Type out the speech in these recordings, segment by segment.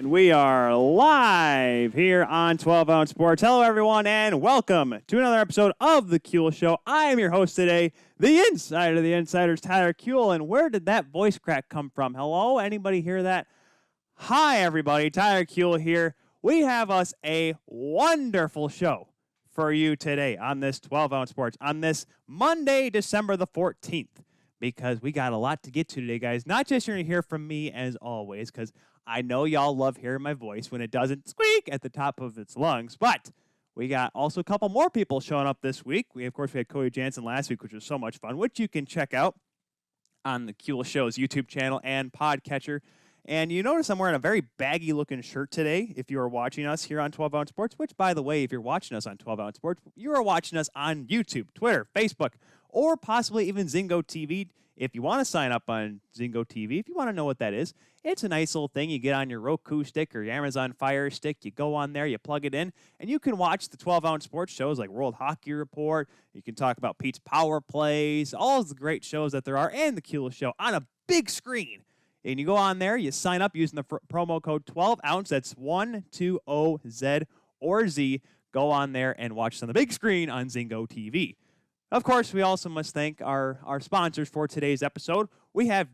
We are live here on 12 Ounce Sports. Hello, everyone, and welcome to another episode of The Kuehl Show. I am your host today, the insider of the insiders, Tyler Kuehl. And where did that voice crack come from? Hello? Anybody hear that? Hi, everybody. Tyler Kuehl here. We have us a wonderful show for you today on this 12 Ounce Sports on this Monday, December the 14th, because we got a lot to get to today, guys. Not just you're going to hear from me, as always, because I know y'all love hearing my voice when it doesn't squeak at the top of its lungs, but we got also a couple more people showing up this week. We had Cody Jansen last week, which was so much fun, which you can check out on the Kuehl Show's YouTube channel and podcatcher. And you notice I'm wearing a very baggy-looking shirt today if you are watching us here on 12 Ounce Sports, which, by the way, if you're watching us on 12 Ounce Sports, you are watching us on YouTube, Twitter, Facebook, or possibly even Zingo TV. If you want to sign up on Zingo TV, if you want to know what that is, it's a nice little thing. You get on your Roku stick or your Amazon Fire Stick, you go on there, you plug it in, and you can watch the 12-ounce sports shows like World Hockey Report. You can talk about Pete's Power Plays, all of the great shows that there are, and the Kuehl Show on a big screen. And you go on there, you sign up using the promo code 12-ounce. That's 120Z or Z. Go on there and watch on the big screen on Zingo TV. Of course, we also must thank our sponsors for today's episode. We have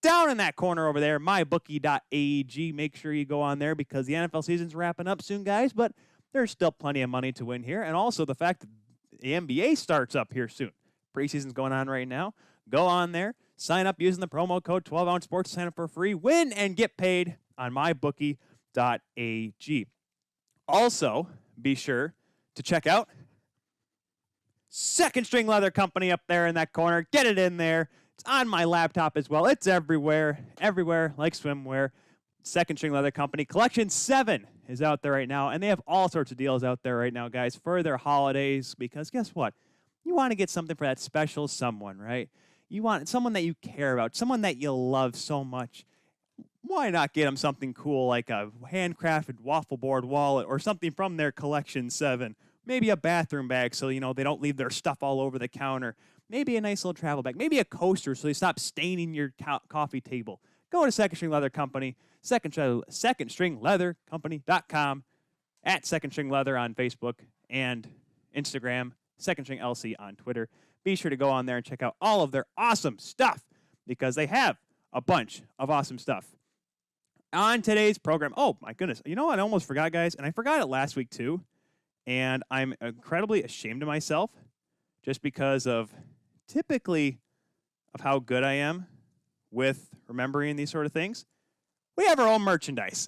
down in that corner over there, mybookie.ag. Make sure you go on there because the NFL season's wrapping up soon, guys, but there's still plenty of money to win here. And also the fact that the NBA starts up here soon. Preseason's going on right now. Go on there, sign up using the promo code 12-ounce sports, sign up for free, win and get paid on mybookie.ag. Also, be sure to check out Second String Leather Company up there in that corner. Get it in there. It's on my laptop as well. It's everywhere, like swimwear. Second String Leather Company. Collection 7 is out there right now, and they have all sorts of deals out there right now, guys, for their holidays, because guess what? You want to get something for that special someone, right? You want someone that you care about, someone that you love so much. Why not get them something cool like a handcrafted waffle board wallet or something from their Collection 7? Maybe a bathroom bag so, they don't leave their stuff all over the counter. Maybe a nice little travel bag. Maybe a coaster so they stop staining your coffee table. Go to Second String Leather Company, secondstringleathercompany.com, at Second String Leather on Facebook and Instagram, Second String LC on Twitter. Be sure to go on there and check out all of their awesome stuff because they have a bunch of awesome stuff. On today's program, oh my goodness, you know what? I almost forgot, guys, and I forgot it last week too. And I'm incredibly ashamed of myself just because of typically of how good I am with remembering these sort of things. We have our own merchandise.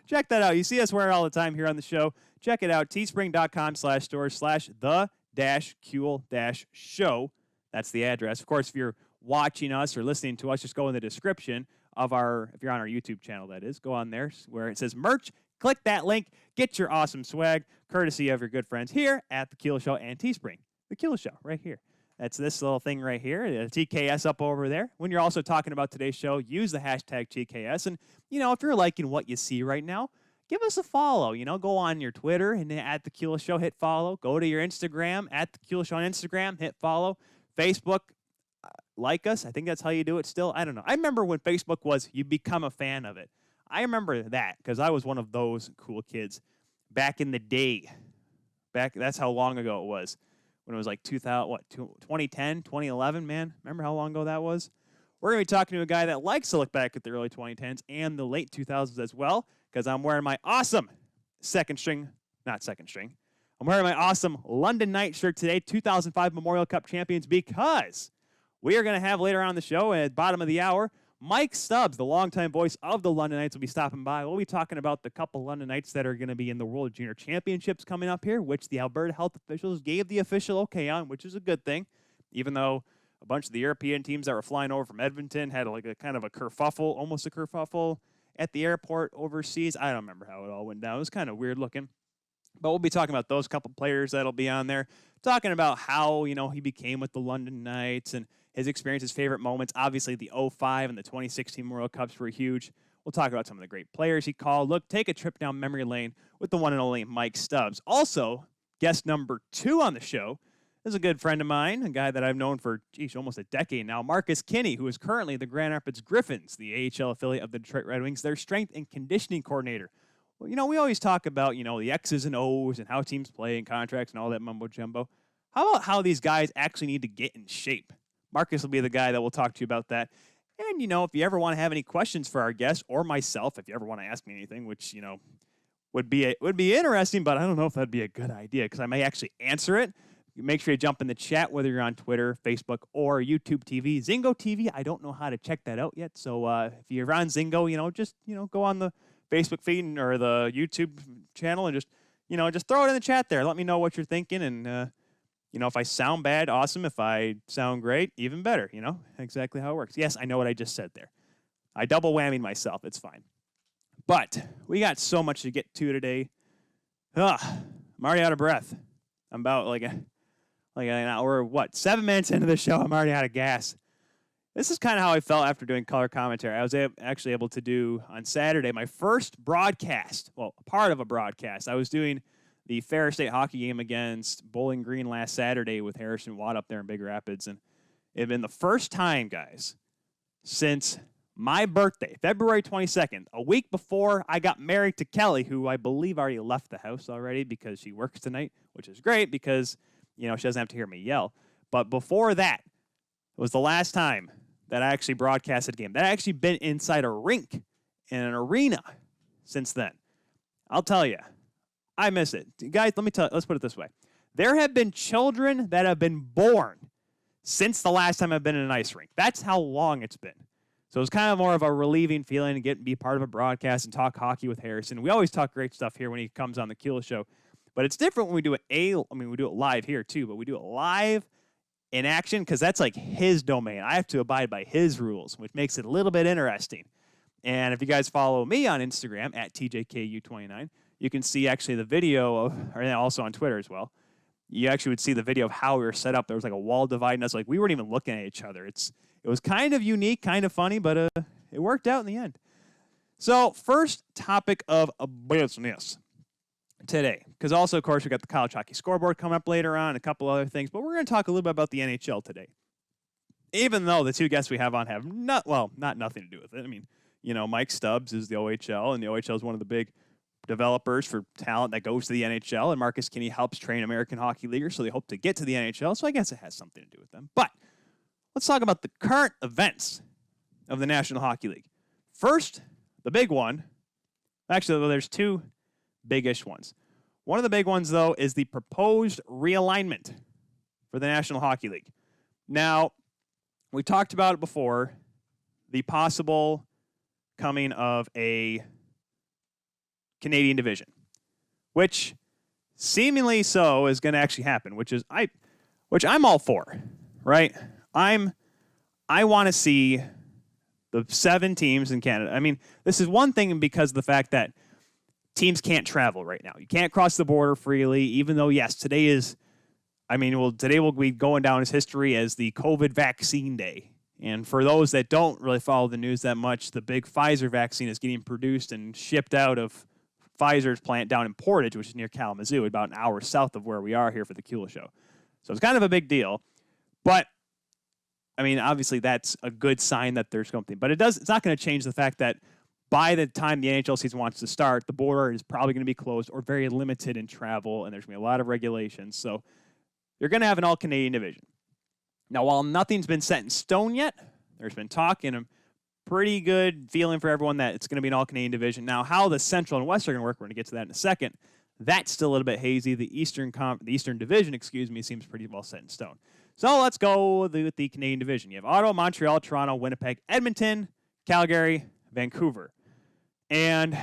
Check that out. You see us wear it all the time here on the show. Check it out, teespring.com/store/the-Kuehl-show. That's the address. Of course, if you're watching us or listening to us, just go in the description of if you're on our YouTube channel, that is, go on there where it says merch. Click that link. Get your awesome swag, courtesy of your good friends here at The Kuehl Show and Teespring. The Kuehl Show, right here. That's this little thing right here, the TKS up over there. When you're also talking about today's show, use the hashtag TKS. And, if you're liking what you see right now, give us a follow. Go on your Twitter and at The Kuehl Show, hit follow. Go to your Instagram, at The Kuehl Show on Instagram, hit follow. Facebook, like us. I think that's how you do it still. I don't know. I remember when Facebook was, you become a fan of it. I remember that because I was one of those cool kids back in the day. That's how long ago it was. When it was like 2010, 2011, man. Remember how long ago that was? We're going to be talking to a guy that likes to look back at the early 2010s and the late 2000s as well because I'm wearing my awesome I'm wearing my awesome London Knight shirt today, 2005 Memorial Cup champions, because we are going to have later on the show at the bottom of the hour, Mike Stubbs, the longtime voice of the London Knights, will be stopping by. We'll be talking about the couple London Knights that are going to be in the World Junior Championships coming up here, which the Alberta health officials gave the official okay on, which is a good thing, even though a bunch of the European teams that were flying over from Edmonton had like a kind of a kerfuffle, almost a kerfuffle at the airport overseas. I don't remember how it all went down. It was kind of weird looking. But we'll be talking about those couple players that'll be on there, talking about how, he became with the London Knights and his experience, his favorite moments. Obviously, the 2005 and the 2016 World Cups were huge. We'll talk about some of the great players he called. Look, take a trip down memory lane with the one and only Mike Stubbs. Also, guest number 2 on the show is a good friend of mine, a guy that I've known for, almost a decade now, Marcus Kinney, who is currently the Grand Rapids Griffins, the AHL affiliate of the Detroit Red Wings, their strength and conditioning coordinator. Well, we always talk about, the X's and O's and how teams play and contracts and all that mumbo-jumbo. How about how these guys actually need to get in shape? Marcus will be the guy that will talk to you about that. And, if you ever want to have any questions for our guests or myself, if you ever want to ask me anything, which, would be interesting, but I don't know if that'd be a good idea because I may actually answer it. Make sure you jump in the chat, whether you're on Twitter, Facebook, or YouTube TV. Zingo TV, I don't know how to check that out yet. So if you're on Zingo, just go on the Facebook feed or the YouTube channel and just throw it in the chat there. Let me know what you're thinking. And, if I sound bad, awesome. If I sound great, even better. Exactly how it works. Yes, I know what I just said there. I double whammied myself. It's fine. But we got so much to get to today. I'm already out of breath. I'm about like an hour, 7 minutes into the show, I'm already out of gas. This is kind of how I felt after doing color commentary. I was actually able to do, on Saturday, my first broadcast. Well, part of a broadcast. I was doing the Ferris State hockey game against Bowling Green last Saturday with Harrison Watt up there in Big Rapids. And it had been the first time, guys, since my birthday, February 22nd, a week before I got married to Kelly, who I believe already left the house already because she works tonight, which is great because, she doesn't have to hear me yell. But before that, it was the last time that I actually broadcasted a game. That I actually been inside a rink in an arena since then. I'll tell you, I miss it. Guys, let's put it this way. There have been children that have been born since the last time I've been in an ice rink. That's how long it's been. So it's kind of more of a relieving feeling to be part of a broadcast and talk hockey with Harrison. We always talk great stuff here when he comes on the Kuehl Show. But it's different when we do we do it live here too, but we do it live in action because that's like his domain. I have to abide by his rules, which makes it a little bit interesting. And if you guys follow me on Instagram at TJKU29, you can see actually the video or also on Twitter as well. You actually would see the video of how we were set up. There was like a wall dividing us. Like we weren't even looking at each other. It was kind of unique, kind of funny, but it worked out in the end. So first topic of business today, because also, of course, we got the college hockey scoreboard coming up later on, a couple other things, but we're going to talk a little bit about the NHL today. Even though the two guests we have on have not nothing to do with it. I mean, Mike Stubbs is the OHL, and the OHL is one of the big developers for talent that goes to the NHL, and Marcus Kinney helps train American hockey leaguers, so they hope to get to the NHL, so I guess it has something to do with them. But let's talk about the current events of the National Hockey League. First, the big one. Actually, there's two big-ish ones. One of the big ones, though, is the proposed realignment for the National Hockey League. Now, we talked about it before, the possible coming of a Canadian division, which seemingly so is going to actually happen, which I'm all for, right? I want to see the 7 teams in Canada. I mean, this is one thing because of the fact that teams can't travel right now. You can't cross the border freely, even though, yes, today will be going down as history as the COVID vaccine day. And for those that don't really follow the news that much, the big Pfizer vaccine is getting produced and shipped out of Pfizer's plant down in Portage, which is near Kalamazoo, about an hour south of where we are here for the Kuehl Show. So it's kind of a big deal. But, I mean, obviously that's a good sign that there's something. But it's not going to change the fact that by the time the NHL season wants to start, the border is probably going to be closed or very limited in travel, and there's going to be a lot of regulations. So you're going to have an all-Canadian division. Now, while nothing's been set in stone yet, there's been talk and a pretty good feeling for everyone that it's going to be an all-Canadian division. Now, how the Central and West are going to work, we're going to get to that in a second. That's still a little bit hazy. The Eastern Division, seems pretty well set in stone. So let's go with the Canadian division. You have Ottawa, Montreal, Toronto, Winnipeg, Edmonton, Calgary, Vancouver. And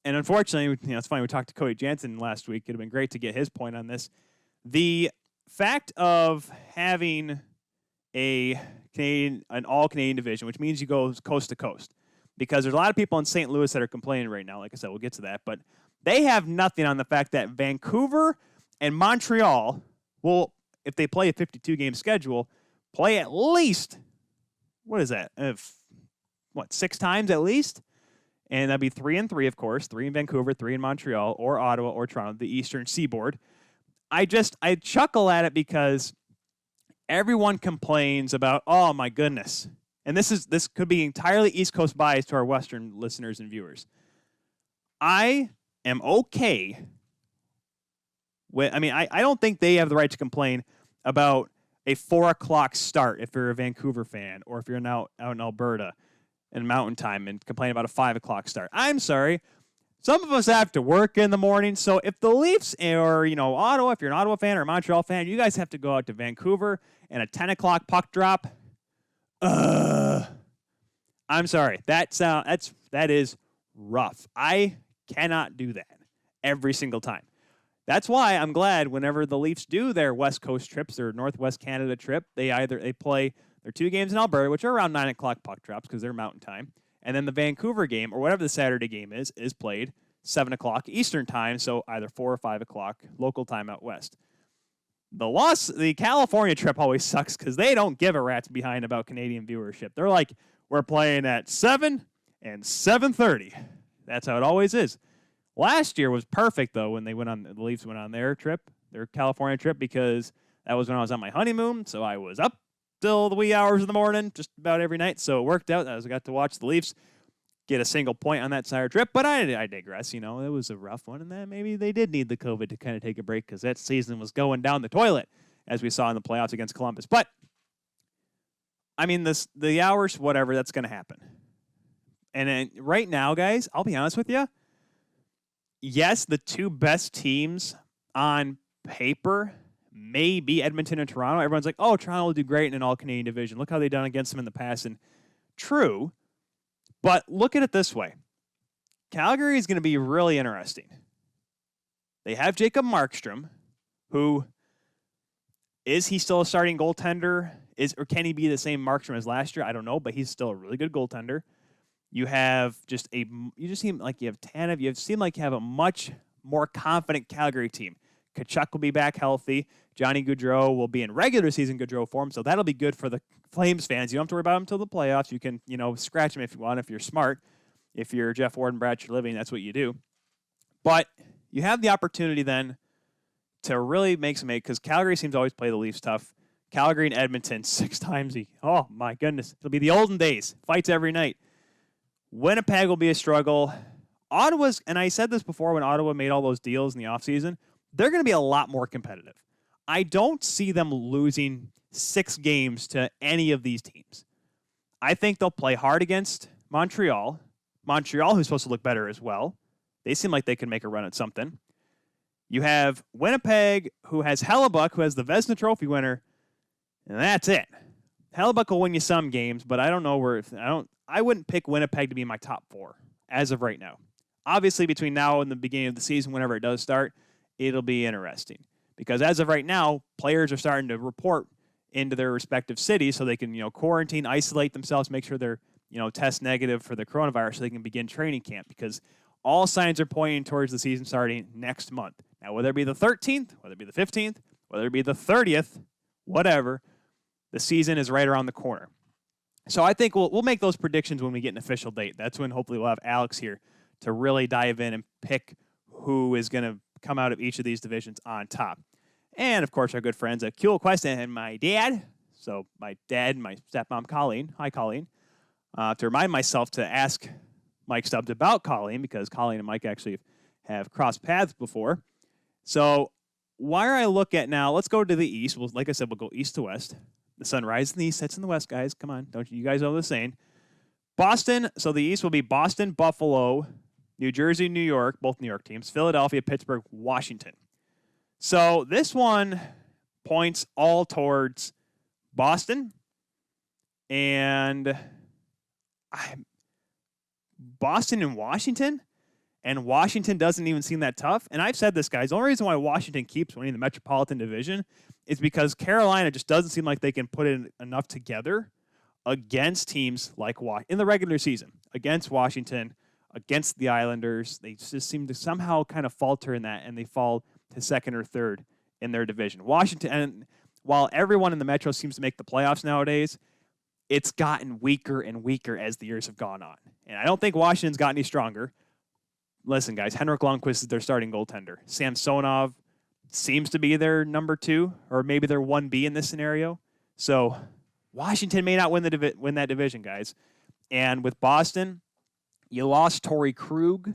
unfortunately, it's funny, we talked to Cody Jansen last week. It would have been great to get his point on this. The fact of having an all-Canadian division, which means you go coast to coast, because there's a lot of people in St. Louis that are complaining right now. Like I said, we'll get to that. But they have nothing on the fact that Vancouver and Montreal will, if they play a 52-game schedule, play at least, 6 times at least? And that'd be 3 and 3, of course. 3 in Vancouver, 3 in Montreal, or Ottawa, or Toronto, the Eastern Seaboard. I chuckle at it because everyone complains about, oh my goodness. And this could be entirely East Coast bias to our Western listeners and viewers. I am okay with, I don't think they have the right to complain about a 4 o'clock start if you're a Vancouver fan, or if you're out in Alberta in mountain time and complain about a 5 o'clock start. I'm sorry. Some of us have to work in the morning, so if the Leafs or, Ottawa, if you're an Ottawa fan or a Montreal fan, you guys have to go out to Vancouver and a 10 o'clock puck drop. I'm sorry. That is rough. I cannot do that every single time. That's why I'm glad whenever the Leafs do their West Coast trips, their Northwest Canada trip, they play their 2 games in Alberta, which are around 9 o'clock puck drops because they're mountain time. And then the Vancouver game, or whatever the Saturday game is played 7 o'clock Eastern time, so either 4 or 5 o'clock local time out west. The California trip always sucks because they don't give a rat's behind about Canadian viewership. They're like, we're playing at 7 and 7:30. That's how it always is. Last year was perfect, though, when the Leafs went on their California trip, because that was when I was on my honeymoon, so I was up till the wee hours of the morning just about every night, so it worked out. I got to watch the Leafs get a single point on that side trip, but I digress. It was a rough one, and then maybe they did need the COVID to kind of take a break because that season was going down the toilet, as we saw in the playoffs against Columbus. But, the hours, whatever, that's going to happen. And right now, guys, I'll be honest with you, yes, the 2 best teams on paper may be Edmonton and Toronto. Everyone's like, oh, Toronto will do great in an all-Canadian division. Look how they've done against them in the past. And true, but look at it this way. Calgary is going to be really interesting. They have Jacob Markstrom, who, is he still a starting goaltender? Or can he be the same Markstrom as last year? I don't know, but he's still a really good goaltender. You just seem like you have Tanev. You seem like you have a much more confident Calgary team. Tkachuk will be back healthy. Johnny Gaudreau will be in regular season Gaudreau form, so that'll be good for the Flames fans. You don't have to worry about them until the playoffs. You can, scratch them if you want, if you're smart. If you're Jeff Ward and Brad Living, that's what you do. But you have the opportunity then to really make some because Calgary seems to always play the Leafs tough. Calgary and Edmonton 6 times. Oh, my goodness. It'll be the olden days. Fights every night. Winnipeg will be a struggle. Ottawa's, and I said this before when Ottawa made all those deals in the offseason, they're going to be a lot more competitive. I don't see them losing 6 games to any of these teams. I think they'll play hard against Montreal. Montreal, who's supposed to look better as well. They seem like they can make a run at something. You have Winnipeg, who has Hellebuck, who has the Vezina Trophy winner, and that's it. Hellebuck will win you some games, but I don't know I wouldn't pick Winnipeg to be my top 4 as of right now. Obviously, between now and the beginning of the season, whenever it does start, it'll be interesting. Because as of right now, players are starting to report into their respective cities so they can, quarantine, isolate themselves, make sure they're, test negative for the coronavirus so they can begin training camp. Because all signs are pointing towards the season starting next month. Now, whether it be the 13th, whether it be the 15th, whether it be the 30th, whatever, the season is right around the corner. So I think we'll make those predictions when we get an official date. That's when hopefully we'll have Alex here to really dive in and pick who is going to come out of each of these divisions on top. And, of course, our good friends at Kuhl Quest and my dad. So my dad and my stepmom, Colleen. Hi, Colleen. To remind myself to ask Mike Stubbs about Colleen, because Colleen and Mike actually have crossed paths before. So where I look at now, let's go to the east. Well, like I said, we'll go east to west. The sun rises in the east, sets in the west, guys. Come on. Don't you guys know the saying? Boston. So the east will be Boston, Buffalo, New Jersey, New York, both New York teams, Philadelphia, Pittsburgh, Washington. So this one points all towards Boston, and Boston and Washington, and Washington doesn't even seem that tough. And I've said this, guys, the only reason why Washington keeps winning the Metropolitan Division is because Carolina just doesn't seem like they can put in enough together against teams like in the regular season, against Washington, against the Islanders. They just seem to somehow kind of falter in that, and they fall to second or third in their division. Washington, and while everyone in the Metro seems to make the playoffs nowadays, it's gotten weaker and weaker as the years have gone on. And I don't think Washington's gotten any stronger. Listen, guys, Henrik Lundqvist is their starting goaltender. Samsonov, seems to be their number 2 or maybe their 1B in this scenario. So Washington may not win that division, guys. And with Boston, you lost Torrey Krug,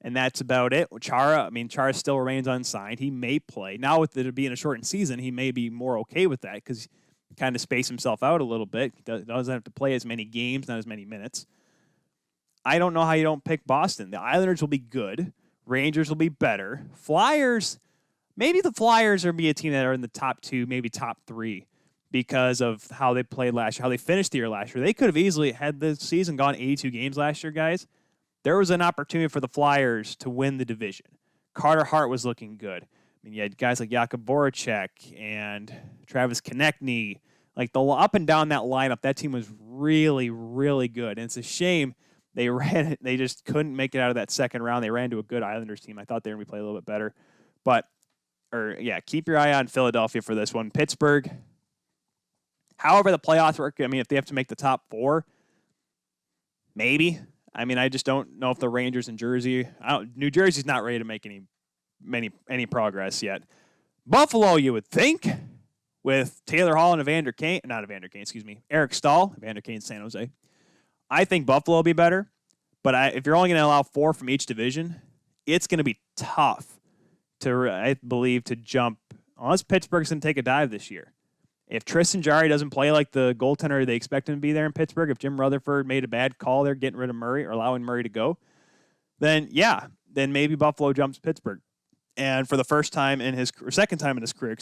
and that's about it. Chara still remains unsigned. He may play. Now with it being a shortened season, he may be more okay with that because he kind of space himself out a little bit. He doesn't have to play as many games, not as many minutes. I don't know how you don't pick Boston. The Islanders will be good. Rangers will be better. Flyers, maybe the Flyers will be a team that are in the top 2, maybe top 3 because of how they played last year, how they finished the year last year. They could have easily, had the season gone 82 games last year, guys, there was an opportunity for the Flyers to win the division. Carter Hart was looking good. You had guys like Jakub Voracek and Travis Konechny. Like the up and down that lineup, that team was really, really good. And it's a shame they just couldn't make it out of that second round. They ran into a good Islanders team. I thought they were going to play a little bit better. Keep your eye on Philadelphia for this one. Pittsburgh, however the playoffs work, if they have to make the top 4, maybe. I just don't know if the Rangers and New Jersey's not ready to make any progress yet. Buffalo, you would think, with Taylor Hall and Eric Stahl, Evander Kane, San Jose. I think Buffalo will be better, but if you're only going to allow 4 from each division, it's going to be tough I believe, to jump, unless Pittsburgh's going to take a dive this year. If Tristan Jarry doesn't play like the goaltender they expect him to be there in Pittsburgh, if Jim Rutherford made a bad call there getting rid of Murray or allowing Murray to go, then maybe Buffalo jumps Pittsburgh. And for the second time in his career,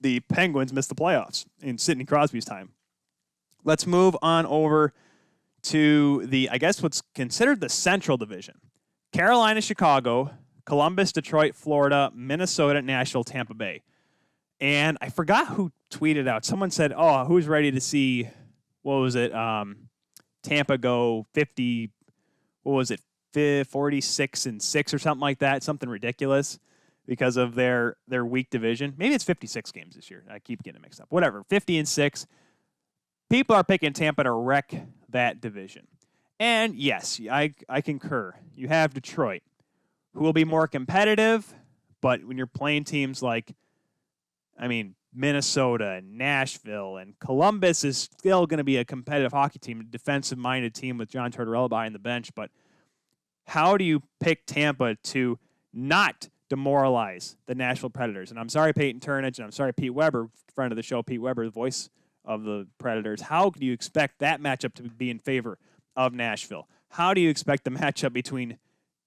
the Penguins missed the playoffs in Sidney Crosby's time. Let's move on over to what's considered the Central Division. Carolina, Chicago, Columbus, Detroit, Florida, Minnesota, Nashville, Tampa Bay. And I forgot who tweeted out. Someone said, who's ready to see, Tampa go 50, 46-6 or something like that, something ridiculous because of their weak division. Maybe it's 56 games this year. I keep getting it mixed up. Whatever, 50-6. People are picking Tampa to wreck that division. And yes, I concur. You have Detroit, who will be more competitive, but when you're playing teams like, Minnesota and Nashville and Columbus is still going to be a competitive hockey team, a defensive-minded team with John Tortorella behind the bench. But how do you pick Tampa to not demoralize the Nashville Predators? And I'm sorry, Peyton Turnage, and I'm sorry, Pete Weber, friend of the show, Pete Weber, the voice of the Predators. How do you expect that matchup to be in favor of Nashville? How do you expect the matchup between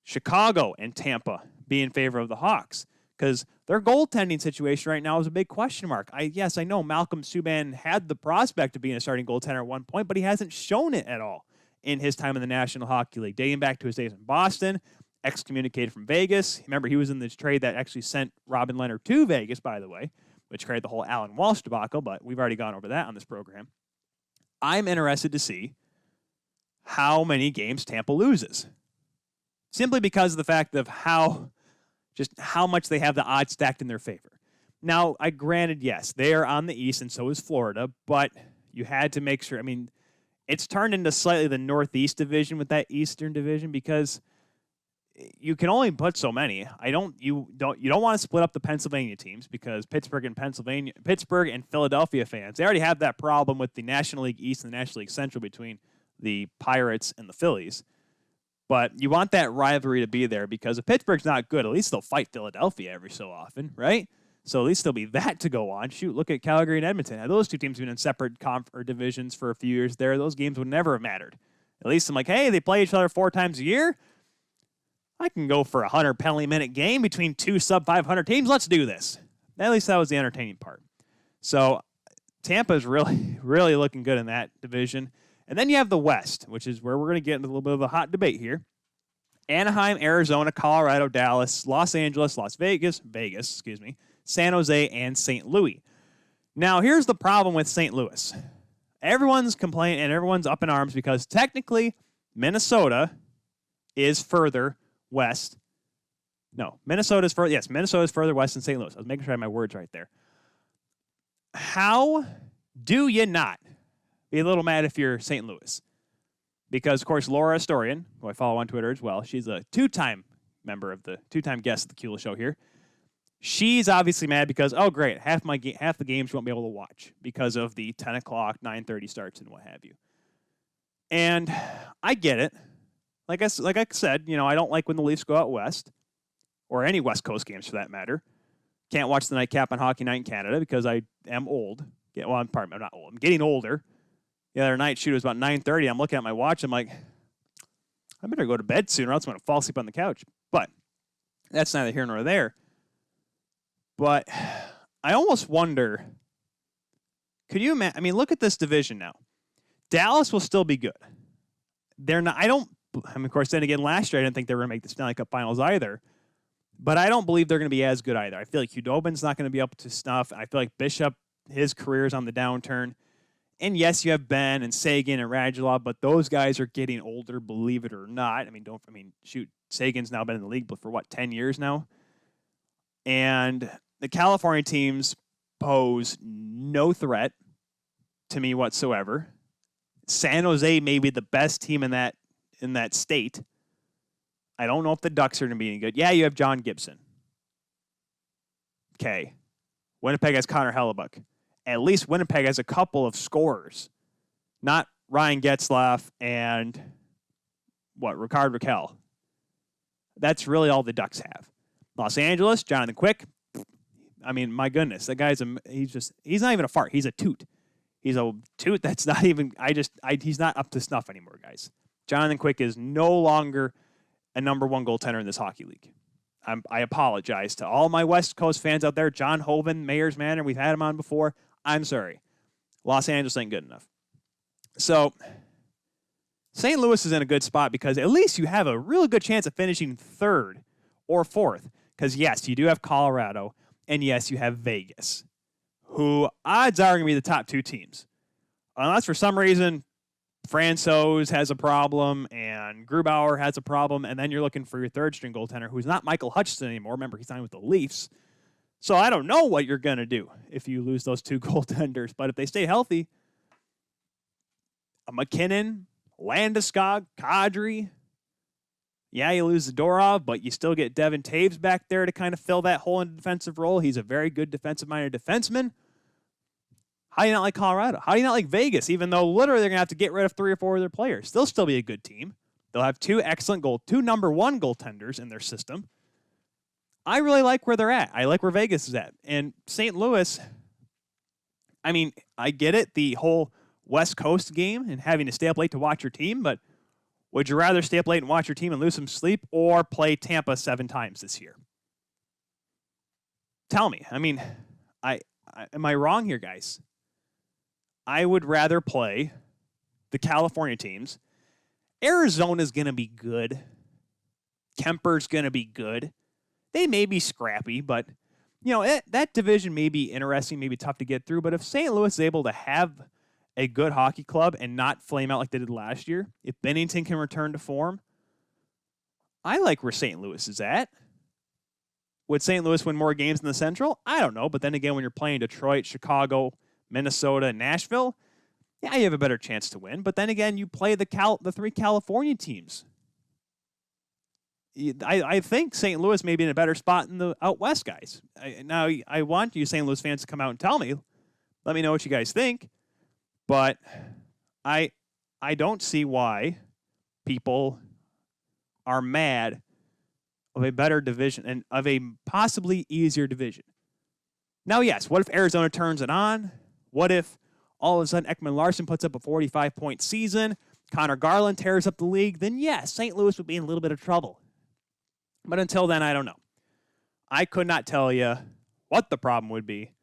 Chicago and Tampa be in favor of the Hawks? Because their goaltending situation right now is a big question mark. I know Malcolm Subban had the prospect of being a starting goaltender at one point, but he hasn't shown it at all in his time in the National Hockey League. Dating back to his days in Boston, excommunicated from Vegas. Remember, he was in this trade that actually sent Robin Leonard to Vegas, by the way, which created the whole Alan Walsh debacle, but we've already gone over that on this program. I'm interested to see how many games Tampa loses, simply because of the fact of how much they have the odds stacked in their favor. Now, granted, yes, they are on the East, and so is Florida, but you had to make sure. It's turned into slightly the Northeast division with that Eastern division because you can only put so many. You don't want to split up the Pennsylvania teams because Pittsburgh and Philadelphia fans, they already have that problem with the National League East and the National League Central between the Pirates and the Phillies. But you want that rivalry to be there because if Pittsburgh's not good, at least they'll fight Philadelphia every so often, right? So at least there'll be that to go on. Shoot, look at Calgary and Edmonton. Had those two teams been in separate divisions for a few years there, those games would never have mattered. At least I'm like, hey, they play each other 4 times a year. I can go for a 100 penalty minute game between 2 sub-500 teams. Let's do this. At least that was the entertaining part. So Tampa's really, really looking good in that division. And then you have the West, which is where we're going to get into a little bit of a hot debate here. Anaheim, Arizona, Colorado, Dallas, Los Angeles, Vegas, San Jose, and St. Louis. Now, here's the problem with St. Louis. Everyone's complaining and everyone's up in arms because technically Minnesota is further west. No, Minnesota's further west than St. Louis. I was making sure I had my words right there. How do you not be a little mad if you're St. Louis? Because, of course, Laura Astorian, who I follow on Twitter as well, she's a two-time guest of the Kula Show here. She's obviously mad because, oh, great, half the games you won't be able to watch because of the 10 o'clock, 9:30 starts and what have you. And I get it. Like I said, I don't like when the Leafs go out west, or any West Coast games for that matter. Can't watch the nightcap on Hockey Night in Canada because I am old. I'm not old. I'm getting older. The other night, shoot, it was about 9:30. I'm looking at my watch. I'm like, I better go to bed soon or else I'm going to fall asleep on the couch. But that's neither here nor there. But I almost wonder, could you imagine? I mean, look at this division now. Dallas will still be good. They're not. Of course, then again, last year I didn't think they were going to make the Stanley Cup Finals either. But I don't believe they're going to be as good either. I feel like Hudobin's not going to be up to snuff. I feel like Bishop, his career is on the downturn. And yes, you have Ben and Sagan and Radulov, but those guys are getting older, believe it or not. Shoot, Sagan's now been in the league for 10 years now? And the California teams pose no threat to me whatsoever. San Jose may be the best team in that state. I don't know if the Ducks are going to be any good. Yeah, you have John Gibson. Okay. Winnipeg has Connor Hellebuck. At least Winnipeg has a couple of scorers. Not Ryan Getzlaf and, Ricard Raquel. That's really all the Ducks have. Los Angeles, Jonathan Quick. I mean, my goodness. That guy's he's not even a fart. He's a toot. He's a toot that's not even, he's not up to snuff anymore, guys. Jonathan Quick is no longer a number one goaltender in this hockey league. I apologize to all my West Coast fans out there. John Hoven, Mayor's Manor, we've had him on before. I'm sorry. Los Angeles ain't good enough. So, St. Louis is in a good spot because at least you have a really good chance of finishing third or fourth. Because, yes, you do have Colorado, and yes, you have Vegas, who odds are going to be the top two teams. Unless for some reason Francouz has a problem and Grubauer has a problem, and then you're looking for your third-string goaltender who's not Michael Hutchinson anymore. Remember, he's signed with the Leafs. So I don't know what you're going to do if you lose those two goaltenders. But if they stay healthy, a McKinnon, Landeskog, Kadri, yeah, you lose Zadorov, but you still get Devin Taves back there to kind of fill that hole in the defensive role. He's a very good defensive-minded defenseman. How do you not like Colorado? How do you not like Vegas, even though literally they're going to have to get rid of 3 or 4 of their players? They'll still be a good team. They'll have two number one goaltenders in their system. I really like where they're at. I like where Vegas is at. And St. Louis, I mean, I get it, the whole West Coast game and having to stay up late to watch your team, but would you rather stay up late and watch your team and lose some sleep or play Tampa 7 times this year? Tell me. I mean, am I wrong here, guys? I would rather play the California teams. Arizona's going to be good. Kemper's going to be good. They may be scrappy, but that division may be interesting, maybe tough to get through. But if St. Louis is able to have a good hockey club and not flame out like they did last year, if Bennington can return to form, I like where St. Louis is at. Would St. Louis win more games in the Central? I don't know. But then again, when you're playing Detroit, Chicago, Minnesota, and Nashville, yeah, you have a better chance to win. But then again, you play the 3 California teams. I think St. Louis may be in a better spot than the out west guys. I want you St. Louis fans to come out and tell me. Let me know what you guys think. But I don't see why people are mad of a better division and of a possibly easier division. Now, yes, what if Arizona turns it on? What if all of a sudden Ekman Larson puts up a 45-point season, Connor Garland tears up the league? Then yes, St. Louis would be in a little bit of trouble. But until then, I don't know. I could not tell you what the problem would be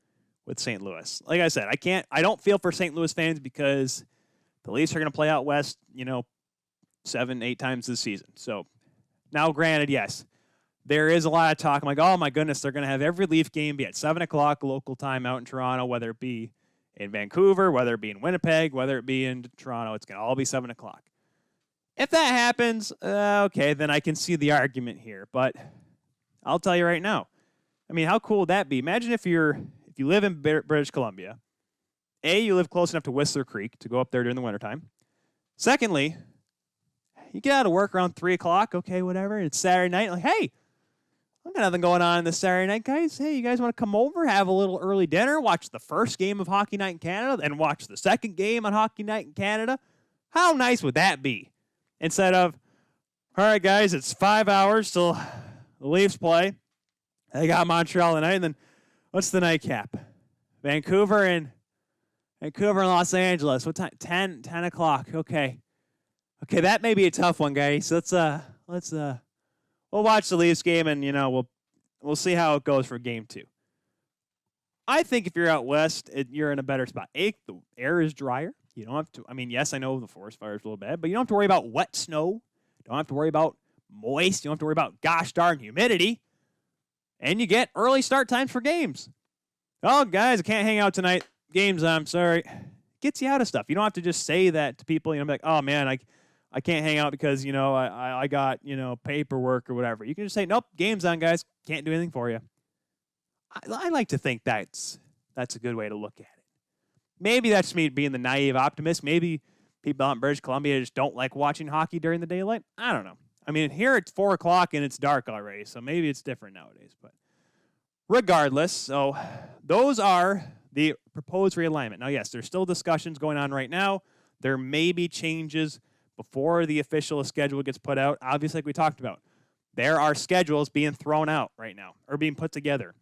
with St. Louis. Like I said, I don't feel for St. Louis fans because the Leafs are going to play out west, 7, 8 times this season. So now granted, yes, there is a lot of talk. I'm like, oh my goodness, they're going to have every Leaf game be at 7 o'clock local time out in Toronto, whether it be in Vancouver, whether it be in Winnipeg, whether it be in Toronto. It's going to all be 7 o'clock. If that happens, okay, then I can see the argument here. But I'll tell you right now. I mean, how cool would that be? Imagine if you live in British Columbia. A, you live close enough to Whistler Creek to go up there during the wintertime. Secondly, you get out of work around 3 o'clock, okay, whatever. It's Saturday night. Like, hey, I got nothing going on this Saturday night, guys. Hey, you guys want to come over, have a little early dinner, watch the first game of Hockey Night in Canada, and watch the second game on Hockey Night in Canada? How nice would that be? Instead of, all right, guys, it's 5 hours till the Leafs play. They got Montreal tonight, and then what's the nightcap? Vancouver and Los Angeles. What time? 10 o'clock. Okay, that may be a tough one, guys. We'll watch the Leafs game, and we'll see how it goes for game 2. I think if you're out west, you're in a better spot. The air is drier. You don't have to. I mean, yes, I know the forest fire is a little bad, but you don't have to worry about wet snow. You don't have to worry about moist. You don't have to worry about gosh darn humidity. And you get early start times for games. Oh, guys, I can't hang out tonight. Games, I'm sorry. Gets you out of stuff. You don't have to just say that to people. Be like, oh man, I can't hang out because I got paperwork or whatever. You can just say, nope, game's on, guys. Can't do anything for you. I like to think that's a good way to look at it. Maybe that's me being the naive optimist. Maybe people out in British Columbia just don't like watching hockey during the daylight. I don't know. I mean, here it's 4 o'clock and it's dark already, so maybe it's different nowadays. But regardless, so those are the proposed realignment. Now, yes, there's still discussions going on right now. There may be changes before the official schedule gets put out. Obviously, like we talked about, there are schedules being thrown out right now or being put together.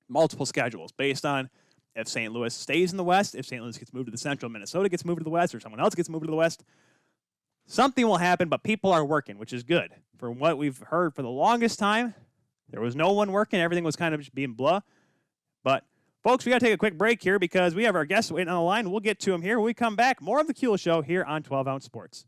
Multiple schedules based on if St. Louis stays in the West, if St. Louis gets moved to the Central, Minnesota gets moved to the West, or someone else gets moved to the West. Something will happen, but people are working, which is good. From what we've heard for the longest time, there was no one working. Everything was kind of just being blah. But, folks, we got to take a quick break here because we have our guests waiting on the line. We'll get to them here when we come back. More of the Kuehl Show here on 12 Ounce Sports.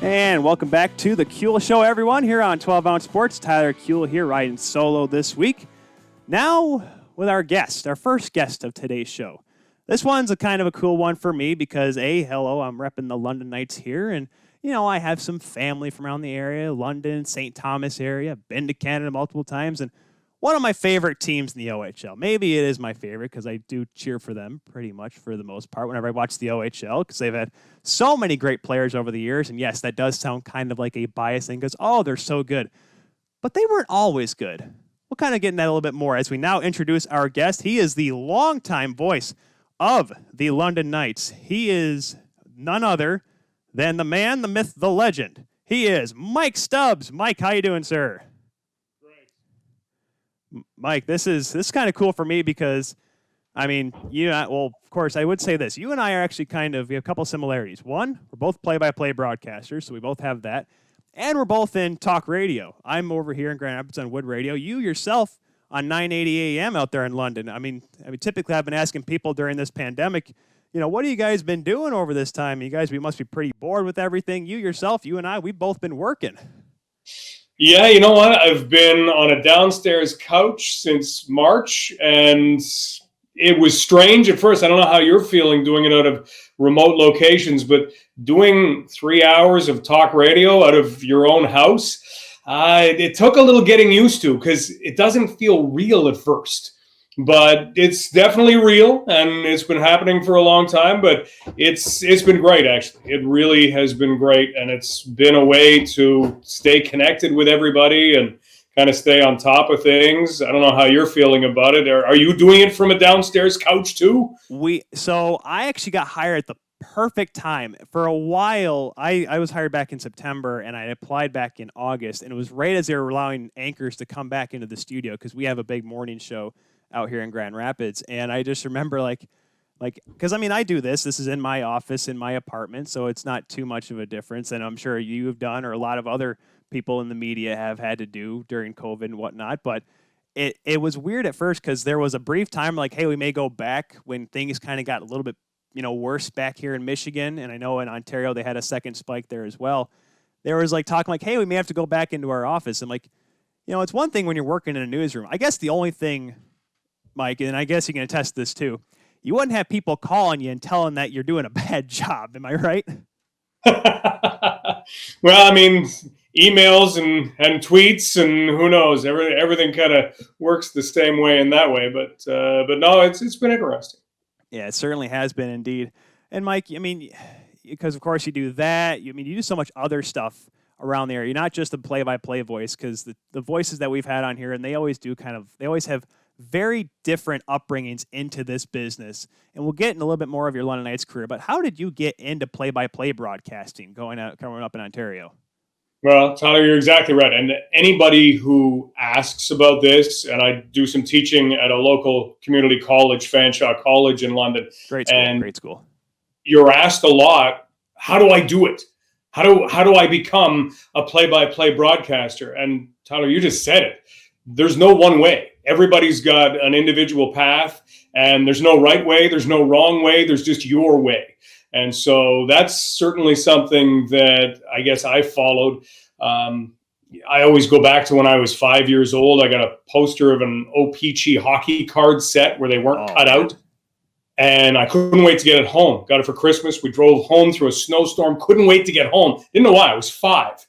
And welcome back to the Kuehl Show, everyone, here on 12 Ounce Sports. Tyler Kuehl here, riding solo this week. Now with our guest, our first guest of today's show. This one's a kind of a cool one for me because, hello, I'm repping the London Knights here, and, I have some family from around the area, London, St. Thomas area, been to Canada multiple times, and one of my favorite teams in the OHL. Maybe it is my favorite because I do cheer for them pretty much for the most part whenever I watch the OHL because they've had so many great players over the years. And yes, that does sound kind of like a bias thing because, they're so good. But they weren't always good. We'll kind of get into that a little bit more as we now introduce our guest. He is the longtime voice of the London Knights. He is none other than the man, the myth, the legend. He is Mike Stubbs. Mike, how you doing, sir? Mike, this is kind of cool for me because, of course, I would say this. You and I are actually we have a couple similarities. One, we're both play-by-play broadcasters, so we both have that. And we're both in talk radio. I'm over here in Grand Rapids on Wood Radio. You yourself on 980 AM out there in London. I mean, typically I've been asking people during this pandemic, what have you guys been doing over this time? You guys, we must be pretty bored with everything. You yourself, you and I, we've both been working. Yeah, you know what? I've been on a downstairs couch since March, and it was strange at first. I don't know how you're feeling doing it out of remote locations, but doing 3 hours of talk radio out of your own house, it took a little getting used to because it doesn't feel real at first. but it's definitely real, and it's been happening for a long time. But it's been great, actually. It really has been great, and it's been a way to stay connected with everybody and kind of stay on top of things. I don't know how you're feeling about it. Are you doing it from a downstairs couch too? So I actually got hired at the perfect time. For a while, I was hired back in September, and I applied back in August, and it was right as they were allowing anchors to come back into the studio because we have a big morning show out here in Grand Rapids. And I just remember because I mean, I do this is in my office, in my apartment, so it's not too much of a difference. And I'm sure you've done, or a lot of other people in the media have had to do during COVID and whatnot. But it was weird at first because there was a brief time like, hey, we may go back when things kind of got a little bit, worse back here in Michigan. And I know in Ontario, they had a second spike there as well. There was like talking like, hey, we may have to go back into our office. I'm like, it's one thing when you're working in a newsroom. I guess the only thing, Mike, and I guess you can attest to this too, you wouldn't have people calling you and telling that you're doing a bad job. Am I right? Well, I mean, emails and tweets and who knows, everything kind of works the same way in that way. But no, it's been interesting. Yeah, it certainly has been indeed. And Mike, I mean, because of course you do that. You do so much other stuff around there. You're not just a play-by-play voice, because the voices that we've had on here, and they always have very different upbringings into this business. And we'll get in a little bit more of your London Knights career, but how did you get into play-by-play broadcasting coming up in Ontario? Well, Tyler, you're exactly right. And anybody who asks about this, and I do some teaching at a local community college, Fanshawe College in London. Great school. You're asked a lot, how do I do it? How do I become a play-by-play broadcaster? And Tyler, you just said it. There's no one way. Everybody's got an individual path, and there's no right way. There's no wrong way. There's just your way. And so that's certainly something that I guess I followed. I always go back to when I was 5 years old. I got a poster of an O-Pee-Chee hockey card set where they weren't cut out. And I couldn't wait to get it home. Got it for Christmas. We drove home through a snowstorm. Couldn't wait to get home. Didn't know why. I was 5.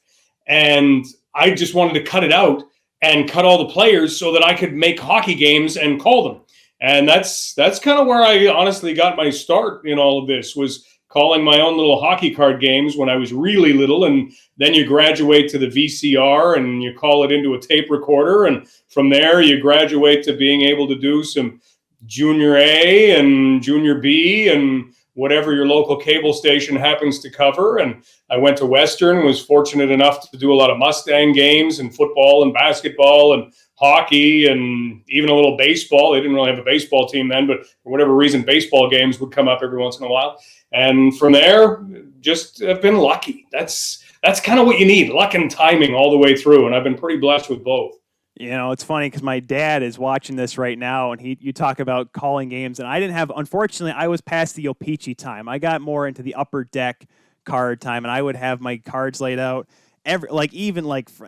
And I just wanted to cut it out and cut all the players so that I could make hockey games and call them. And that's kind of where I honestly got my start in all of this, was calling my own little hockey card games when I was really little. And then you graduate to the VCR and you call it into a tape recorder. And from there, you graduate to being able to do some Junior A and Junior B and whatever your local cable station happens to cover. And I went to Western, was fortunate enough to do a lot of Mustang games and football and basketball and hockey and even a little baseball. They didn't really have a baseball team then, but for whatever reason, baseball games would come up every once in a while. And from there, just have been lucky. That's kind of what you need, luck and timing all the way through. And I've been pretty blessed with both. It's funny because my dad is watching this right now, and you talk about calling games, and unfortunately, I was past the O-Pee-Chee time. I got more into the upper deck card time, and I would have my cards laid out, and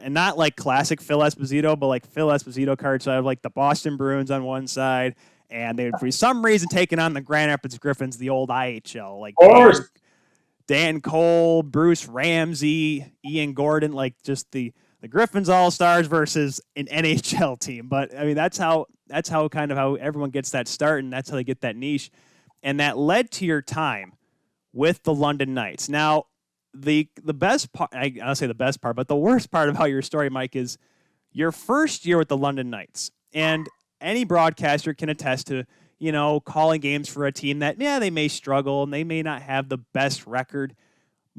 not like classic Phil Esposito, but like Phil Esposito cards. So I have like the Boston Bruins on one side, and they would for some reason taking on the Grand Rapids Griffins, the old IHL, like of course. Dan Cole, Bruce Ramsey, Ian Gordon, like just the Griffins All-Stars versus an NHL team. But I mean, that's how everyone gets that start, and that's how they get that niche. And that led to your time with the London Knights. Now, the best part, I'll say the best part, but the worst part about your story, Mike, is your first year with the London Knights. And any broadcaster can attest to, calling games for a team that, they may struggle and they may not have the best record.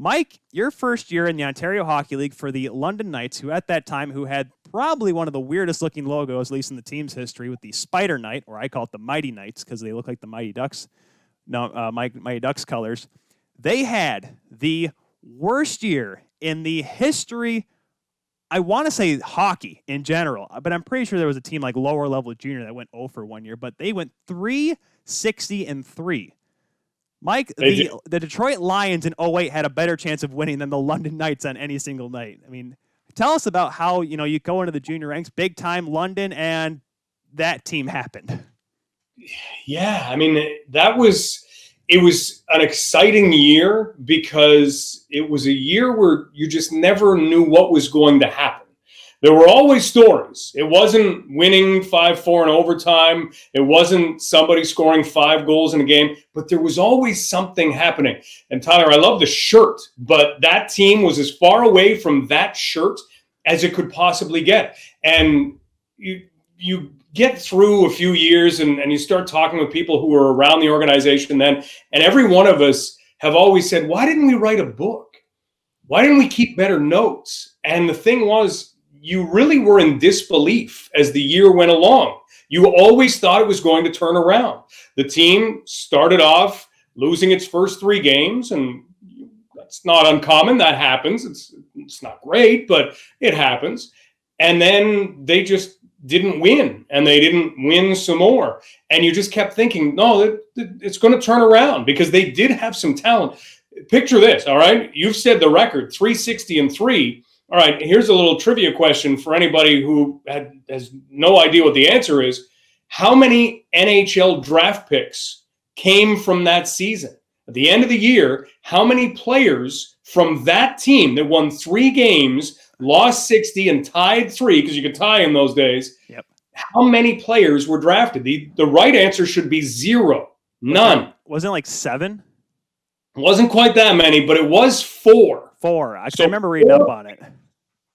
Mike, your first year in the Ontario Hockey League for the London Knights, who at that time had probably one of the weirdest looking logos, at least in the team's history, with the Spider Knight, or I call it the Mighty Knights because they look like the Mighty Ducks. No, Mighty Ducks colors. They had the worst year in the history, I want to say hockey in general, but I'm pretty sure there was a team like lower level junior that went 0 for 1 year, but they went 3-60-3. Mike, the Detroit Lions in 2008 had a better chance of winning than the London Knights on any single night. I mean, tell us about how, you go into the junior ranks, big time London, and that team happened. Yeah, I mean, it was an exciting year because it was a year where you just never knew what was going to happen. there were always stories. It wasn't winning 5-4 in overtime. It wasn't somebody scoring 5 goals in a game, but there was always something happening. And Tyler, I love the shirt, but that team was as far away from that shirt as it could possibly get. And you get through a few years and you start talking with people who were around the organization then, and every one of us have always said, why didn't we write a book? Why didn't we keep better notes? And the thing was, you really were in disbelief as the year went along. You always thought it was going to turn around. The team started off losing its first 3 games, and that's not uncommon. That happens. It's not great, but it happens. And then they just didn't win, and they didn't win some more. And you just kept thinking, no, it's going to turn around, because they did have some talent. Picture this, all right? You've said the record, 360-3. All right, here's a little trivia question for anybody who has no idea what the answer is. How many NHL draft picks came from that season? At the end of the year, how many players from that team that won 3 games, lost 60, and tied 3, because you could tie in those days, Yep. How many players were drafted? The right answer should be 0. None. Wasn't it like 7? It wasn't quite that many, but it was 4. 4. I remember reading up on it.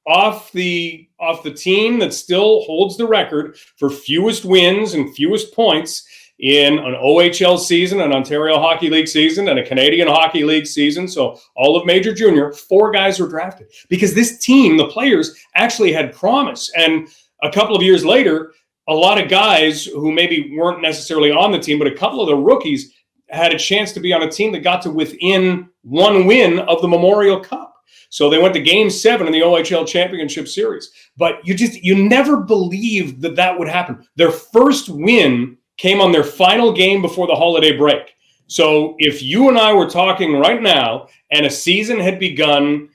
Off the team that still holds the record for fewest wins and fewest points in an OHL season, an Ontario Hockey League season, and a Canadian Hockey League season. So all of Major Junior, 4 guys were drafted, because this team, the players, actually had promise. And a couple of years later, a lot of guys who maybe weren't necessarily on the team, but a couple of the rookies had a chance to be on a team that got to within 1 win of the Memorial Cup. So they went to Game 7 in the OHL Championship Series. But you never believed that would happen. Their first win came on their final game before the holiday break. So if you and I were talking right now and a season had begun,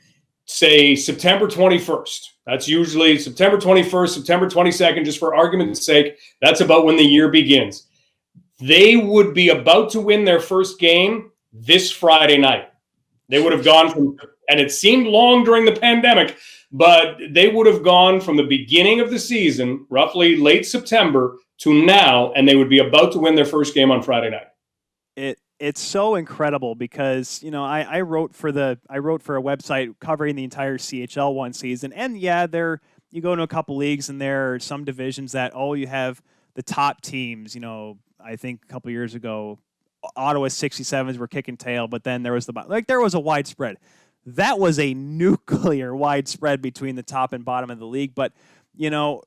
say, September 21st, that's usually September 21st, September 22nd, just for argument's sake, that's about when the year begins. They would be about to win their first game this Friday night. They would have gone from, and it seemed long during the pandemic, but they would have gone from the beginning of the season, roughly late September, to now, and they would be about to win their first game on Friday night. It's so incredible, because I wrote for a website covering the entire CHL one season, and yeah, you go into a couple leagues and there are some divisions that you have the top teams. I think a couple years ago, Ottawa 67s were kicking tail, but then there was there was a widespread. That was a nuclear widespread between the top and bottom of the league. But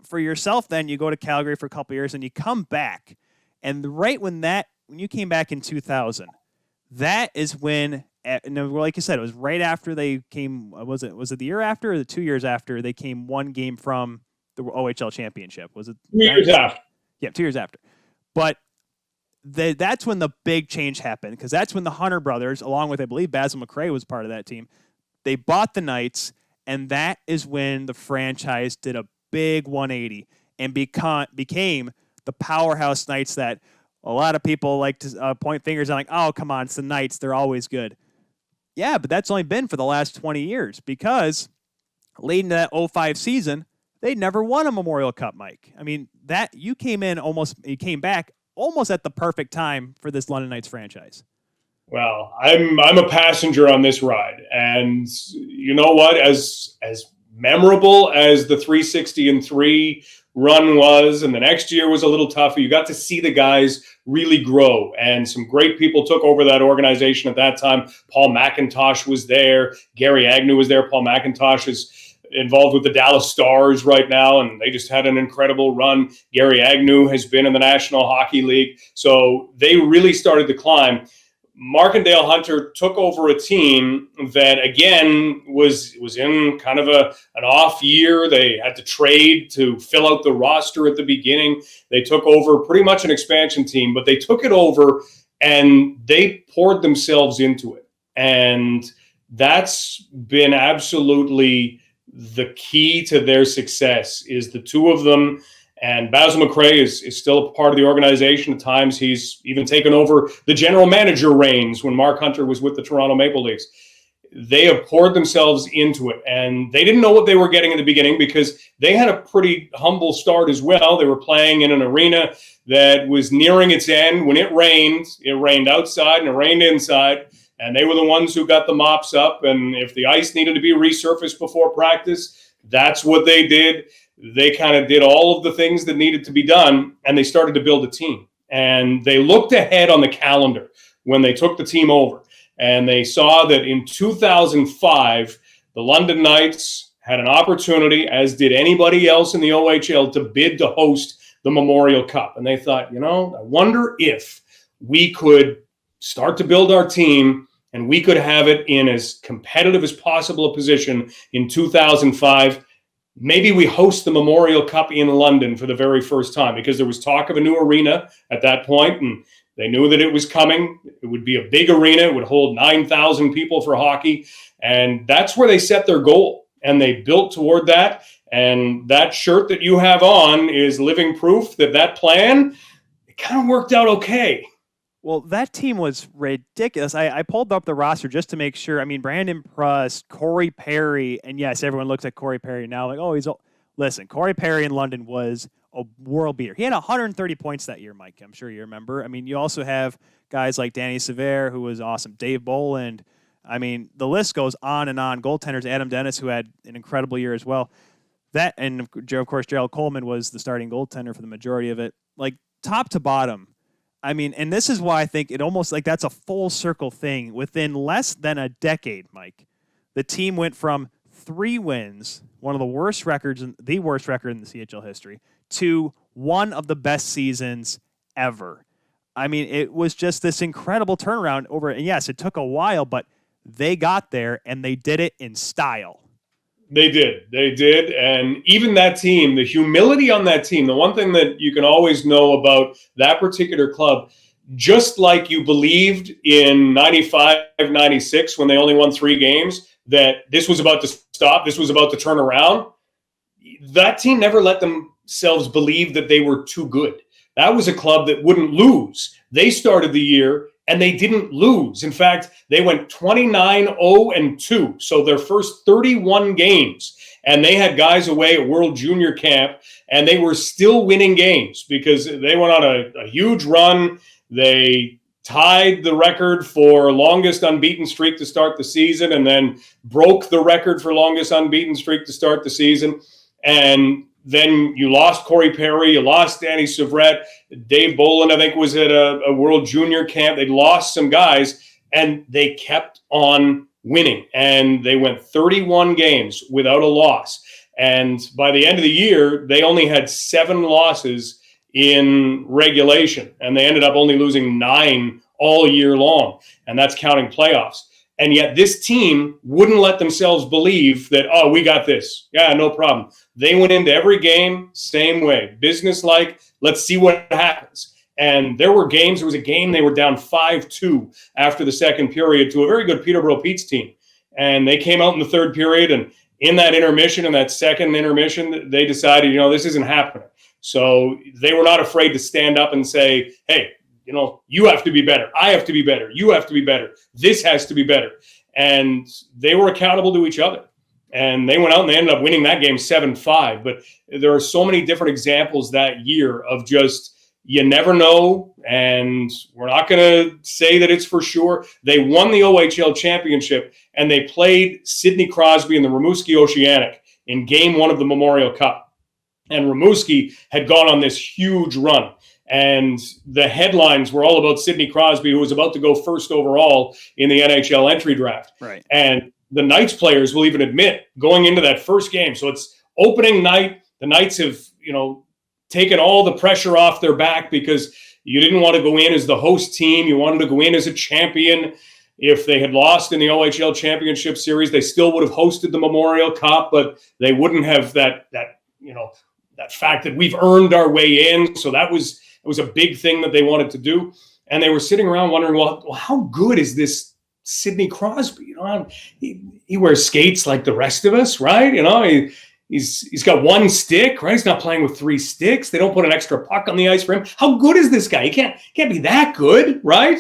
for yourself, then you go to Calgary for a couple years and you come back, and right when you came back in 2000, that is when, like you said, it was right after they came. Was it the year after or the 2 years after they came 1 game from the OHL championship? Was it 2 years after? Yeah, 2 years after. But that's when the big change happened, because that's when the Hunter brothers, along with, I believe, Basil McRae was part of that team, they bought the Knights, and that is when the franchise did a big 180 and became the powerhouse Knights that a lot of people like to point fingers on, like, oh, come on, it's the Knights, they're always good. Yeah, but that's only been for the last 20 years, because late in that 05 season, they never won a Memorial Cup, Mike. I mean, you came back almost at the perfect time for this London Knights franchise. Well, I'm a passenger on this ride, and you know what? As memorable as the 360-3 run was, and the next year was a little tougher, you got to see the guys really grow, and some great people took over that organization at that time. Paul McIntosh was there. Gary Agnew was there. Paul McIntosh is involved with the Dallas Stars right now, and they just had an incredible run. Gary Agnew has been in the National Hockey League, so they really started to climb. Markendale Hunter took over a team that, again, was in kind of an off year. They had to trade to fill out the roster at the beginning. They took over pretty much an expansion team, but they took it over and they poured themselves into it. And that's been absolutely the key to their success, is the two of them. And Basil McRae is still a part of the organization. At times, he's even taken over the general manager reins when Mark Hunter was with the Toronto Maple Leafs. they have poured themselves into it. And they didn't know what they were getting in the beginning because they had a pretty humble start as well. They were playing in an arena that was nearing its end. When it rained outside and it rained inside. And they were the ones who got the mops up. And if the ice needed to be resurfaced before practice, that's what they did. They kind of did all of the things that needed to be done, and they started to build a team. And they looked ahead on the calendar when they took the team over. And they saw that in 2005, the London Knights had an opportunity, as did anybody else in the OHL, to bid to host the Memorial Cup. And they thought, I wonder if we could start to build our team and we could have it in as competitive as possible a position in 2005. Maybe we host the Memorial Cup in London for the very first time, because there was talk of a new arena at that point, and they knew that it was coming. It would be a big arena. It would hold 9,000 people for hockey. And that's where they set their goal. And they built toward that. And that shirt that you have on is living proof that that plan, it kind of worked out okay. Well, that team was ridiculous. I pulled up the roster just to make sure. I mean, Brandon Pruss, Corey Perry, and yes, everyone looks at Corey Perry now like, oh, he's old. Listen, Corey Perry in London was a world beater. He had 130 points that year, Mike. I'm sure you remember. I mean, you also have guys like Danny Sever, who was awesome, Dave Boland. I mean, the list goes on and on. Goaltenders, Adam Dennis, who had an incredible year as well. That, and of course, Gerald Coleman was the starting goaltender for the majority of it. Like, top to bottom. I mean, and this is why I think it almost like that's a full circle thing. Within less than a decade, Mike, the team went from 3 wins, one of the worst records, the worst record in the CHL history, to one of the best seasons ever. I mean, it was just this incredible turnaround over. And yes, it took a while, but they got there and they did it in style. They did. And even that team, the humility on that team, the one thing that you can always know about that particular club, just like you believed in 95, 96, when they only won 3 games, that this was about to stop, this was about to turn around, that team never let themselves believe that they were too good. That was a club that wouldn't lose. They started the year and they didn't lose. In fact, they went 29-0-2. So their first 31 games, and they had guys away at World Junior Camp, and they were still winning games because they went on a huge run. They tied the record for longest unbeaten streak to start the season, and then broke the record for longest unbeaten streak to start the season. And then you lost Corey Perry, you lost Danny Severette, Dave Boland, I think, was at a World Junior Camp. They lost some guys, and they kept on winning. And they went 31 games without a loss. And by the end of the year, they only had 7 losses in regulation. And they ended up only losing 9 all year long. And that's counting playoffs. And yet this team wouldn't let themselves believe that, oh, we got this. Yeah, no problem. They went into every game same way, business-like, let's see what happens. And there were games, there was a game they were down 5-2 after the second period to a very good Peterborough Pete's team. And they came out in the third period, and in that intermission, in that second intermission, they decided, this isn't happening. So they were not afraid to stand up and say, hey, you have to be better. I have to be better. You have to be better. This has to be better. And they were accountable to each other. And they went out and they ended up winning that game 7-5. But there are so many different examples that year of just, you never know. And we're not going to say that it's for sure. They won the OHL championship, and they played Sidney Crosby and the Rimouski Oceanic in game 1 of the Memorial Cup. And Rimouski had gone on this huge run. And the headlines were all about Sidney Crosby, who was about to go first overall in the NHL entry draft. Right. And the Knights players will even admit, going into that first game, so it's opening night, the Knights have, taken all the pressure off their back because you didn't want to go in as the host team. You wanted to go in as a champion. If they had lost in the OHL Championship Series, they still would have hosted the Memorial Cup, but they wouldn't have that fact that we've earned our way in. So it was a big thing that they wanted to do. And they were sitting around wondering, well, how good is this Sidney Crosby? He wears skates like the rest of us, right? He's got 1 stick, right? He's not playing with 3 sticks. They don't put an extra puck on the ice for him. How good is this guy? He can't be that good, right?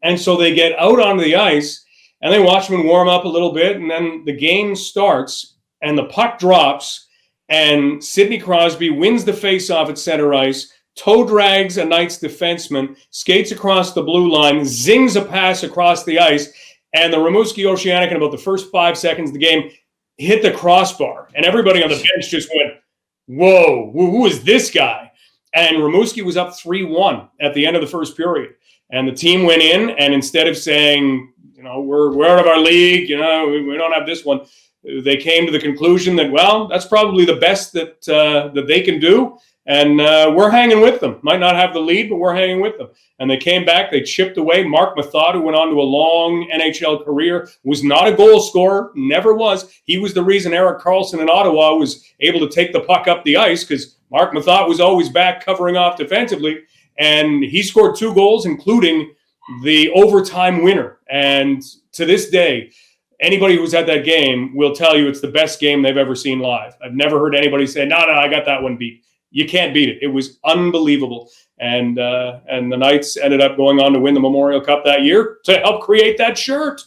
And so they get out onto the ice, and they watch them warm up a little bit, and then the game starts, and the puck drops, and Sidney Crosby wins the faceoff at center ice, toe drags a Knights defenseman, skates across the blue line, zings a pass across the ice, and the Rimouski Oceanic in about the first 5 seconds of the game hit the crossbar. And everybody on the bench just went, whoa, who is this guy? And Rimouski was up 3-1 at the end of the first period. And the team went in, and instead of saying, we're out of our league, we don't have this one, they came to the conclusion that, well, that's probably the best that they can do. And we're hanging with them. Might not have the lead, but we're hanging with them. And they came back. They chipped away. Mark Mathot, who went on to a long NHL career, was not a goal scorer. Never was. He was the reason Erik Karlsson in Ottawa was able to take the puck up the ice, because Mark Mathot was always back covering off defensively. And he scored 2 goals, including the overtime winner. And to this day, anybody who's at that game will tell you it's the best game they've ever seen live. I've never heard anybody say, no, I got that one beat. You can't beat it. It was unbelievable. And the Knights ended up going on to win the Memorial Cup that year to help create that shirt.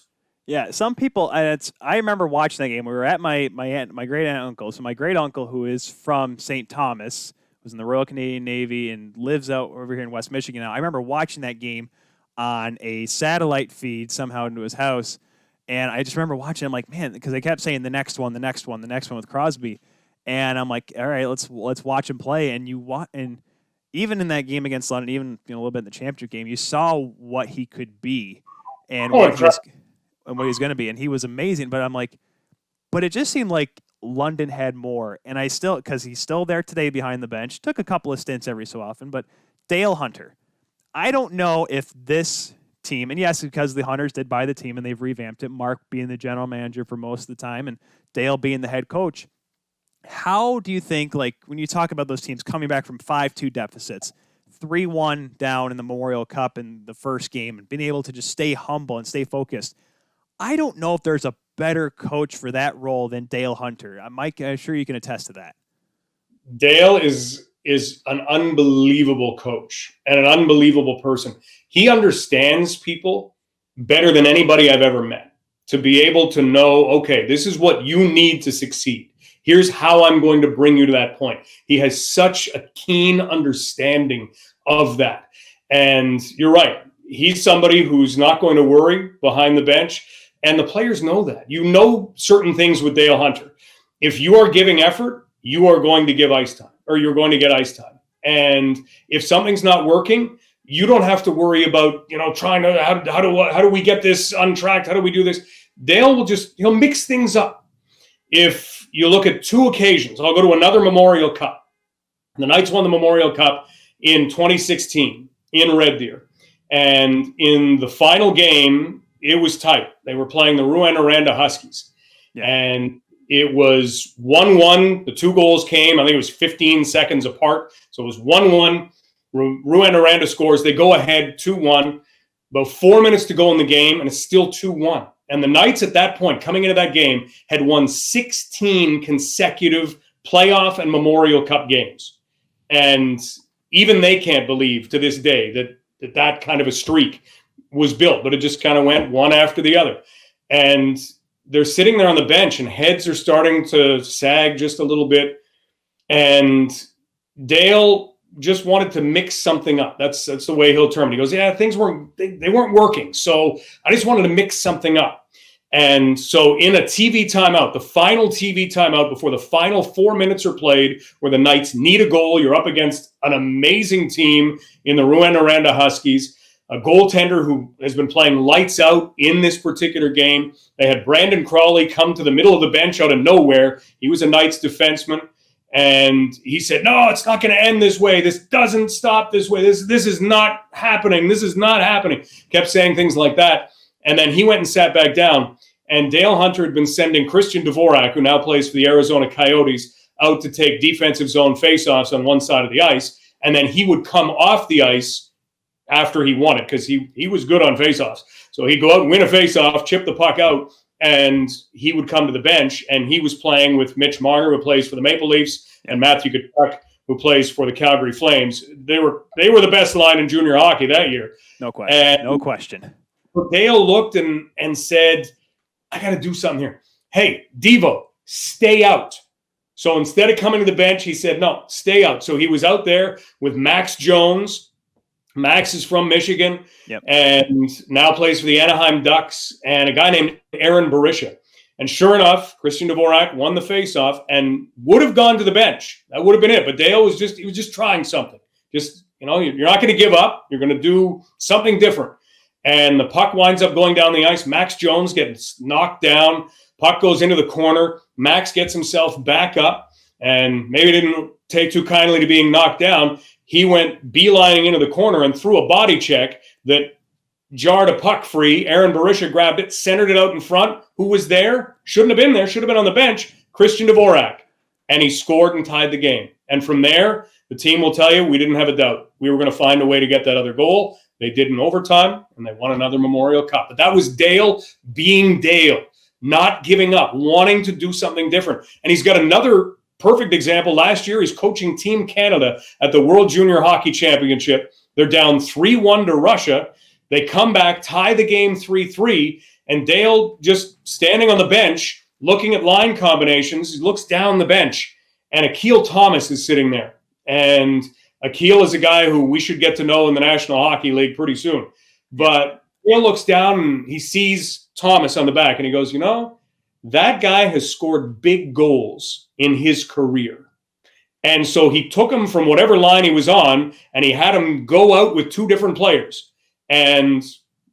Yeah, some people, I remember watching that game. We were at my great aunt uncle. So my great uncle, who is from St. Thomas, was in the Royal Canadian Navy and lives out over here in West Michigan now. I remember watching that game on a satellite feed somehow into his house. And I just remember watching him like, man, because they kept saying the next one with Crosby. And I'm like, all right, let's watch him play. And and even in that game against London, even a little bit in the championship game, you saw what he could be and what he's going to be. And he was amazing. But I'm like, but it just seemed like London had more. And because he's still there today behind the bench, took a couple of stints every so often. But Dale Hunter, I don't know if this team, and yes, because the Hunters did buy the team and they've revamped it, Mark being the general manager for most of the time and Dale being the head coach. How do you think, like, when you talk about those teams coming back from 5-2 deficits, 3-1 down in the Memorial Cup in the first game, and being able to just stay humble and stay focused, I don't know if there's a better coach for that role than Dale Hunter. Mike, I'm sure you can attest to that. Dale is an unbelievable coach and an unbelievable person. He understands people better than anybody I've ever met, to be able to know, okay, this is what you need to succeed. Here's how I'm going to bring you to that point. He has such a keen understanding of that. And you're right. He's somebody who's not going to worry behind the bench. And the players know that. You know certain things with Dale Hunter. If you are giving effort, you are going to give ice time, or you're going to get ice time. And if something's not working, you don't have to worry about, trying to, how do we get this untracked? How do we do this? Dale he'll mix things up. If you look at 2 occasions, I'll go to another Memorial Cup. The Knights won the Memorial Cup in 2016 in Red Deer. And in the final game, it was tight. They were playing the Rouyn-Noranda Huskies. Yeah. And it was 1-1. The 2 goals came, I think it was 15 seconds apart. So it was 1-1. Rouyn-Noranda scores. They go ahead 2-1. About 4 minutes to go in the game, and it's still 2-1. And the Knights at that point, coming into that game, had won 16 consecutive playoff and Memorial Cup games. And even they can't believe to this day that kind of a streak was built, but it just kind of went one after the other. And they're sitting there on the bench, and heads are starting to sag just a little bit. And Dale just wanted to mix something up. That's the way he'll term it. He goes, yeah, things weren't working. So I just wanted to mix something up. And so in a TV timeout, the final TV timeout before the final 4 minutes are played, where the Knights need a goal, you're up against an amazing team in the Rouyn-Noranda Huskies, a goaltender who has been playing lights out in this particular game. They had Brandon Crawley come to the middle of the bench out of nowhere. He was a Knights defenseman. And he said, no, it's not going to end this way. This doesn't stop this way. This is not happening. This is not happening. Kept saying things like that. And then he went and sat back down. And Dale Hunter had been sending Christian Dvorak, who now plays for the Arizona Coyotes, out to take defensive zone faceoffs on one side of the ice. And then he would come off the ice after he won it, because he was good on faceoffs. So he'd go out and win a faceoff, chip the puck out, and he would come to the bench, and he was playing with Mitch Marner, who plays for the Maple Leafs, and Matthew Tkachuk, who plays for the Calgary Flames. They were the best line in junior hockey that year. No question. No question. So Dale looked and said, I got to do something here. Hey, Devo, stay out. So instead of coming to the bench, he said, no, stay out. So he was out there with Max Jones. Max is from Michigan and now plays for the Anaheim Ducks, and a guy named Aaron Barisha. And sure enough, Christian Dvorak won the faceoff and would have gone to the bench. That would have been it. But Dale was just trying something. Just, you're not going to give up. You're going to do something different. And the puck winds up going down the ice. Max Jones gets knocked down. Puck goes into the corner. Max gets himself back up, and maybe didn't take too kindly to being knocked down. He went beelining into the corner and threw a body check that jarred a puck free. Aaron Barisha grabbed it, centered it out in front. Who was there? Shouldn't have been there. Should have been on the bench. Christian Dvorak. And he scored and tied the game. And from there, the team will tell you we didn't have a doubt. We were going to find a way to get that other goal. They did in overtime, and they won another Memorial Cup. But that was Dale being Dale, not giving up, wanting to do something different. And he's got another perfect example. Last year, he's coaching Team Canada at the World Junior Hockey Championship. They're down 3-1 to Russia. They come back, tie the game 3-3, and Dale just standing on the bench, looking at line combinations. He looks down the bench, and Akil Thomas is sitting there. And Akil is a guy who we should get to know in the National Hockey League pretty soon. But Dale looks down, and he sees Thomas on the back, and he goes, that guy has scored big goals in his career. And so he took him from whatever line he was on, and he had him go out with two different players. And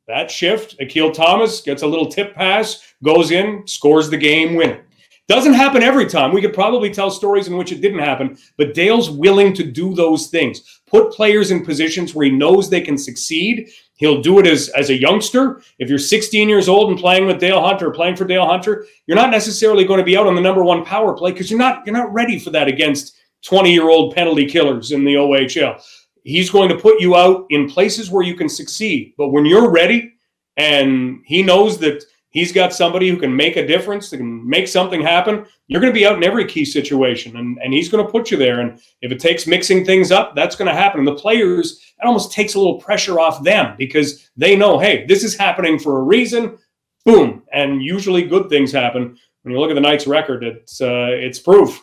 that shift, Akil Thomas gets a little tip pass, goes in, scores the game winner. Doesn't happen every time. We could probably tell stories in which it didn't happen, but Dale's willing to do those things. Put players in positions where he knows they can succeed. He'll do it as a youngster. If you're 16 years old and playing with Dale Hunter, or playing for Dale Hunter, you're not necessarily going to be out on the number one power play because you're not ready for that against 20-year-old penalty killers in the OHL. He's going to put you out in places where you can succeed. But when you're ready and he knows that he's got somebody who can make a difference, that can make something happen, you're going to be out in every key situation, and he's going to put you there. And if it takes mixing things up, that's going to happen. And the players, it almost takes a little pressure off them because they know, hey, this is happening for a reason. Boom. And usually good things happen. When you look at the Knights' record, it's proof.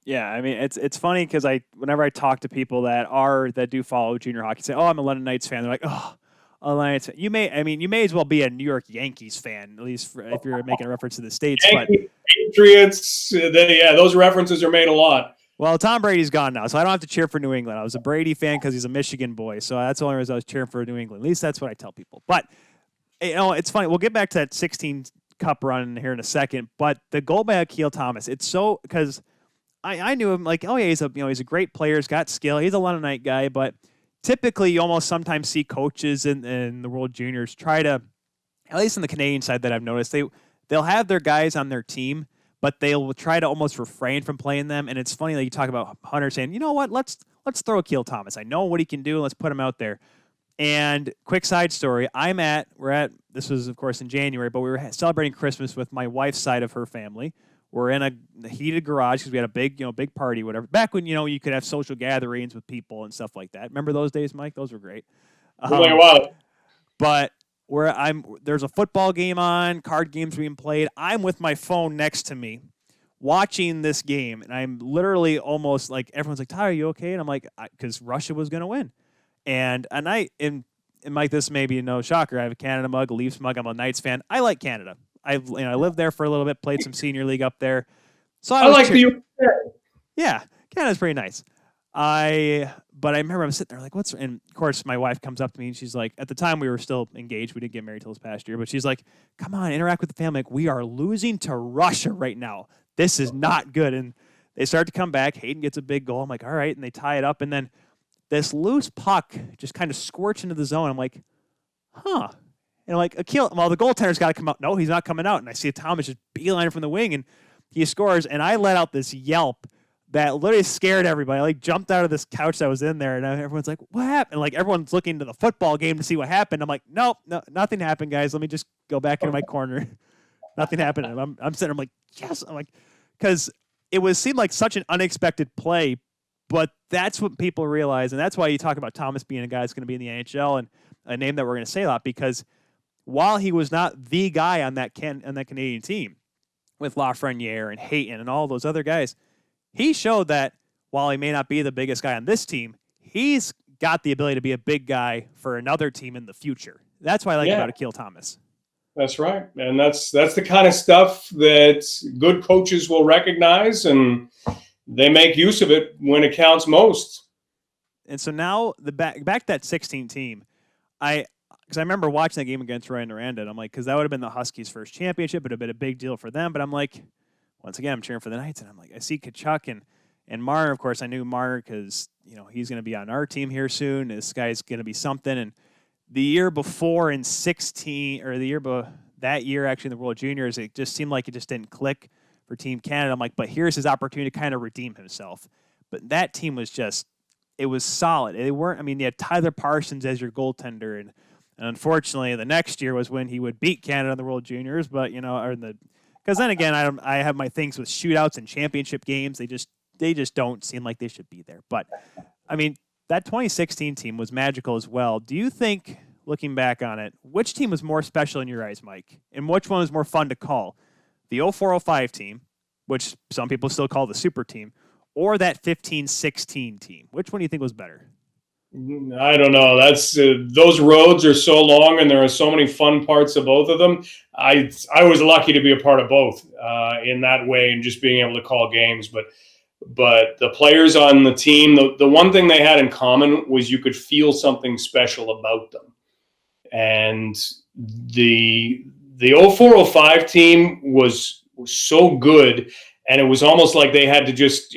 Yeah, I mean, it's funny because whenever I talk to people that do follow junior hockey, say, "Oh, I'm a London Knights fan." They're like, "Oh, a Knights fan." You may as well be a New York Yankees fan, at least if you're making a reference to the States. Yankees, Patriots, those references are made a lot. Well, Tom Brady's gone now, so I don't have to cheer for New England. I was a Brady fan because he's a Michigan boy, so that's the only reason I was cheering for New England. At least that's what I tell people. But it's funny. We'll get back to that 16 Cup run here in a second. But the goal by Akil Thomas, it's so because I knew him like, oh yeah, he's a great player, he's got skill, he's a London Knight guy, but typically you almost sometimes see coaches in the World Juniors try to, at least on the Canadian side that I've noticed, they'll have their guys on their team, but they'll try to almost refrain from playing them. And it's funny that you talk about Hunter saying, you know what, let's throw Akil Thomas. I know what he can do, let's put him out there. And quick side story, this was of course in January, but we were celebrating Christmas with my wife's side of her family. We're in a heated garage because we had a big party, whatever. Back when, you could have social gatherings with people and stuff like that. Remember those days, Mike? Those were great. But there's a football game on, card games being played. I'm with my phone next to me watching this game, and I'm literally almost like, everyone's like, Ty, are you okay? And I'm like, because Russia was going to win. And Mike, this may be no shocker. I have a Canada mug, a Leafs mug. I'm a Knights fan. I like Canada. I lived there for a little bit, played some senior league up there. So I like the USA. Yeah, Canada's pretty nice. But I remember I'm sitting there like, and of course my wife comes up to me and she's like, at the time we were still engaged. We didn't get married till this past year, but she's like, come on, interact with the family. Like, we are losing to Russia right now. This is not good. And they start to come back. Hayden gets a big goal. I'm like, all right. And they tie it up. And then this loose puck just kind of squirts into the zone. I'm like, huh. And like, Akil, well, the goaltender's got to come out. No, he's not coming out. And I see Thomas just beeline from the wing, and he scores. And I let out this yelp that literally scared everybody. I like jumped out of this couch that was in there, and everyone's like, what happened? And like, everyone's looking to the football game to see what happened. I'm like, no, nothing happened, guys. Let me just go back into my corner. Nothing happened. And I'm sitting there, I'm like, yes. I'm like, because seemed like such an unexpected play, but that's what people realize. And that's why you talk about Thomas being a guy that's going to be in the NHL and a name that we're going to say a lot, because while he was not the guy on that Canadian team with Lafreniere and Hayton and all those other guys, he showed that while he may not be the biggest guy on this team, he's got the ability to be a big guy for another team in the future. That's what I like about Akil Thomas. That's right. And that's the kind of stuff that good coaches will recognize, and they make use of it when it counts most. And so now the back to that 16 team, because I remember watching that game against Ryan Aranda, and I'm like, because that would have been the Huskies' first championship, it would have been a big deal for them. But I'm like, once again, I'm cheering for the Knights, and I'm like, I see Tkachuk and Marner. Of course, I knew Marner because he's going to be on our team here soon. This guy's going to be something. And the year before in 16, or that year actually in the World Juniors, it just seemed like it just didn't click for Team Canada. I'm like, but here's his opportunity to kind of redeem himself. But that team was it was solid. They had Tyler Parsons as your goaltender, and unfortunately, the next year was when he would beat Canada in the World Juniors. But because then again, I have my things with shootouts and championship games. They just don't seem like they should be there. But I mean, that 2016 team was magical as well. Do you think, looking back on it, which team was more special in your eyes, Mike, and which one was more fun to call? The 04-05 team, which some people still call the super team, or that 15-16 team? Which one do you think was better? I don't know. That's those roads are so long, and there are so many fun parts of both of them. I was lucky to be a part of both in that way, and just being able to call games. But the players on the team, the one thing they had in common was you could feel something special about them. And the 04-05 team was so good, and it was almost like they had to just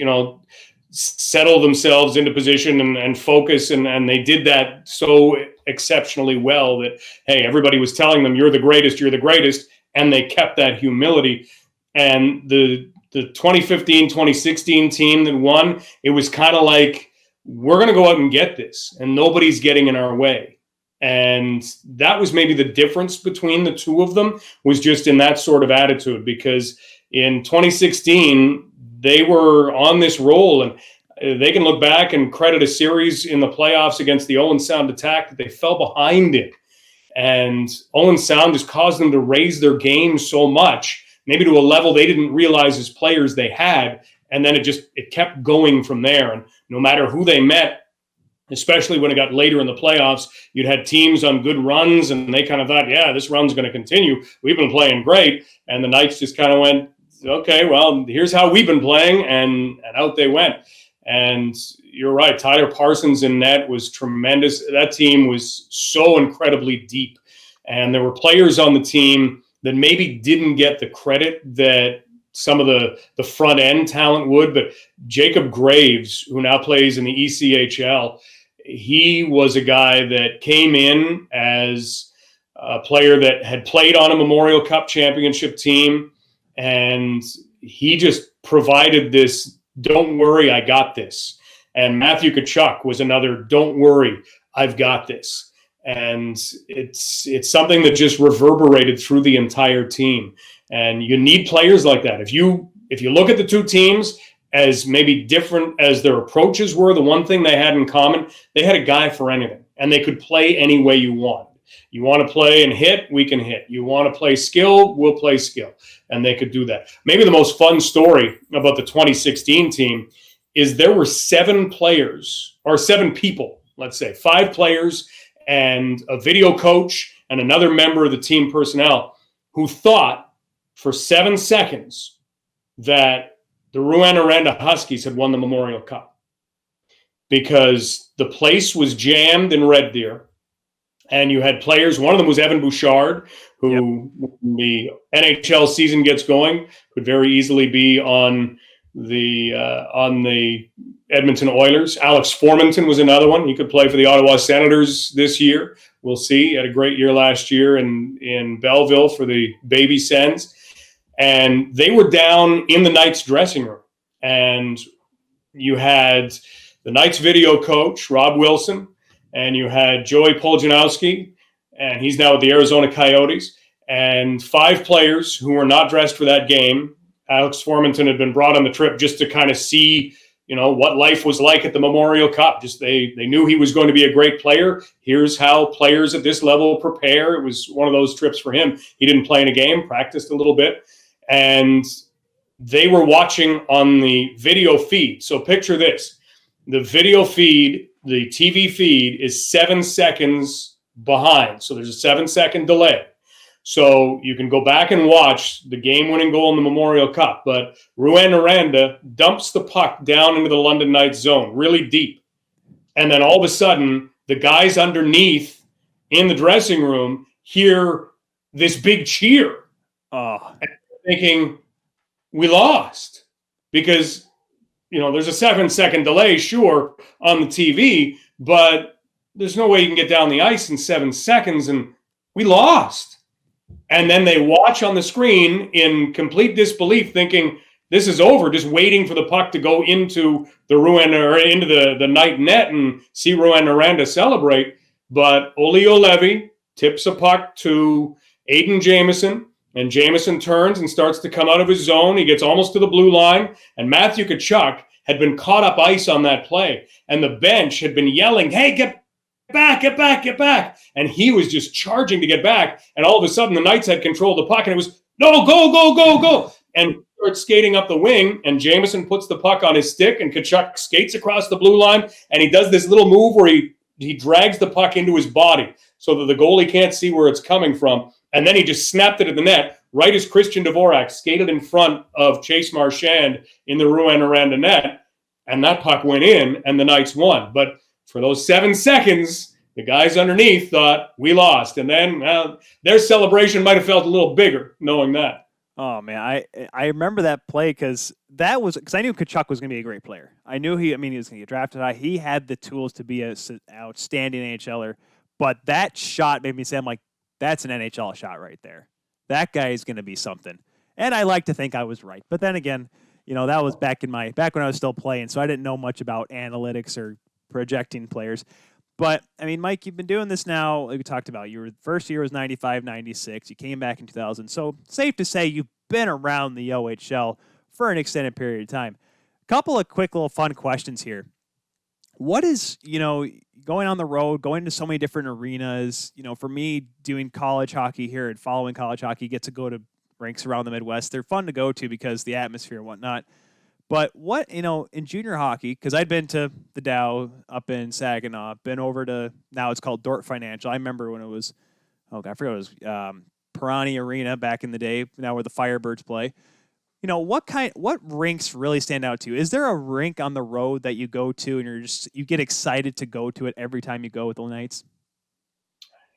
settle themselves into position and focus, and they did that so exceptionally well that, hey, everybody was telling them, you're the greatest, and they kept that humility. And the 2015-2016 team that won, it was kind of like, we're going to go out and get this, and nobody's getting in our way. And that was maybe the difference between the two of them, was just in that sort of attitude, because in 2016, they were on this roll, and they can look back and credit a series in the playoffs against the Owen Sound Attack that they fell behind in. And Owen Sound just caused them to raise their game so much, maybe to a level they didn't realize as players they had. And then it kept going from there. And no matter who they met, especially when it got later in the playoffs, you'd had teams on good runs, and they kind of thought, yeah, this run's going to continue. We've been playing great. And the Knights just kind of went, okay, well, here's how we've been playing, and out they went. And you're right, Tyler Parsons in net was tremendous. That team was so incredibly deep. And there were players on the team that maybe didn't get the credit that some of the front end talent would, but Jacob Graves, who now plays in the ECHL, he was a guy that came in as a player that had played on a Memorial Cup championship team, and he just provided this, don't worry, I got this. And Matthew Tkachuk was another, don't worry, I've got this. And it's something that just reverberated through the entire team. And you need players like that. If you look at the two teams as maybe different as their approaches were, the one thing they had in common, they had a guy for anything, and they could play any way you want. You want to play and hit, we can hit. You want to play skill, we'll play skill. And they could do that. Maybe the most fun story about the 2016 team is there were 7 players, or 7 people, let's say, 5 players and a video coach and another member of the team personnel who thought for 7 seconds that the Rouyn-Noranda Huskies had won the Memorial Cup, because the place was jammed in Red Deer. And you had players, one of them was Evan Bouchard, who, when the NHL season gets going, could very easily be on the Edmonton Oilers. Alex Formanton was another one. He could play for the Ottawa Senators this year. We'll see. He had a great year last year in Belleville for the Baby Sens. And they were down in the Knights dressing room. And you had the Knights video coach, Rob Wilson, and you had Joey Poljanowski, and he's now with the Arizona Coyotes, and 5 players who were not dressed for that game. Alex Formanton had been brought on the trip just to kind of see what life was like at the Memorial Cup. Just they knew he was going to be a great player. Here's how players at this level prepare. It was one of those trips for him. He didn't play in a game, practiced a little bit, and they were watching on the video feed. So picture this. The video feed, the TV feed is 7 seconds behind. So there's a 7-second delay. So you can go back and watch the game-winning goal in the Memorial Cup. But Rouyn Aranda dumps the puck down into the London Knights zone, really deep. And then all of a sudden, the guys underneath in the dressing room hear this big cheer. Oh. And thinking, we lost. Because, there's a 7-second delay, sure, on the TV, but there's no way you can get down the ice in 7 seconds, and we lost. And then they watch on the screen in complete disbelief, thinking this is over, just waiting for the puck to go into the into the Knight net and see Rouyn Aranda celebrate. But Olli Juolevi tips a puck to Aiden Jamieson, and Jamieson turns and starts to come out of his zone. He gets almost to the blue line, and Matthew Tkachuk had been caught up ice on that play, and the bench had been yelling, "Hey, get back, get back, get back." And he was just charging to get back. And all of a sudden, the Knights had control of the puck. And it was, no, go, go, go, go. And starts skating up the wing. And Jamieson puts the puck on his stick. And Tkachuk skates across the blue line. And he does this little move where he drags the puck into his body so that the goalie can't see where it's coming from. And then he just snapped it at the net right as Christian Dvorak skated in front of Chase Marchand in the Rouyn Aranda net. And that puck went in, and the Knights won. But for those 7 seconds, the guys underneath thought we lost. And then their celebration might have felt a little bigger knowing that. Oh, man. I remember that play because I knew Tkachuk was going to be a great player. I knew he was going to get drafted high. He had the tools to be an outstanding NHLer. But that shot made me say, I'm like, that's an NHL shot right there. That guy is going to be something. And I like to think I was right. But then again, that was back when I was still playing. So I didn't know much about analytics or projecting players. But, Mike, you've been doing this now, like we talked about. Your first year was 95, 96. You came back in 2000. So safe to say you've been around the OHL for an extended period of time. A couple of quick little fun questions here. What is, going on the road, going to so many different arenas, for me, doing college hockey here and following college hockey, get to go to rinks around the Midwest. They're fun to go to because the atmosphere and whatnot. But what, in junior hockey, because I'd been to the Dow up in Saginaw, been over to, now it's called Dort Financial. I remember when it was, I forgot it was Perani Arena back in the day, now where the Firebirds play. What rinks really stand out to you? Is there a rink on the road that you go to and you get excited to go to it every time you go with the Knights?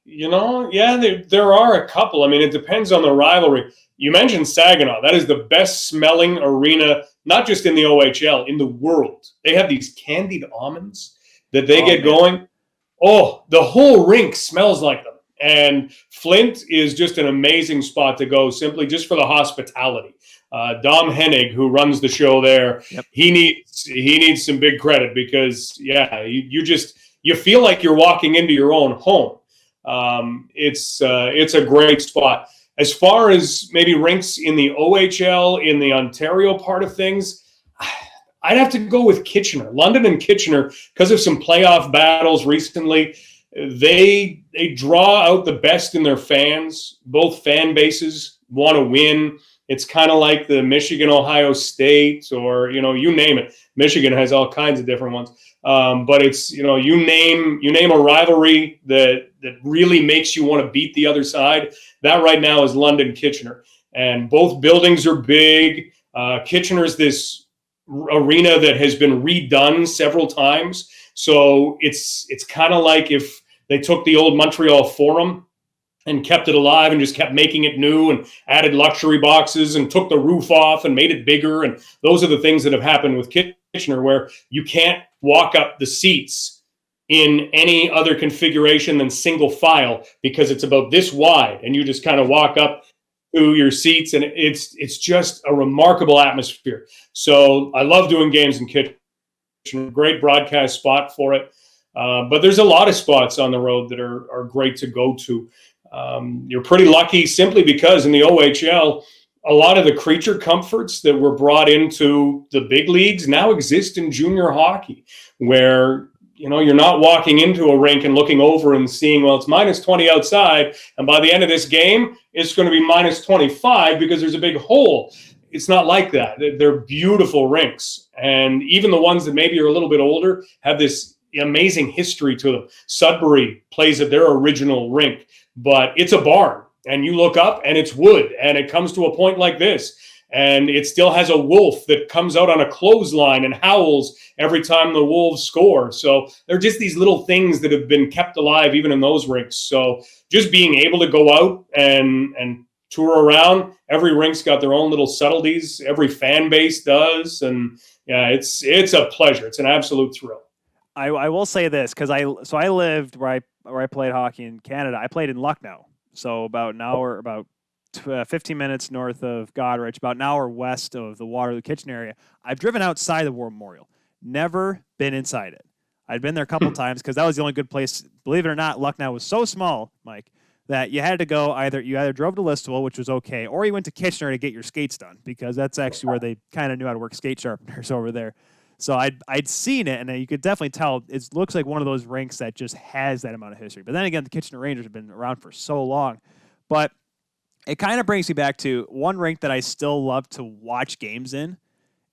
Yeah, there are a couple. It depends on the rivalry. You mentioned Saginaw. That is the best smelling arena, not just in the OHL, in the world. They have these candied almonds that they get going. Oh, the whole rink smells like them. And Flint is just an amazing spot to go, simply just for the hospitality. Dom Hennig, who runs the show there, yep. he needs some big credit because, you feel like you're walking into your own home. It's a great spot. As far as maybe rinks in the OHL, in the Ontario part of things, I'd have to go with Kitchener. London and Kitchener, because of some playoff battles recently, they draw out the best in their fans. Both fan bases want to win. It's kind of like the Michigan-Ohio State or, you name it. Michigan has all kinds of different ones. But it's, you name a rivalry that really makes you want to beat the other side. That right now is London Kitchener. And both buildings are big. Kitchener's this arena that has been redone several times. So it's kind of like if they took the old Montreal Forum and kept it alive and just kept making it new and added luxury boxes and took the roof off and made it bigger. And those are the things that have happened with Kitchener, where you can't walk up the seats in any other configuration than single file because it's about this wide, and you just kind of walk up to your seats, and it's just a remarkable atmosphere. So I love doing games in Kitchener. Great broadcast spot for it. But there's a lot of spots on the road that are great to go to. You're pretty lucky simply because in the OHL, a lot of the creature comforts that were brought into the big leagues now exist in junior hockey, where you're not walking into a rink and looking over and seeing, well, it's minus 20 outside, and by the end of this game, it's going to be minus 25 because there's a big hole. It's not like that. They're beautiful rinks. And even the ones that maybe are a little bit older have this amazing history to them. Sudbury plays at their original rink, but it's a barn. And you look up and it's wood, and it comes to a point like this. And it still has a wolf that comes out on a clothesline and howls every time the Wolves score. So they're just these little things that have been kept alive even in those rinks. So just being able to go out and tour around, every rink's got their own little subtleties. Every fan base does. And yeah, it's a pleasure. It's an absolute thrill. I will say this, because I lived where I played hockey in Canada. I played in Lucknow. So about an hour, about 15 minutes north of Goderich, about an hour west of the Waterloo Kitchen area. I've driven outside the War Memorial. Never been inside it. I'd been there a couple times because that was the only good place. Believe it or not, Lucknow was so small, Mike, that you had to go you either drove to Listowel, which was okay, or you went to Kitchener to get your skates done, because that's actually where they kind of knew how to work skate sharpeners over there. So I'd seen it, and you could definitely tell it looks like one of those rinks that just has that amount of history. But then again, the Kitchener Rangers have been around for so long. But it kind of brings me back to one rink that I still love to watch games in,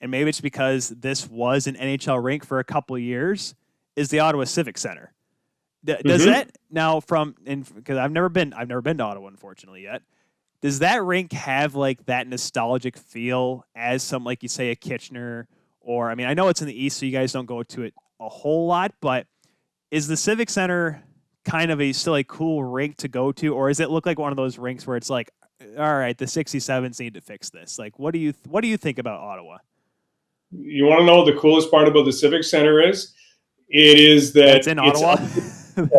and maybe it's because this was an NHL rink for a couple of years, is the Ottawa Civic Center. Does that now because I've never been to Ottawa, unfortunately, yet. Does that rink have like that nostalgic feel as some, like you say, a Kitchener? Or, I mean, I know it's in the East, so you guys don't go to it a whole lot, but is the Civic Center kind of still a cool rink to go to, or does it look like one of those rinks where it's like, all right, the 67s need to fix this? Like, what do you think about Ottawa? You want to know what the coolest part about the Civic Center is? It is that it's in Ottawa. In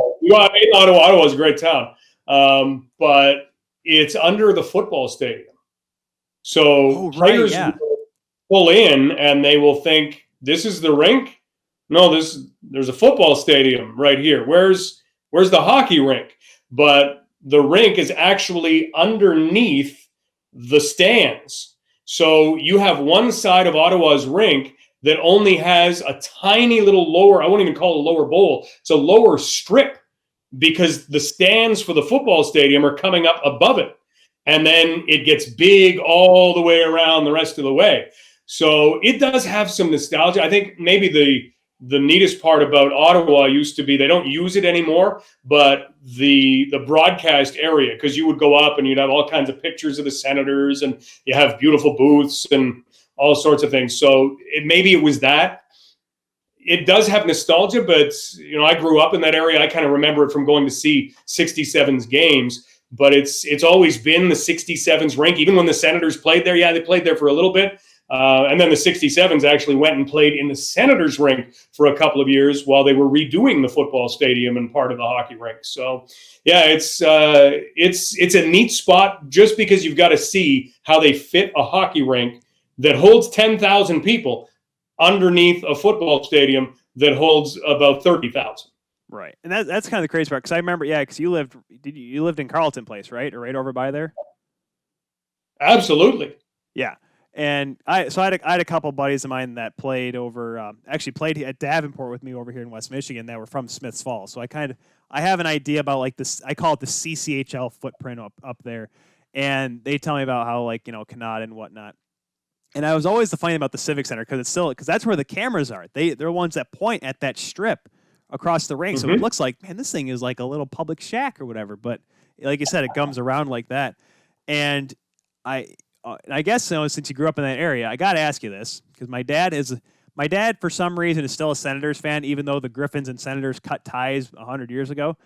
Ottawa. Ottawa is a great town, but it's under the football stadium. So players pull in and they will think, this is the rink? No, there's a football stadium right here. Where's the hockey rink? But the rink is actually underneath the stands. So you have one side of Ottawa's rink that only has a tiny little lower, I won't even call it a lower bowl. It's a lower strip, because the stands for the football stadium are coming up above it. And then it gets big all the way around the rest of the way. So it does have some nostalgia. I think maybe the neatest part about Ottawa used to be, they don't use it anymore, but the broadcast area, because you would go up and you'd have all kinds of pictures of the Senators, and you have beautiful booths and all sorts of things. So maybe it was that. It does have nostalgia, but I grew up in that area. I kind of remember it from going to see 67's games. But it's always been the 67's rink. Even when the Senators played there, they played there for a little bit. And then the 67s actually went and played in the Senators rink for a couple of years while they were redoing the football stadium and part of the hockey rink. So, yeah, it's a neat spot, just because you've got to see how they fit a hockey rink that holds 10,000 people underneath a football stadium that holds about 30,000. Right. And that's kind of the crazy part, because I remember, because you lived in Carleton Place, right? Or right over by there? Absolutely. Yeah. And I had a couple buddies of mine that played over, played at Davenport with me over here in West Michigan that were from Smiths Falls. So I have an idea about like this, I call it the CCHL footprint up there. And they tell me about how Canada and whatnot. And I was always the funny about the Civic Center, because that's where the cameras are. They're ones that point at that strip across the rink. So it looks like, man, this thing is like a little public shack or whatever. But like you said, it comes around like that. And I guess since you grew up in that area, I got to ask you this, because my dad for some reason is still a Senators fan, even though the Griffins and Senators cut ties 100 years ago.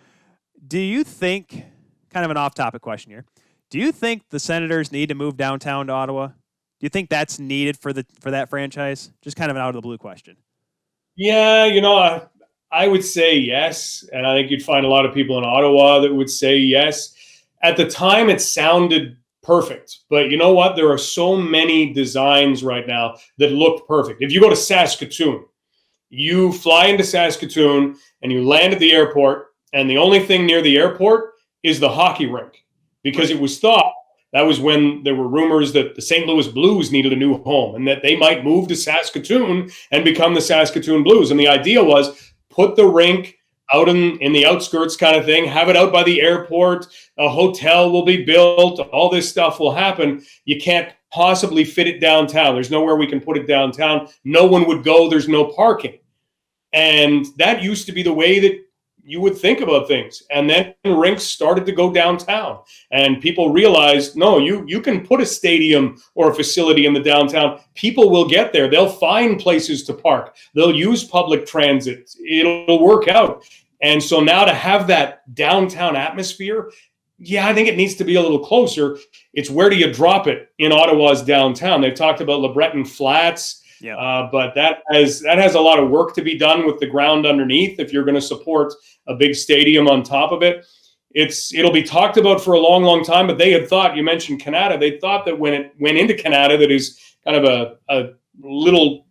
Do you think, kind of an off-topic question here, do you think the Senators need to move downtown to Ottawa? Do you think that's needed for that franchise? Just kind of an out of the blue question. Yeah, I would say yes, and I think you'd find a lot of people in Ottawa that would say yes. At the time, it sounded perfect, but you know what? There are so many designs right now that look perfect. If you go to Saskatoon, you fly into Saskatoon and you land at the airport, and the only thing near the airport is the hockey rink, because it was thought That was when there were rumors that the St. Louis Blues needed a new home and that they might move to Saskatoon and become the Saskatoon Blues. And the idea was put the rink out in the outskirts kind of thing, have it out by the airport, a hotel will be built, all this stuff will happen. You can't possibly fit it downtown. There's nowhere we can put it downtown. No one would go. There's no parking. And that used to be the way that you would think about things. And then rinks started to go downtown and people realized, no, you can put a stadium or a facility in the downtown. People will get there. They'll find places to park. They'll use public transit. It'll work out. And so now to have that downtown atmosphere, yeah, I think it needs to be a little closer. It's where do you drop it in Ottawa's downtown? They've talked about LeBreton Flats. Yeah. But that has a lot of work to be done with the ground underneath if you're going to support a big stadium on top of it. It'll be talked about for a long, long time, but they had thought, you mentioned Canada, they thought that when it went into Canada, that is kind of a little,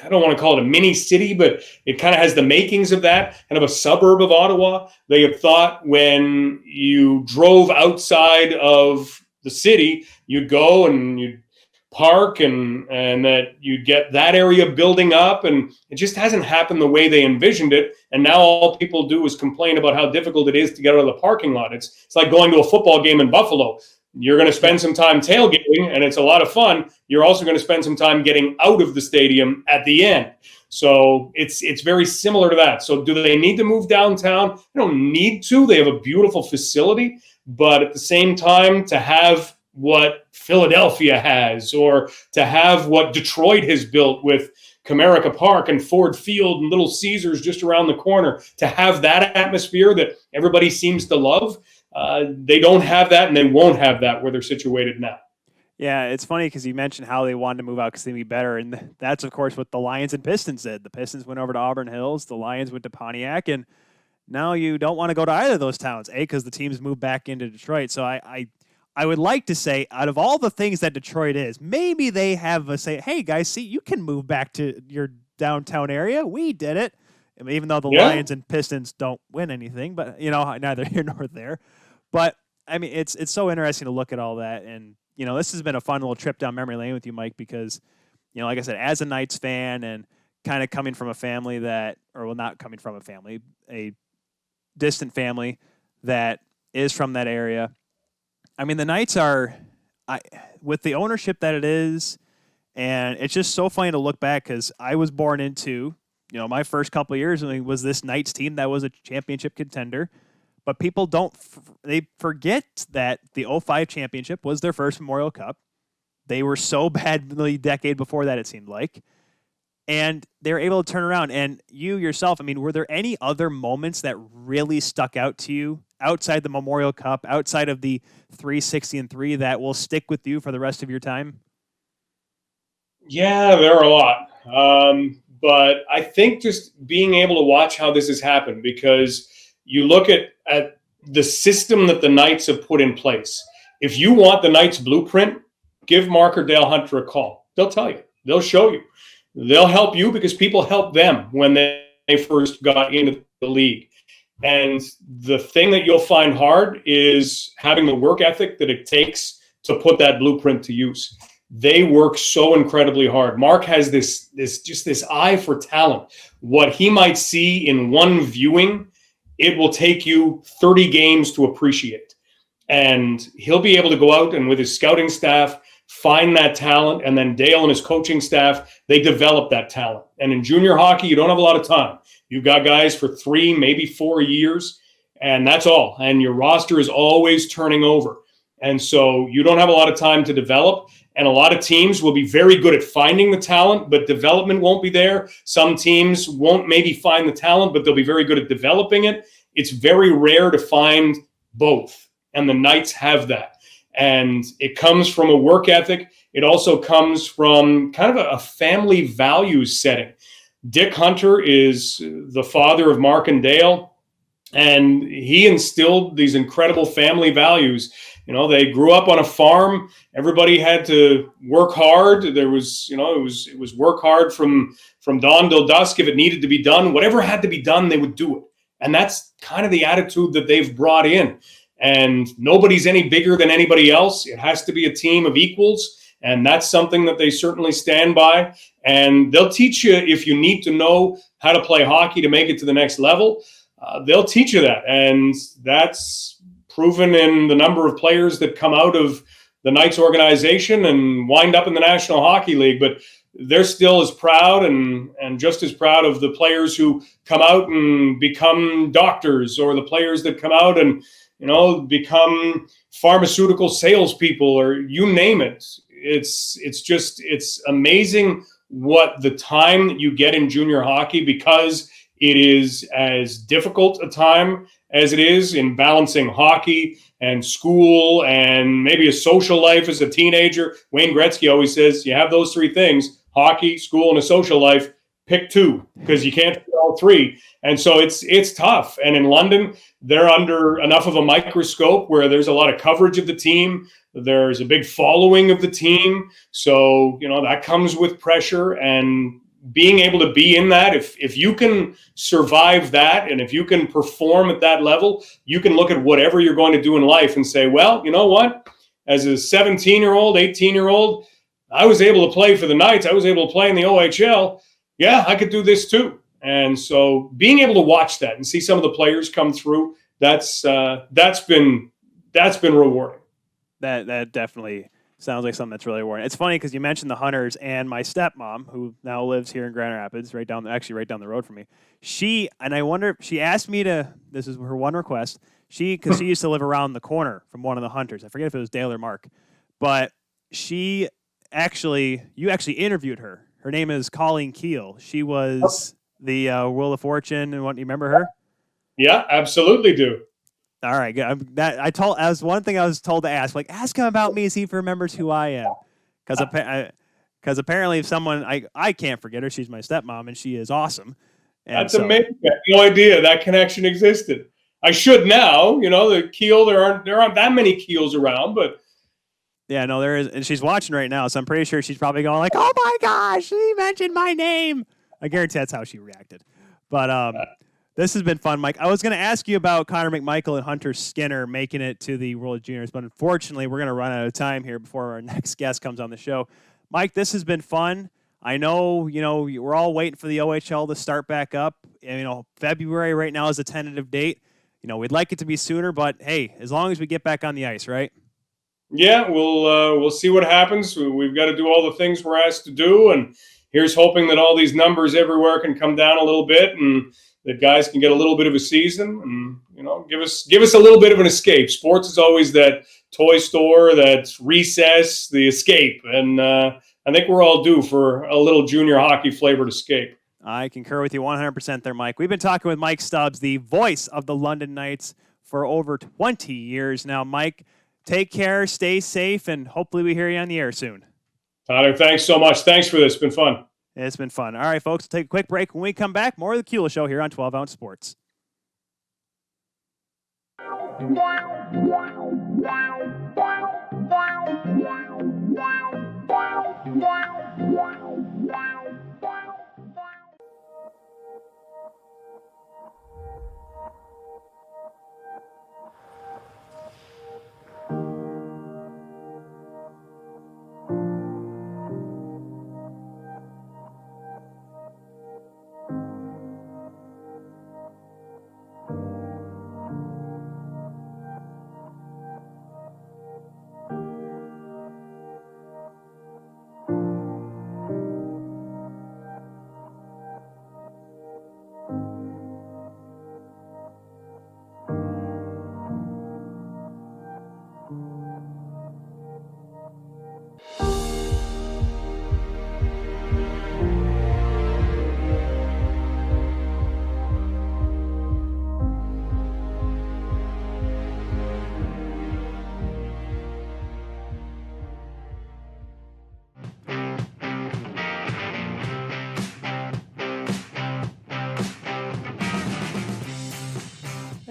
I don't want to call it a mini city, but it kind of has the makings of that, kind of a suburb of Ottawa. They had thought when you drove outside of the city, you'd go and you'd park and that you'd get that area building up, and it just hasn't happened the way they envisioned it. And now all people do is complain about how difficult it is to get out of the parking lot. It's like going to a football game in Buffalo. You're going to spend some time tailgating and it's a lot of fun. You're also going to spend some time getting out of the stadium at the end. So it's very similar to that. So do they need to move downtown? They don't need to. They have a beautiful facility, but at the same time, to have what Philadelphia has, or to have what Detroit has built with Comerica Park and Ford Field and Little Caesars just around the corner, to have that atmosphere that everybody seems to love, they don't have that and they won't have that where they're situated now. Yeah, it's funny because you mentioned how they wanted to move out because they'd be better, and that's, of course, what the Lions and Pistons did. The Pistons went over to Auburn Hills, the Lions went to Pontiac, and now you don't want to go to either of those towns, because the teams moved back into Detroit. So I would like to say, out of all the things that Detroit is, maybe they have a say, hey, guys, see, you can move back to your downtown area. We did it. I mean, even though the Lions and Pistons don't win anything, but, neither here nor there. But, I mean, it's so interesting to look at all that. And, this has been a fun little trip down memory lane with you, Mike, because, like I said, as a Knights fan and kind of coming from a family not coming from a family, a distant family that is from that area. I mean, the Knights are, with the ownership that it is, and it's just so funny to look back because I was born into, my first couple of years was this Knights team that was a championship contender. But people they forget that the 2005 championship was their first Memorial Cup. They were so bad the decade before that, it seemed like. And they were able to turn around. And you yourself, I mean, were there any other moments that really stuck out to you outside the Memorial Cup, outside of the 360-3 that will stick with you for the rest of your time? Yeah, there are a lot. But I think just being able to watch how this has happened, because you look at the system that the Knights have put in place. If you want the Knights blueprint, give Mark or Dale Hunter a call. They'll tell you. They'll show you. They'll help you because people helped them when they first got into the league. And the thing that you'll find hard is having the work ethic that it takes to put that blueprint to use. They work so incredibly hard. Mark has this eye for talent. What he might see in one viewing, it will take you 30 games to appreciate. And he'll be able to go out and with his scouting staff, find that talent. And then Dale and his coaching staff, they develop that talent. And in junior hockey, you don't have a lot of time. You've got guys for 3, maybe 4 years, and that's all. And your roster is always turning over. And so you don't have a lot of time to develop. And a lot of teams will be very good at finding the talent, but development won't be there. Some teams won't maybe find the talent, but they'll be very good at developing it. It's very rare to find both. And the Knights have that. And it comes from a work ethic. It also comes from kind of a family values setting. Dick Hunter is the father of Mark and Dale, and he instilled these incredible family values. They grew up on a farm. Everybody had to work hard. There was, it was work hard from dawn till dusk if it needed to be done. Whatever had to be done, they would do it. And that's kind of the attitude that they've brought in. and nobody's any bigger than anybody else. It has to be a team of equals. And that's something that they certainly stand by. And they'll teach you, if you need to know how to play hockey to make it to the next level, they'll teach you that. And that's proven in the number of players that come out of the Knights organization and wind up in the National Hockey League. But they're still as proud and just as proud of the players who come out and become doctors, or the players that come out and, become pharmaceutical salespeople, or you name it. It's amazing what the time that you get in junior hockey, because it is as difficult a time as it is in balancing hockey and school and maybe a social life as a teenager. Wayne Gretzky always says, you have those three things: hockey, school, and a social life. Pick two, because you can't do all three. And so it's tough. And in London, they're under enough of a microscope where there's a lot of coverage of the team. There's a big following of the team. So, that comes with pressure, and being able to be in that, if you can survive that, and if you can perform at that level, you can look at whatever you're going to do in life and say, well, you know what? As a 17-year-old, 18-year-old, I was able to play for the Knights. I was able to play in the OHL. Yeah, I could do this too. And so being able to watch that and see some of the players come through, that's been rewarding. That definitely sounds like something that's really rewarding. It's funny because you mentioned the Hunters, and my stepmom, who now lives here in Grand Rapids, right down the road from me. She asked me to. This is her one request. Because she used to live around the corner from one of the Hunters. I forget if it was Dale or Mark, but you actually interviewed her. Her name is Colleen Keel. She was the Wheel of Fortune, and what, you remember her? Yeah, absolutely do. All right, good. As one thing I was told to ask, ask him about me, see if he remembers who I am, because apparently if someone I can't forget her. She's my stepmom, and she is awesome. And that's amazing. I had no idea that connection existed. I should now. The Keel. There aren't that many Keels around, but. Yeah, no, there is, and she's watching right now, so I'm pretty sure she's probably going "Oh my gosh, he mentioned my name." I guarantee that's how she reacted. But this has been fun, Mike. I was going to ask you about Connor McMichael and Hunter Skinner making it to the World Juniors, but unfortunately, we're going to run out of time here before our next guest comes on the show. Mike, this has been fun. I know, we're all waiting for the OHL to start back up. And, February right now is a tentative date. We'd like it to be sooner, but hey, as long as we get back on the ice, right? Yeah, we'll see what happens. We've got to do all the things we're asked to do, and here's hoping that all these numbers everywhere can come down a little bit, and that guys can get a little bit of a season, and give us a little bit of an escape. Sports is always that toy store, that recess, the escape, and I think we're all due for a little junior hockey flavored escape. I concur with you 100% there, Mike. We've been talking with Mike Stubbs, the voice of the London Knights, for over 20 years now. Mike, take care, stay safe, and hopefully we hear you on the air soon. Tyler, thanks so much. Thanks for this. It's been fun. It's been fun. All right, folks, we'll take a quick break. When we come back, more of the Kula Show here on 12 Ounce Sports.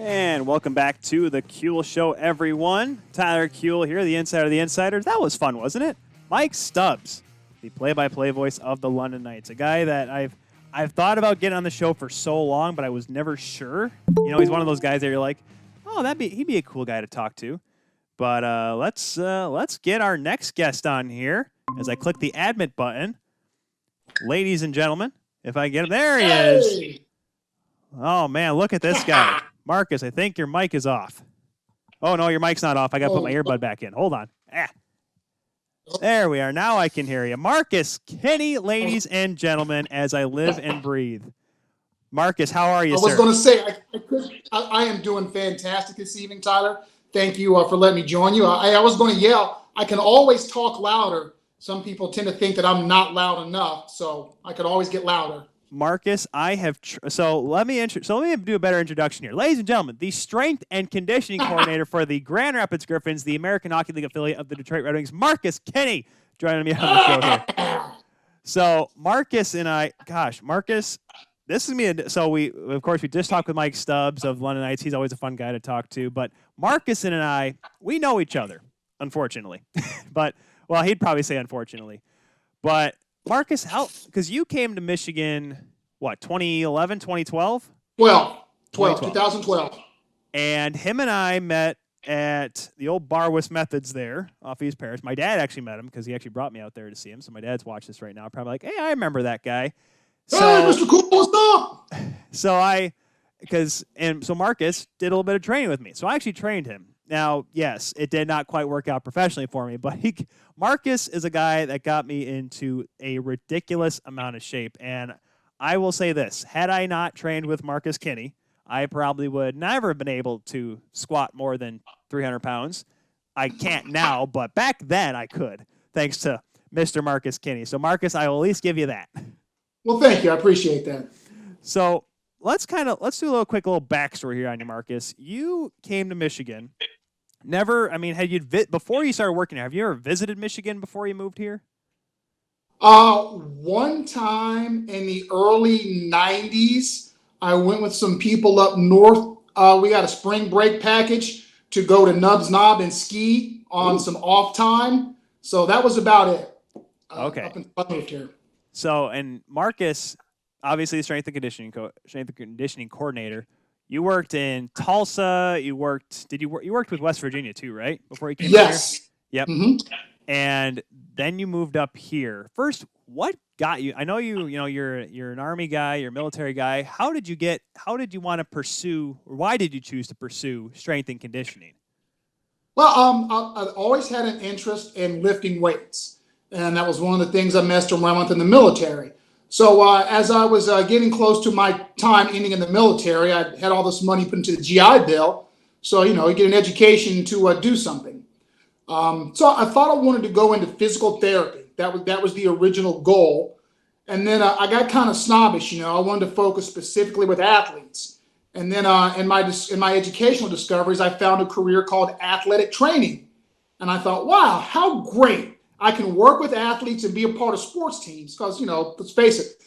And welcome back to the Kuehl Show, everyone. Tyler Kuehl here, the insider of the insiders. That was fun, wasn't it? Mike Stubbs, the play-by-play voice of the London Knights, a guy that I've thought about getting on the show for so long, but I was never sure. He's one of those guys that you're like, Oh, he'd be a cool guy to talk to. But let's get our next guest on here as I click the admit button. Ladies and gentlemen, if I get him, there he is. Oh man, look at this guy. Marcus, I think your mic is off. Oh no, your mic's not off. I gotta put my earbud back in. Hold on. There we are. Now I can hear you. Marcus Kinney, ladies and gentlemen, as I live and breathe. Marcus, how are you, sir? I was going to say, I am doing fantastic this evening, Tyler. Thank you for letting me join you. I was going to yell. I can always talk louder. Some people tend to think that I'm not loud enough, so I could always get louder. Marcus, I have so let me do a better introduction here. Ladies and gentlemen, the strength and conditioning coordinator for the Grand Rapids Griffins, the American Hockey League affiliate of the Detroit Red Wings, Marcus Kinney, joining me on the show here. So Marcus and I, Marcus, this is me. So we just talked with Mike Stubbs of London Knights. He's always a fun guy to talk to. But Marcus and I, we know each other, unfortunately. Well, he'd probably say unfortunately. But Marcus, because you came to Michigan, 2011, 2012? 2012. And him and I met at the old Barwis Methods there off East Paris. My dad actually met him because he actually brought me out there to see him. So my dad's watched this right now. Probably like, hey, I remember that guy. So, hey, Mr. Cool, what's up? So Marcus did a little bit of training with me. So I actually trained him. Now, yes, it did not quite work out professionally for me, but Marcus is a guy that got me into a ridiculous amount of shape. And I will say this, had I not trained with Marcus Kinney, I probably would never have been able to squat more than 300 pounds. I can't now, but back then I could, thanks to Mr. Marcus Kinney. So, Marcus, I will at least give you that. Well, thank you. I appreciate that. So let's do a quick little backstory here on you, Marcus. You came to Michigan. Before you started working here, have you ever visited Michigan before you moved here? One time in the early 90s, I went with some people up north. We got a spring break package to go to Nubs Knob and ski on some off time. So that was about it. Okay. Up until I moved here. So, and Marcus, obviously strength and conditioning coordinator. You worked in Tulsa. You worked with West Virginia too, right? Before you came here? Yep. Mm-hmm. And then you moved up here. First, what got you? I know you're an Army guy, you're a military guy. How did you want to pursue, or why did you choose to pursue strength and conditioning? Well, I've always had an interest in lifting weights, and that was one of the things I messed around with in the military. So as I was getting close to my time ending in the military, I had all this money put into the GI Bill. So, you get an education to do something. So I thought I wanted to go into physical therapy. That was the original goal. And then I got kind of snobbish, I wanted to focus specifically with athletes. And then in my educational discoveries, I found a career called athletic training. And I thought, wow, how great. I can work with athletes and be a part of sports teams because, let's face it,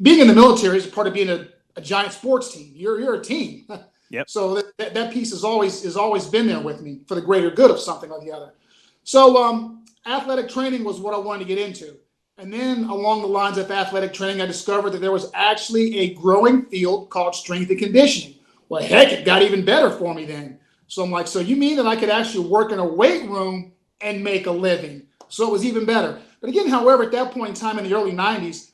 being in the military is a part of being a giant sports team. You're a team. Yep. So that piece has always been there with me for the greater good of something or the other. So athletic training was what I wanted to get into. And then along the lines of athletic training, I discovered that there was actually a growing field called strength and conditioning. Well, heck, it got even better for me then. So I'm like, so you mean that I could actually work in a weight room and make a living? So it was even better. But again, however, at that point in time in the early 90s,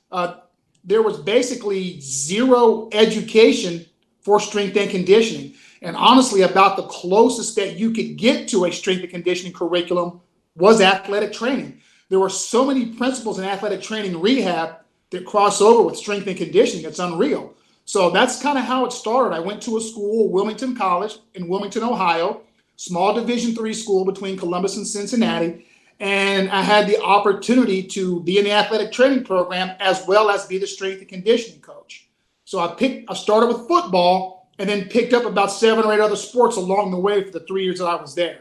there was basically zero education for strength and conditioning. And honestly, about the closest that you could get to a strength and conditioning curriculum was athletic training. There were so many principles in athletic training rehab that cross over with strength and conditioning. It's unreal. So that's kind of how it started. I went to a school, Wilmington College in Wilmington, Ohio, small Division III school between Columbus and Cincinnati. And I had the opportunity to be in the athletic training program as well as be the strength and conditioning coach. So I started with football and then picked up about 7 or 8 other sports along the way for the 3 years that I was there.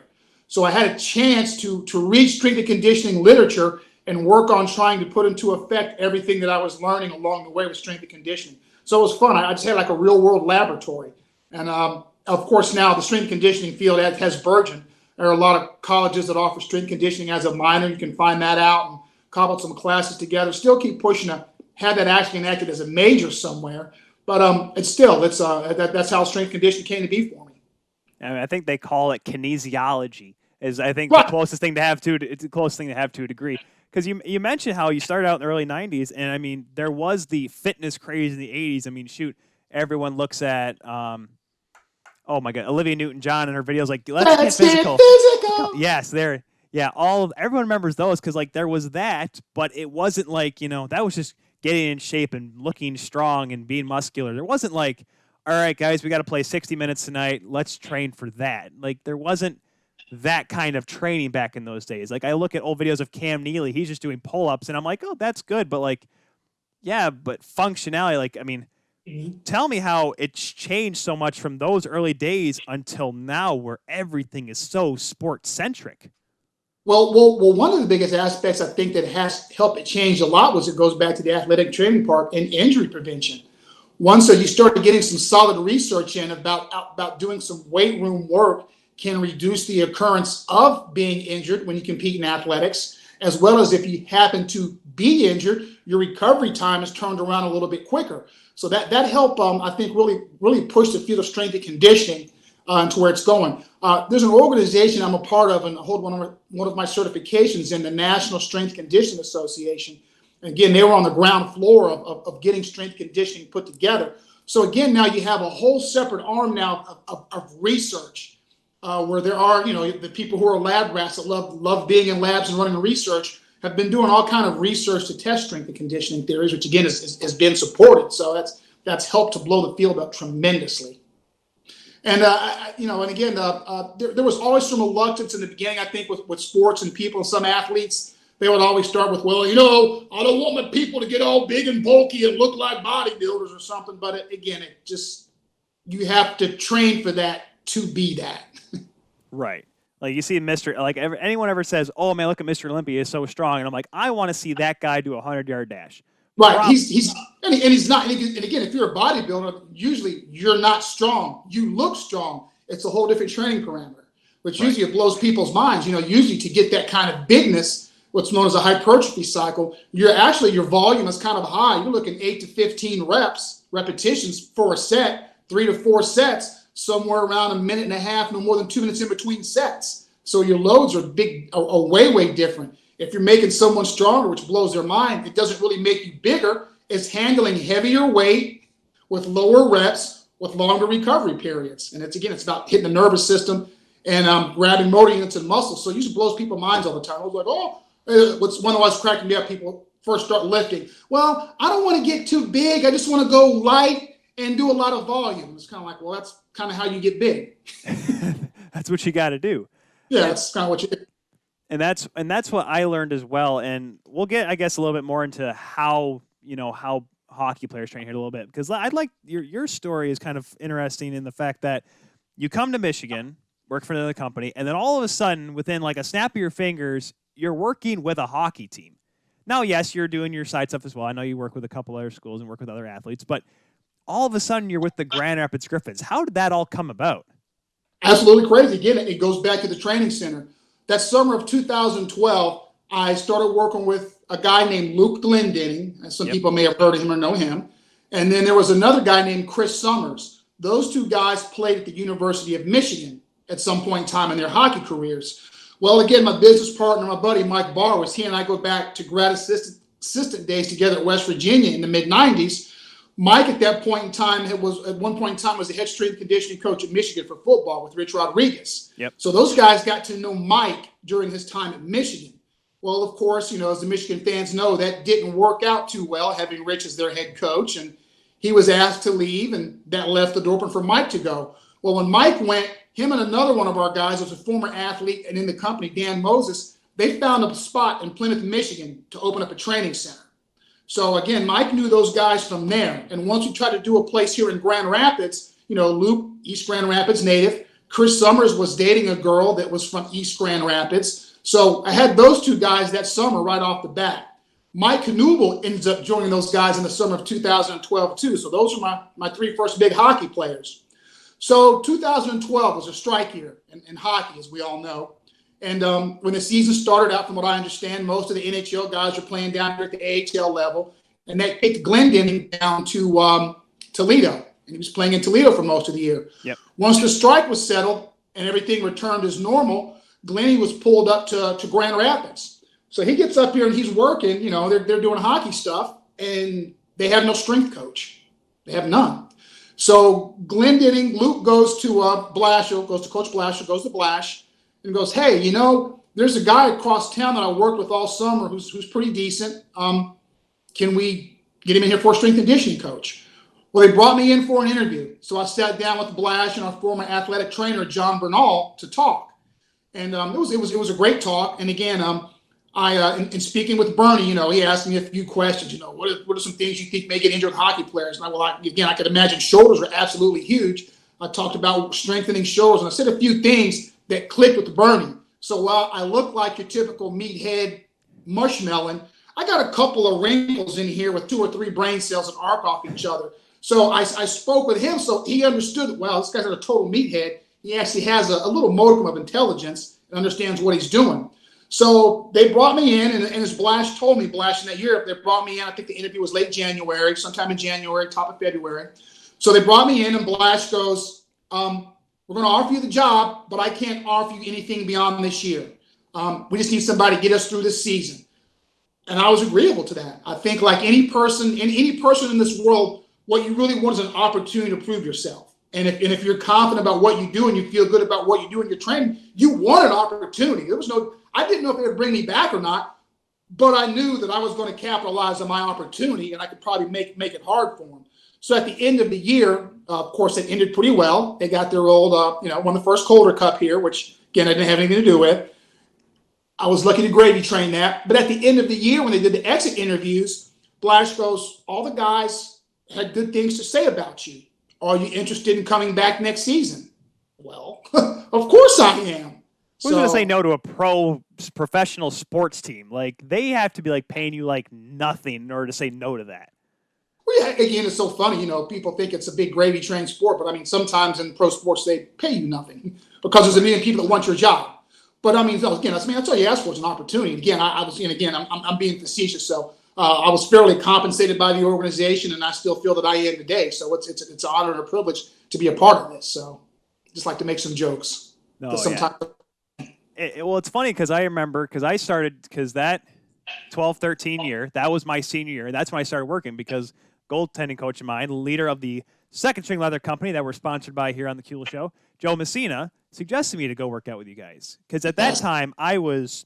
So I had a chance to read strength and conditioning literature and work on trying to put into effect everything that I was learning along the way with strength and conditioning. So it was fun. I just had like a real world laboratory. And of course, now the strength and conditioning field has burgeoned. There are a lot of colleges that offer strength conditioning as a minor. You can find that out and cobble some classes together. Still keep pushing to have that actually enacted as a major somewhere. But that's how strength conditioning came to be for me. And I think they call it kinesiology. Is I think Right. the closest thing to have to it's the closest thing to have to a degree. Because you mentioned how you started out in the early '90s, and I mean there was the fitness craze in the '80s. I mean, shoot, everyone looks at oh my God, Olivia Newton-John and her videos like let's get physical. Yes, there. Yeah, everyone remembers those because like there was that, but it wasn't like that was just getting in shape and looking strong and being muscular. There wasn't like, all right, guys, we got to play 60 minutes tonight. Let's train for that. Like there wasn't that kind of training back in those days. Like I look at old videos of Cam Neely, he's just doing pull-ups, and I'm like, oh, that's good, but like, yeah, but functionality, like I mean. Tell me how it's changed so much from those early days until now where everything is so sport-centric. Well, one of the biggest aspects I think that has helped it change a lot was it goes back to the athletic training part and injury prevention. Once you started getting some solid research in about doing some weight room work can reduce the occurrence of being injured when you compete in athletics, as well as if you happen to be injured, your recovery time is turned around a little bit quicker. So that helped, I think, really push the field of strength and conditioning to where it's going. There's an organization I'm a part of and hold one of my certifications in the National Strength Conditioning Association. And again, they were on the ground floor of getting strength conditioning put together. So again, now you have a whole separate arm now of research where there are, the people who are lab rats that love being in labs and running research have been doing all kind of research to test strength and conditioning theories, which again has been supported. So that's helped to blow the field up tremendously. And and again, there was always some reluctance in the beginning. I think with sports and people and some athletes, they would always start with, well, I don't want my people to get all big and bulky and look like bodybuilders or something. But again, you have to train for that to be that. Right. Like you see anyone ever says, oh man, look at Mr. Olympia, he's so strong. And I'm like, I want to see that guy do a 100-yard dash. Right. He's not. And again, if you're a bodybuilder, usually you're not strong. You look strong. It's a whole different training parameter, which usually it blows people's minds. Usually to get that kind of bigness, what's known as a hypertrophy cycle, your volume is kind of high. You're looking 8 to 15 repetitions for a set, 3 to 4 sets. Somewhere around a minute and a half, no more than 2 minutes in between sets. So your loads are way different. If you're making someone stronger, which blows their mind, it doesn't really make you bigger. It's handling heavier weight with lower reps with longer recovery periods. And it's about hitting the nervous system and grabbing motor units and muscles. So it usually blows people's minds all the time. I was like, what's one of what's cracking me up, people first start lifting. Well, I don't want to get too big. I just want to go light and do a lot of volume. It's kind of like, well, that's kind of how you get big. That's what you got to do. Yeah, that's kind of what you do. And that's what I learned as well. And we'll get, I guess, a little bit more into how hockey players train here a little bit, because I'd like your story is kind of interesting in the fact that you come to Michigan, work for another company, and then all of a sudden, within like a snap of your fingers, you're working with a hockey team. Now, yes, you're doing your side stuff as well. I know you work with a couple other schools and work with other athletes, but all of a sudden you're with the Grand Rapids Griffins. How did that all come about? Absolutely crazy. Again, it goes back to the training center. That summer of 2012, I started working with a guy named Luke Glendenning. And some people may have heard of him or know him. And then there was another guy named Chris Summers. Those two guys played at the University of Michigan at some point in time in their hockey careers. Well, again, my business partner, my buddy Mike Barr, was he and I go back to grad assistant days together at West Virginia in the mid-'90s. Mike, at that point in time, was the head strength conditioning coach at Michigan for football with Rich Rodriguez. Yep. So those guys got to know Mike during his time at Michigan. Well, of course, as the Michigan fans know, that didn't work out too well, having Rich as their head coach. And he was asked to leave, and that left the door open for Mike to go. Well, when Mike went, him and another one of our guys was a former athlete and in the company, Dan Moses, they found a spot in Plymouth, Michigan to open up a training center. So again, Mike knew those guys from there. And once we tried to do a place here in Grand Rapids, Luke, East Grand Rapids native, Chris Summers was dating a girl that was from East Grand Rapids. So I had those two guys that summer right off the bat. Mike Knuble ends up joining those guys in the summer of 2012 too. So those are my three first big hockey players. So 2012 was a strike year in hockey, as we all know. And when the season started out, from what I understand, most of the NHL guys are playing down here at the AHL level. And they kicked Glendenning down to Toledo. And he was playing in Toledo for most of the year. Yep. Once the strike was settled, and everything returned as normal, Glennie was pulled up to Grand Rapids. So he gets up here and he's working, they're doing hockey stuff, and they have no strength coach. They have none. So Glendenning, Luke goes to Blashill, goes to Coach Blashill, goes to Blash, and goes, hey, there's a guy across town that I worked with all summer who's pretty decent. Can we get him in here for a strength and conditioning coach? Well, they brought me in for an interview. So I sat down with Blash and our former athletic trainer, John Bernal, to talk. And it was a great talk. And again, in speaking with Bernie, he asked me a few questions. What are some things you think make it injured hockey players? And I could imagine shoulders are absolutely huge. I talked about strengthening shoulders, and I said a few things that clicked with Bernie. So while I look like your typical meathead mushmelon, I got a couple of wrinkles in here with 2 or 3 brain cells that arc off each other. So I spoke with him, so he understood, wow, this guy's not a total meathead. He actually has a little modicum of intelligence and understands what he's doing. So they brought me in, and as Blash told me, Blash in that year, they brought me in. I think the interview was late January, sometime in January, top of February. So they brought me in, and Blash goes, we're going to offer you the job, but I can't offer you anything beyond this year. We just need somebody to get us through this season. And I was agreeable to that. I think like any person in this world, what you really want is an opportunity to prove yourself. And if you're confident about what you do and you feel good about what you do in your training, you want an opportunity. I didn't know if they would bring me back or not, but I knew that I was going to capitalize on my opportunity, and I could probably make it hard for them. So at the end of the year, of course, it ended pretty well. They got their old, won the first Calder Cup here, which, again, I didn't have anything to do with. I was lucky to gravy train that. But at the end of the year, when they did the exit interviews, Blash goes, all the guys had good things to say about you. Are you interested in coming back next season? Well, of course I am. Who's going to say no to a professional sports team? Like, they have to be like paying you like nothing in order to say no to that. Well, yeah, again, it's so funny. People think it's a big gravy train sport, but I mean, sometimes in pro sports they pay you nothing because there's a million people that want your job. But I mean, again, that's all you ask for is an opportunity. Again, I'm being facetious, so I was fairly compensated by the organization, and I still feel that I am today. So it's an honor and a privilege to be a part of this. So just like to make some jokes. No, sometimes. Well, it's funny because I remember I started that 12-13 year, that was my senior year. That's when I started working because goaltending coach of mine, leader of the second string leather company that we're sponsored by here on the Kuehl Show, Joe Messina, suggested me to go work out with you guys. Because at that time, I was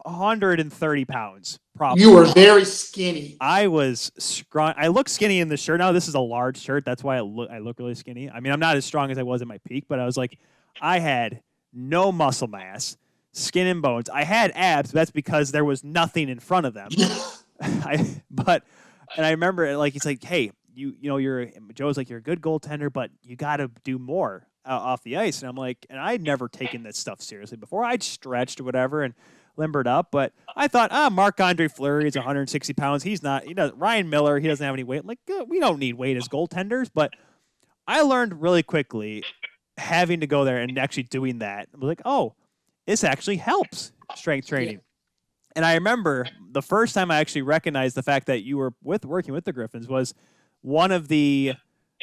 130 pounds, probably. You were very skinny. I was scrawny. I look skinny in the shirt. Now, this is a large shirt. That's why I look really skinny. I mean, I'm not as strong as I was at my peak, but I was like, I had no muscle mass, skin and bones. I had abs, but that's because there was nothing in front of them. And I remember, like, he's like, hey, Joe's like, you're a good goaltender, but you got to do more off the ice. And I'm like, and I'd never taken this stuff seriously before. I'd stretched or whatever and limbered up, but I thought, Marc-Andre Fleury is 160 pounds. Ryan Miller, he doesn't have any weight. Like, we don't need weight as goaltenders, but I learned really quickly having to go there and actually doing that. I was like, oh, this actually helps strength training. Yeah. And I remember the first time I actually recognized the fact that you were working with the Griffins was one of their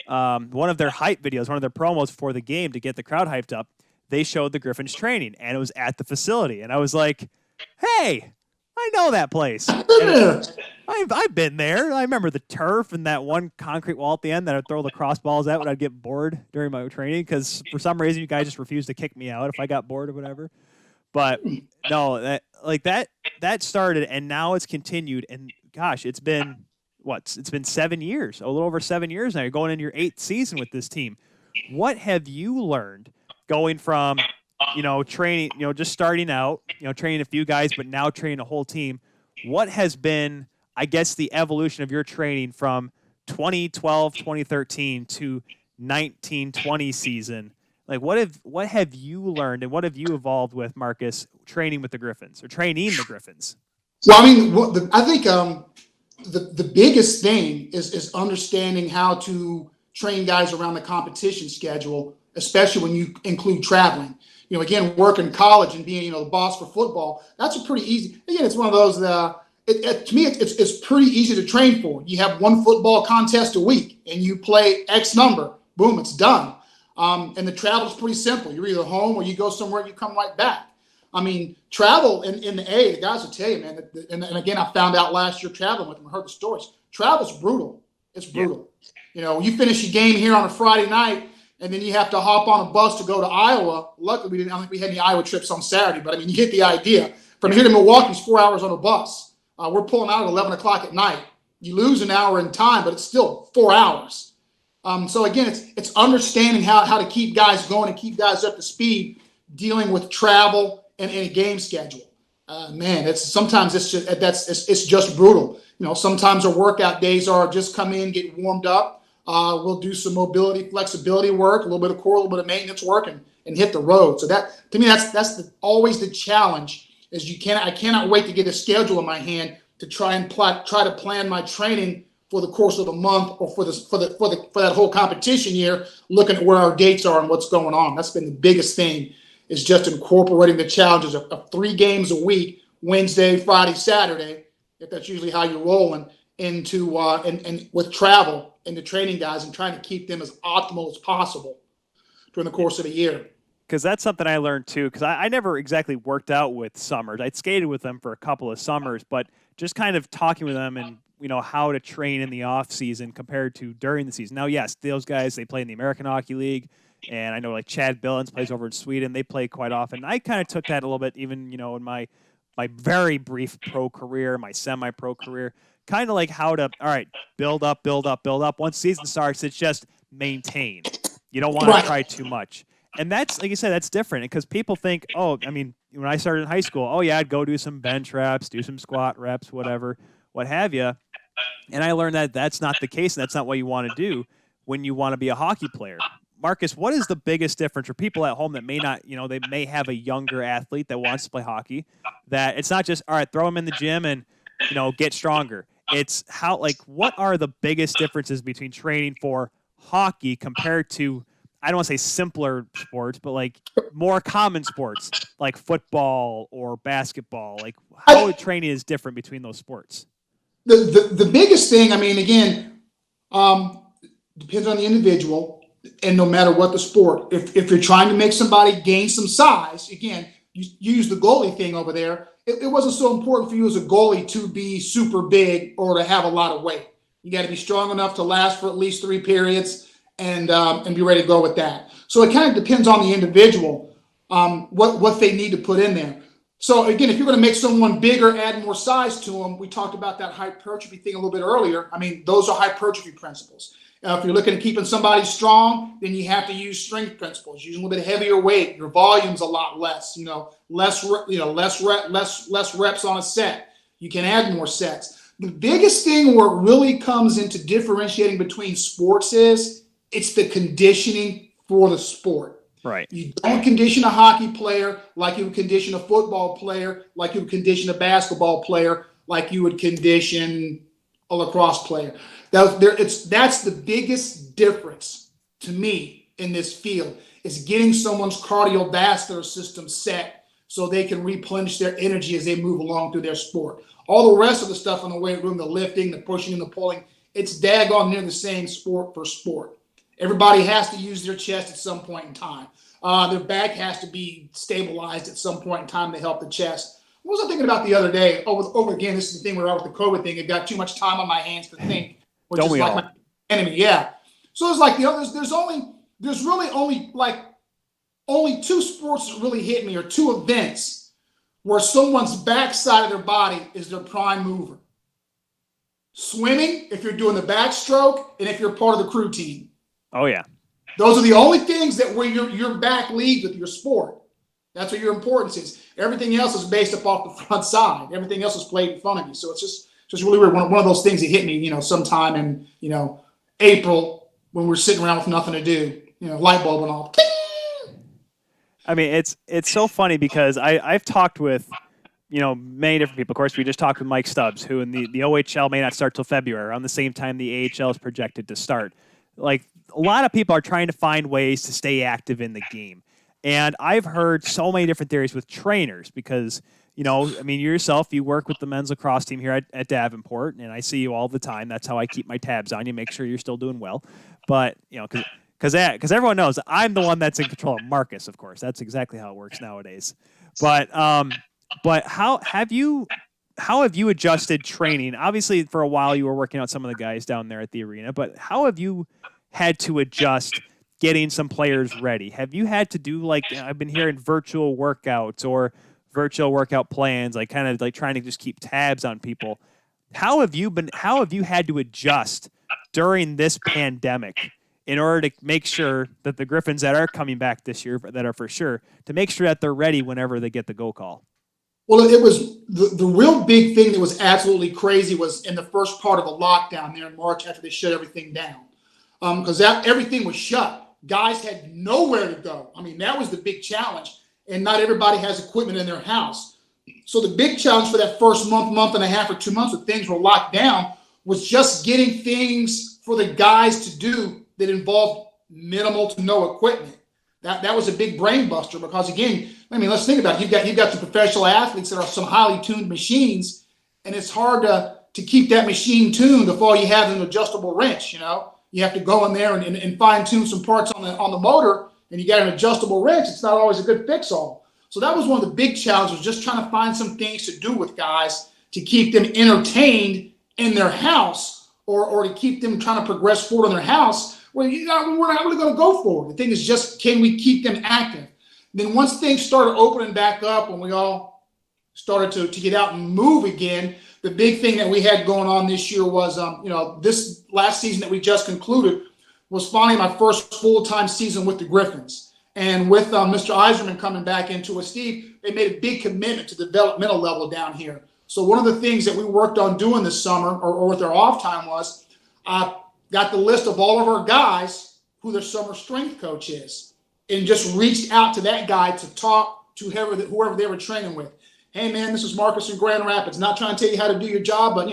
hype videos, one of their promos for the game to get the crowd hyped up. They showed the Griffins training, and it was at the facility. And I was like, hey, I know that place. I've been there. I remember the turf and that one concrete wall at the end that I'd throw the crossballs at when I'd get bored during my training because for some reason you guys just refused to kick me out if I got bored or whatever. But no, that started, and now it's continued. And gosh, it's been 7 years, a little over 7 years now. You're going into your 8th season with this team. What have you learned going from, training, just starting out, training a few guys, but now training a whole team? What has been, I guess, the evolution of your training from 2012, 2013 to 19-20 season? Like, what have you learned and what have you evolved with, Marcus, training with the Griffins or training the Griffins? Well, I mean, I think the biggest thing is understanding how to train guys around the competition schedule, especially when you include traveling. Again, working college and being, the boss for football, that's a pretty easy. Again, it's one of those to me, it's pretty easy to train for. You have one football contest a week and you play X number, boom, it's done. And the travel is pretty simple. You're either home or you go somewhere and you come right back. I mean, travel in the A, the guys will tell you, man, and again, I found out last year traveling with them, I heard the stories. Travel's brutal. It's brutal. Yeah. You finish your game here on a Friday night, and then you have to hop on a bus to go to Iowa. Luckily, I don't think we had any Iowa trips on Saturday, but I mean, you get the idea. From here to Milwaukee is 4 hours on a bus. We're pulling out at 11 o'clock at night. You lose an hour in time, but it's still 4 hours. So again, it's understanding how to keep guys going and keep guys up to speed, dealing with travel and a game schedule. Man, sometimes it's just brutal. Sometimes our workout days are just come in, get warmed up. We'll do some mobility, flexibility work, a little bit of core, a little bit of maintenance work, and hit the road. So that, to me, that's always the challenge. Is I cannot wait to get a schedule in my hand to try to plan my training for the course of the month or for that whole competition year, looking at where our dates are and what's going on. That's been the biggest thing, is just incorporating the challenges of 3 games a week, Wednesday, Friday, Saturday, if that's usually how you're rolling, into and with travel into training guys and trying to keep them as optimal as possible during the course of the year. Because that's something I learned too, because I never exactly worked out with Summers. I'd skated with them for a couple of summers, but just kind of talking with them and how to train in the off season compared to during the season. Now, yes, those guys, they play in the American Hockey League, and I know like Chad Billens plays over in Sweden. They play quite often. I kind of took that a little bit, even in my very brief pro career, my semi-pro career, kind of like how to build up. Once season starts, it's just maintain. You don't want to try too much. And that's, like you said, that's different because people think, when I started in high school, I'd go do some bench reps, do some squat reps, whatever, what have you. And I learned that that's not the case, and that's not what you want to do when you want to be a hockey player. Marcus, what is the biggest difference for people at home that may not, they may have a younger athlete that wants to play hockey, that it's not just, throw them in the gym and, get stronger. It's what are the biggest differences between training for hockey compared to, I don't want to say simpler sports, but like more common sports like football or basketball? Like how training is different between those sports? The biggest thing, again, depends on the individual, and no matter what the sport. If you're trying to make somebody gain some size, again, you use the goalie thing over there. It wasn't so important for you as a goalie to be super big or to have a lot of weight. You got to be strong enough to last for at least 3 periods. And be ready to go with that. So it kind of depends on the individual, what they need to put in there. So again, if you're going to make someone bigger, add more size to them, we talked about that hypertrophy thing a little bit earlier. Those are hypertrophy principles. If you're looking at keeping somebody strong, then you have to use strength principles. Use a little bit heavier weight. Your volume's a lot less. Less reps on a set. You can add more sets. The biggest thing where it really comes into differentiating between sports is, it's the conditioning for the sport. Right. You don't condition a hockey player like you would condition a football player, like you would condition a basketball player, like you would condition a lacrosse player. That's the biggest difference to me in this field, is getting someone's cardiovascular system set so they can replenish their energy as they move along through their sport. All the rest of the stuff in the weight room, the lifting, the pushing, and the pulling, it's daggone near the same sport for sport. Everybody has to use their chest at some point in time. Their back has to be stabilized at some point in time to help the chest. What was I thinking about the other day? Over again, this is the thing where with the COVID thing, I've got too much time on my hands to think, which is like my enemy. Yeah. So it's like there's really only 2 sports that really hit me, or 2 events where someone's backside of their body is their prime mover. Swimming, if you're doing the backstroke, and if you're part of the crew team. Oh, yeah. Those are the only things that where your back leads with your sport. That's what your importance is. Everything else is based upon the front side. Everything else is played in front of you. So it's just really weird. One of those things that hit me, sometime in, April when we're sitting around with nothing to do, light bulb went off. It's so funny because I've talked with, many different people. Of course, we just talked with Mike Stubbs, who in the OHL may not start till February, around the same time the AHL is projected to start. Like, a lot of people are trying to find ways to stay active in the game. And I've heard so many different theories with trainers because, yourself, you work with the men's lacrosse team here at Davenport, and I see you all the time. That's how I keep my tabs on you, make sure you're still doing well. But, because because everyone knows I'm the one that's in control of Marcus, of course. That's exactly how it works nowadays. But how have you adjusted training? Obviously, for a while you were working out some of the guys down there at the arena, but how have you had to adjust getting some players ready? Have you had to do, like, I've been hearing virtual workouts or virtual workout plans, like kind of like trying to just keep tabs on people? How have you had to adjust during this pandemic in order to make sure that the Griffins that are coming back this year, that are for sure, to make sure that they're ready whenever they get the go call? Well, it was the real big thing that was absolutely crazy was in the first part of the lockdown there in March after they shut everything down. Because everything was shut. Guys had nowhere to go. I mean, that was the big challenge. And not everybody has equipment in their house. So the big challenge for that first month and a half or 2 months when things were locked down was just getting things for the guys to do that involved minimal to no equipment. That was a big brain buster because, again, I mean, let's think about it. You've got the professional athletes that are some highly tuned machines, and it's hard to keep that machine tuned if all you have is an adjustable wrench. You have to go in there and fine tune some parts on the motor, and you got an adjustable wrench. It's not always a good fix all. So that was one of the big challenges, just trying to find some things to do with guys to keep them entertained in their house or to keep them trying to progress forward in their house. Well, we're not really going to go forward. The thing is just, can we keep them active? Then once things started opening back up and we all started to get out and move again, the big thing that we had going on this year was, this last season that we just concluded was finally my first full-time season with the Griffins. And with Mr. Eiserman coming back into it, Steve, they made a big commitment to the developmental level down here. So one of the things that we worked on doing this summer or with our off time was got the list of all of our guys who their summer strength coach is and just reached out to that guy to talk to whoever they were training with. Hey, man, this is Marcus in Grand Rapids. Not trying to tell you how to do your job, but,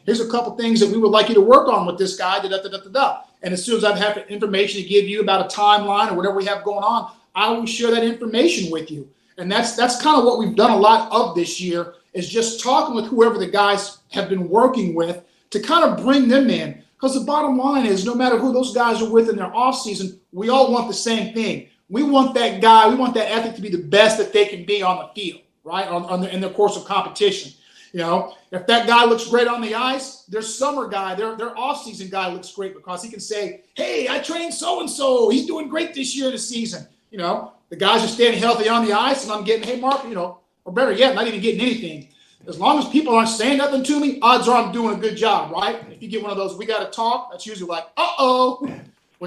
here's a couple things that we would like you to work on with this guy, da-da-da-da-da. And as soon as I have information to give you about a timeline or whatever we have going on, I will share that information with you. And that's kind of what we've done a lot of this year is just talking with whoever the guys have been working with to kind of bring them in. Because the bottom line is no matter who those guys are with in their off season, we all want the same thing. We want that guy, we want that athlete to be the best that they can be on the field, right, in the course of competition. If that guy looks great on the ice, their summer guy, their off-season guy looks great because he can say, hey, I trained so-and-so. He's doing great this year in the season. The guys are staying healthy on the ice, and I'm getting, hey, Mark, or better yet, not even getting anything. As long as people aren't saying nothing to me, odds are I'm doing a good job, right? If you get one of those, we got to talk, that's usually like, uh-oh.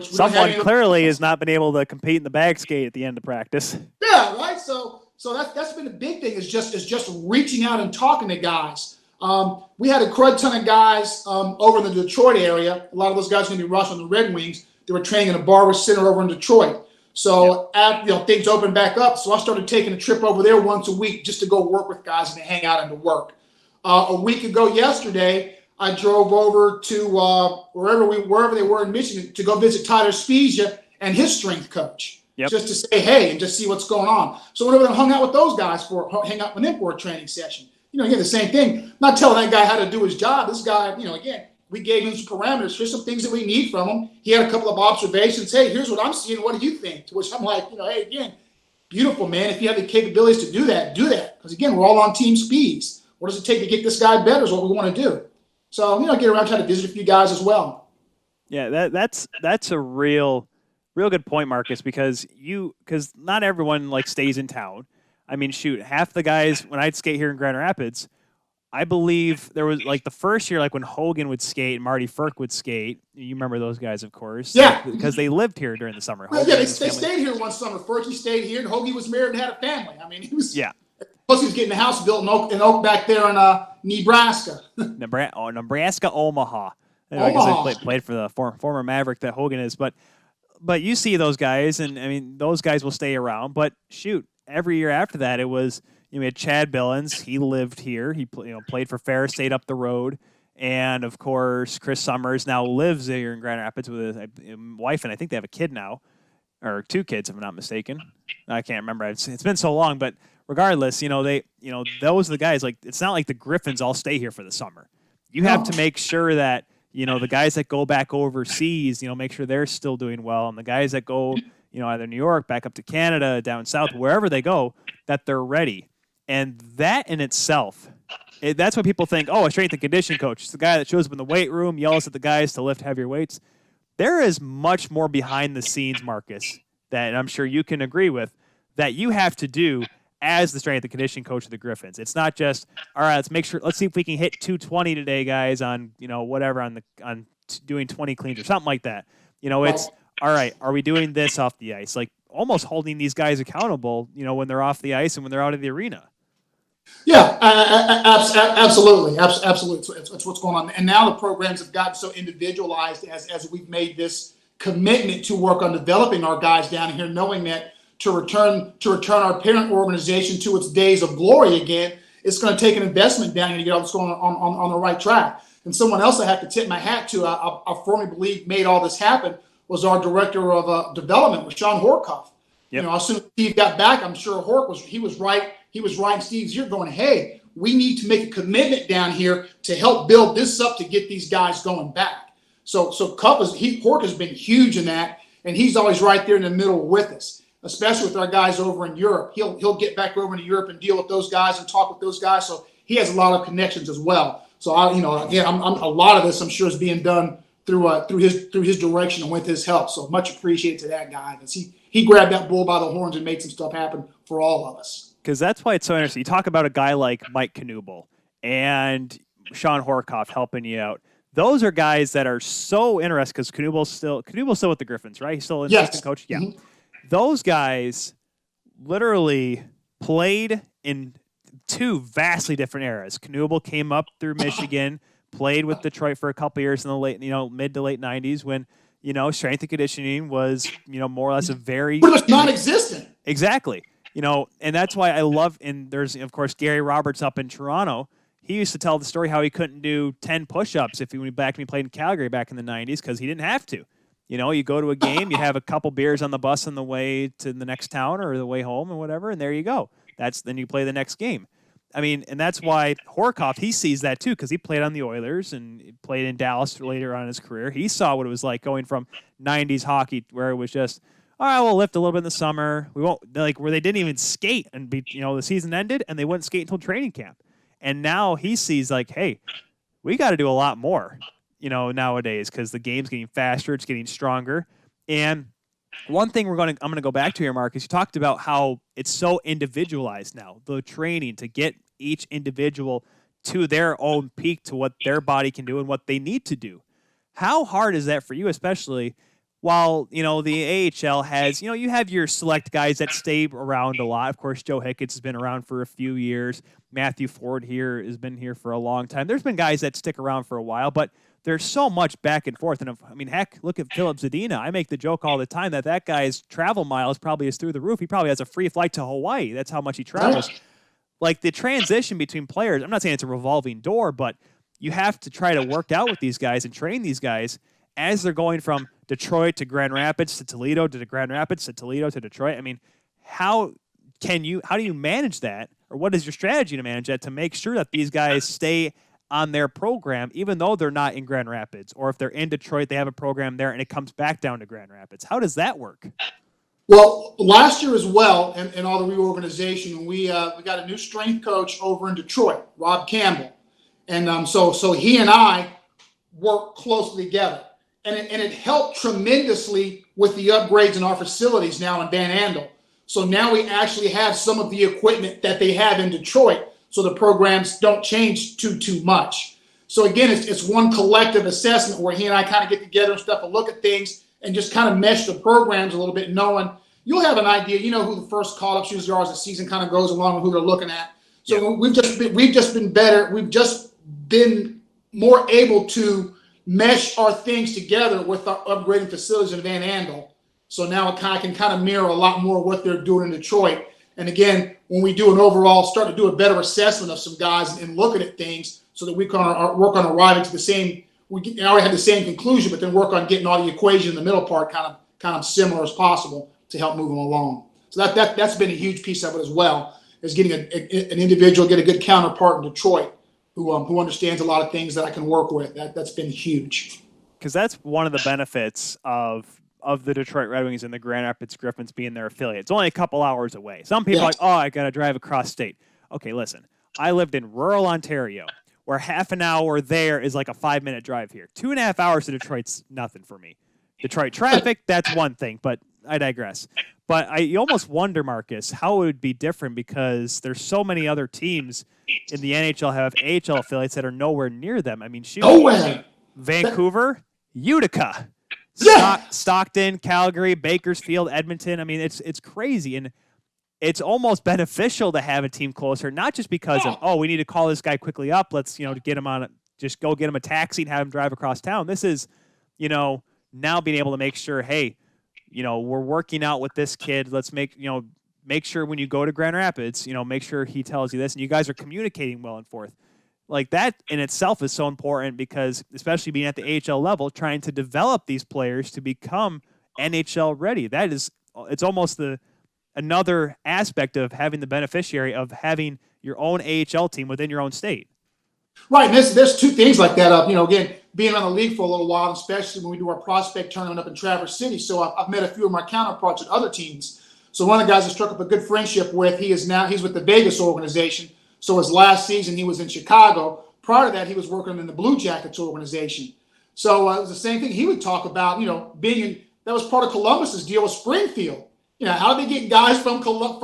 Someone clearly has not been able to compete in the bag skate at the end of practice. Yeah, right? So that's been the big thing is just reaching out and talking to guys. We had a crud ton of guys over in the Detroit area. A lot of those guys are going to be rushing the Red Wings. They were training in a Barbells center over in Detroit. So things opened back up. So I started taking a trip over there once a week just to go work with guys and to hang out and to work. A week ago yesterday, I drove over to wherever they were in Michigan to go visit Tyler Spezia and his strength coach. Yep. Just to say hey and just see what's going on. So whenever I hung out with those guys hang out with them for a training session. Again, the same thing. Not telling that guy how to do his job. This guy, again, we gave him some parameters. Here's some things that we need from him. He had a couple of observations. Hey, here's what I'm seeing. What do you think? To which I'm like, hey, again, beautiful, man. If you have the capabilities to do that, do that. Because, again, we're all on team speeds. What does it take to get this guy better is what we want to do. So, get around, try to visit a few guys as well. Yeah, that's a real good point, Marcus, because not everyone stays in town. I mean, shoot, half the guys, when I'd skate here in Grand Rapids, I believe there was the first year, when Hogan would skate and Marty Firk would skate. You remember those guys, of course. Yeah. Because they lived here during the summer. Well, they stayed here one summer. Firk stayed here, and Hoagie was married and had a family. I mean, he was. Yeah. Plus, he was getting a house built in Oak back there in Nebraska. Nebraska, Omaha. I guess they played for the former Maverick that Hogan is. But you see those guys, and I mean, those guys will stay around. But shoot, every year after that, it was. We had Chad Billings. He lived here. He played for Ferris State up the road. And, of course, Chris Summers now lives here in Grand Rapids with his wife, and I think they have a kid now, or 2 kids, if I'm not mistaken. I can't remember. It's been so long. But regardless, those are the guys. It's not like the Griffins all stay here for the summer. You have to make sure that the guys that go back overseas, make sure they're still doing well. And the guys that go, either New York, back up to Canada, down south, wherever they go, that they're ready. And that in itself, that's what people think, a strength and conditioning coach. It's the guy that shows up in the weight room, yells at the guys to lift heavier weights. There is much more behind the scenes, Marcus, that I'm sure you can agree with, that you have to do as the strength and conditioning coach of the Griffins. It's not just, all right, let's see if we can hit 220 today, guys, on, whatever, on doing 20 cleans or something like that. It's, all right, are we doing this off the ice? Like almost holding these guys accountable, when they're off the ice and when they're out of the arena. Yeah, absolutely. Absolutely. It's what's going on. And now the programs have gotten so individualized as we've made this commitment to work on developing our guys down here, knowing that to return our parent organization to its days of glory again, it's going to take an investment down here to get all this going on the right track. And someone else I have to tip my hat to, I firmly believe made all this happen, was our director of development, with Sean Horkoff. Yep. As soon as Steve got back, I'm sure Hork was right. He was right in Steve's ear going, hey, we need to make a commitment down here to help build this up to get these guys going back. So Hork has been huge in that, and he's always right there in the middle with us, especially with our guys over in Europe. He'll get back over into Europe and deal with those guys and talk with those guys. So he has a lot of connections as well. So I'm a lot of this I'm sure is being done through his direction and with his help. So much appreciated to that guy, because he grabbed that bull by the horns and made some stuff happen for all of us. Because that's why it's so interesting. You talk about a guy like Mike Knuble and Sean Horkoff helping you out. Those are guys that are so interesting, because Knuble's still with the Griffins, right? He's still an assistant coach. Yeah. Mm-hmm. Those guys literally played in two vastly different eras. Knuble came up through Michigan, played with Detroit for a couple years in the late, mid to late 90s, when strength and conditioning was more or less a very pretty much non-existent. Exactly. And that's why I love, and there's, of course, Gary Roberts up in Toronto. He used to tell the story how he couldn't do 10 push-ups if he went back when he played in Calgary back in the 90s, because he didn't have to. You go to a game, you have a couple beers on the bus on the way to the next town or the way home or whatever, and there you go. Then you play the next game. I mean, and that's why Horkoff, he sees that too, because he played on the Oilers and played in Dallas later on in his career. He saw what it was like going from 90s hockey, where it was just, all right, we'll lift a little bit in the summer. We won't, where they didn't even skate, and the season ended and they wouldn't skate until training camp. And now he sees hey, we got to do a lot more, nowadays, because the game's getting faster, it's getting stronger. And one thing I'm going to go back to here, Mark, is you talked about how it's so individualized now, the training to get each individual to their own peak, to what their body can do and what they need to do. How hard is that for you, especially while, the AHL has, you have your select guys that stay around a lot. Of course, Joe Hicketts has been around for a few years. Matthew Ford here has been here for a long time. There's been guys that stick around for a while, but there's so much back and forth. And heck, look at Philip Zadina. I make the joke all the time that guy's travel miles probably is through the roof. He probably has a free flight to Hawaii. That's how much he travels. Like the transition between players, I'm not saying it's a revolving door, but you have to try to work out with these guys and train these guys as they're going from Detroit to Grand Rapids to Toledo to Grand Rapids to Toledo to Detroit. I mean, how do you manage that, or what is your strategy to manage that, to make sure that these guys stay on their program, even though they're not in Grand Rapids, or if they're in Detroit, they have a program there and it comes back down to Grand Rapids? How does that work? Well, last year as well, and all the reorganization, we got a new strength coach over in Detroit, Rob Campbell, and so he and I work closely together, and it helped tremendously with the upgrades in our facilities now in Van Andel. So now we actually have some of the equipment that they have in Detroit, so the programs don't change too much. So again, it's one collective assessment where he and I kind of get together and stuff and look at things and just kind of mesh the programs a little bit, knowing you'll have an idea, who the first call-ups usually are as the season kind of goes along and who they're looking at. So we've just been better. We've just been more able to mesh our things together with our upgrading facilities in Van Andel. So now it can kind of mirror a lot more what they're doing in Detroit. And again, when we do an overall, start to do a better assessment of some guys and looking at things so that we can work on arriving to the same, we already have the same conclusion, but then work on getting all the equation in the middle part kind of similar as possible to help move them along. So that's been a huge piece of it as well, is getting an individual, get a good counterpart in Detroit who understands a lot of things that I can work with. That's been huge. Because that's one of the benefits of the Detroit Red Wings and the Grand Rapids Griffins being their affiliate. It's only a couple hours away. Some people are like, oh, I got to drive across state. Okay, listen, I lived in rural Ontario, where half an hour there is like a 5-minute drive here. 2.5 hours to Detroit's nothing for me. Detroit traffic, that's one thing, but I digress. But you almost wonder, Marcus, how it would be different because there's so many other teams in the NHL have AHL affiliates that are nowhere near them. I mean, shoot, Vancouver, Utica, Stockton, Calgary, Bakersfield, Edmonton. I mean, it's crazy, and it's almost beneficial to have a team closer, not just because of, we need to call this guy quickly up. Let's, get him on, just go get him a taxi and have him drive across town. This is, now being able to make sure, hey, we're working out with this kid. Let's make sure when you go to Grand Rapids, make sure he tells you this, and you guys are communicating well and forth. Like that in itself is so important because, especially being at the AHL level, trying to develop these players to become NHL ready. It's almost another aspect of having the beneficiary of having your own AHL team within your own state. Right. And there's two things like that. Again, being on the league for a little while, especially when we do our prospect tournament up in Traverse City. So I've met a few of my counterparts at other teams. So one of the guys I struck up a good friendship with, he's with the Vegas organization. So his last season, he was in Chicago. Prior to that, he was working in the Blue Jackets organization. So it was the same thing. He would talk about, that was part of Columbus's deal with Springfield. How did they get guys from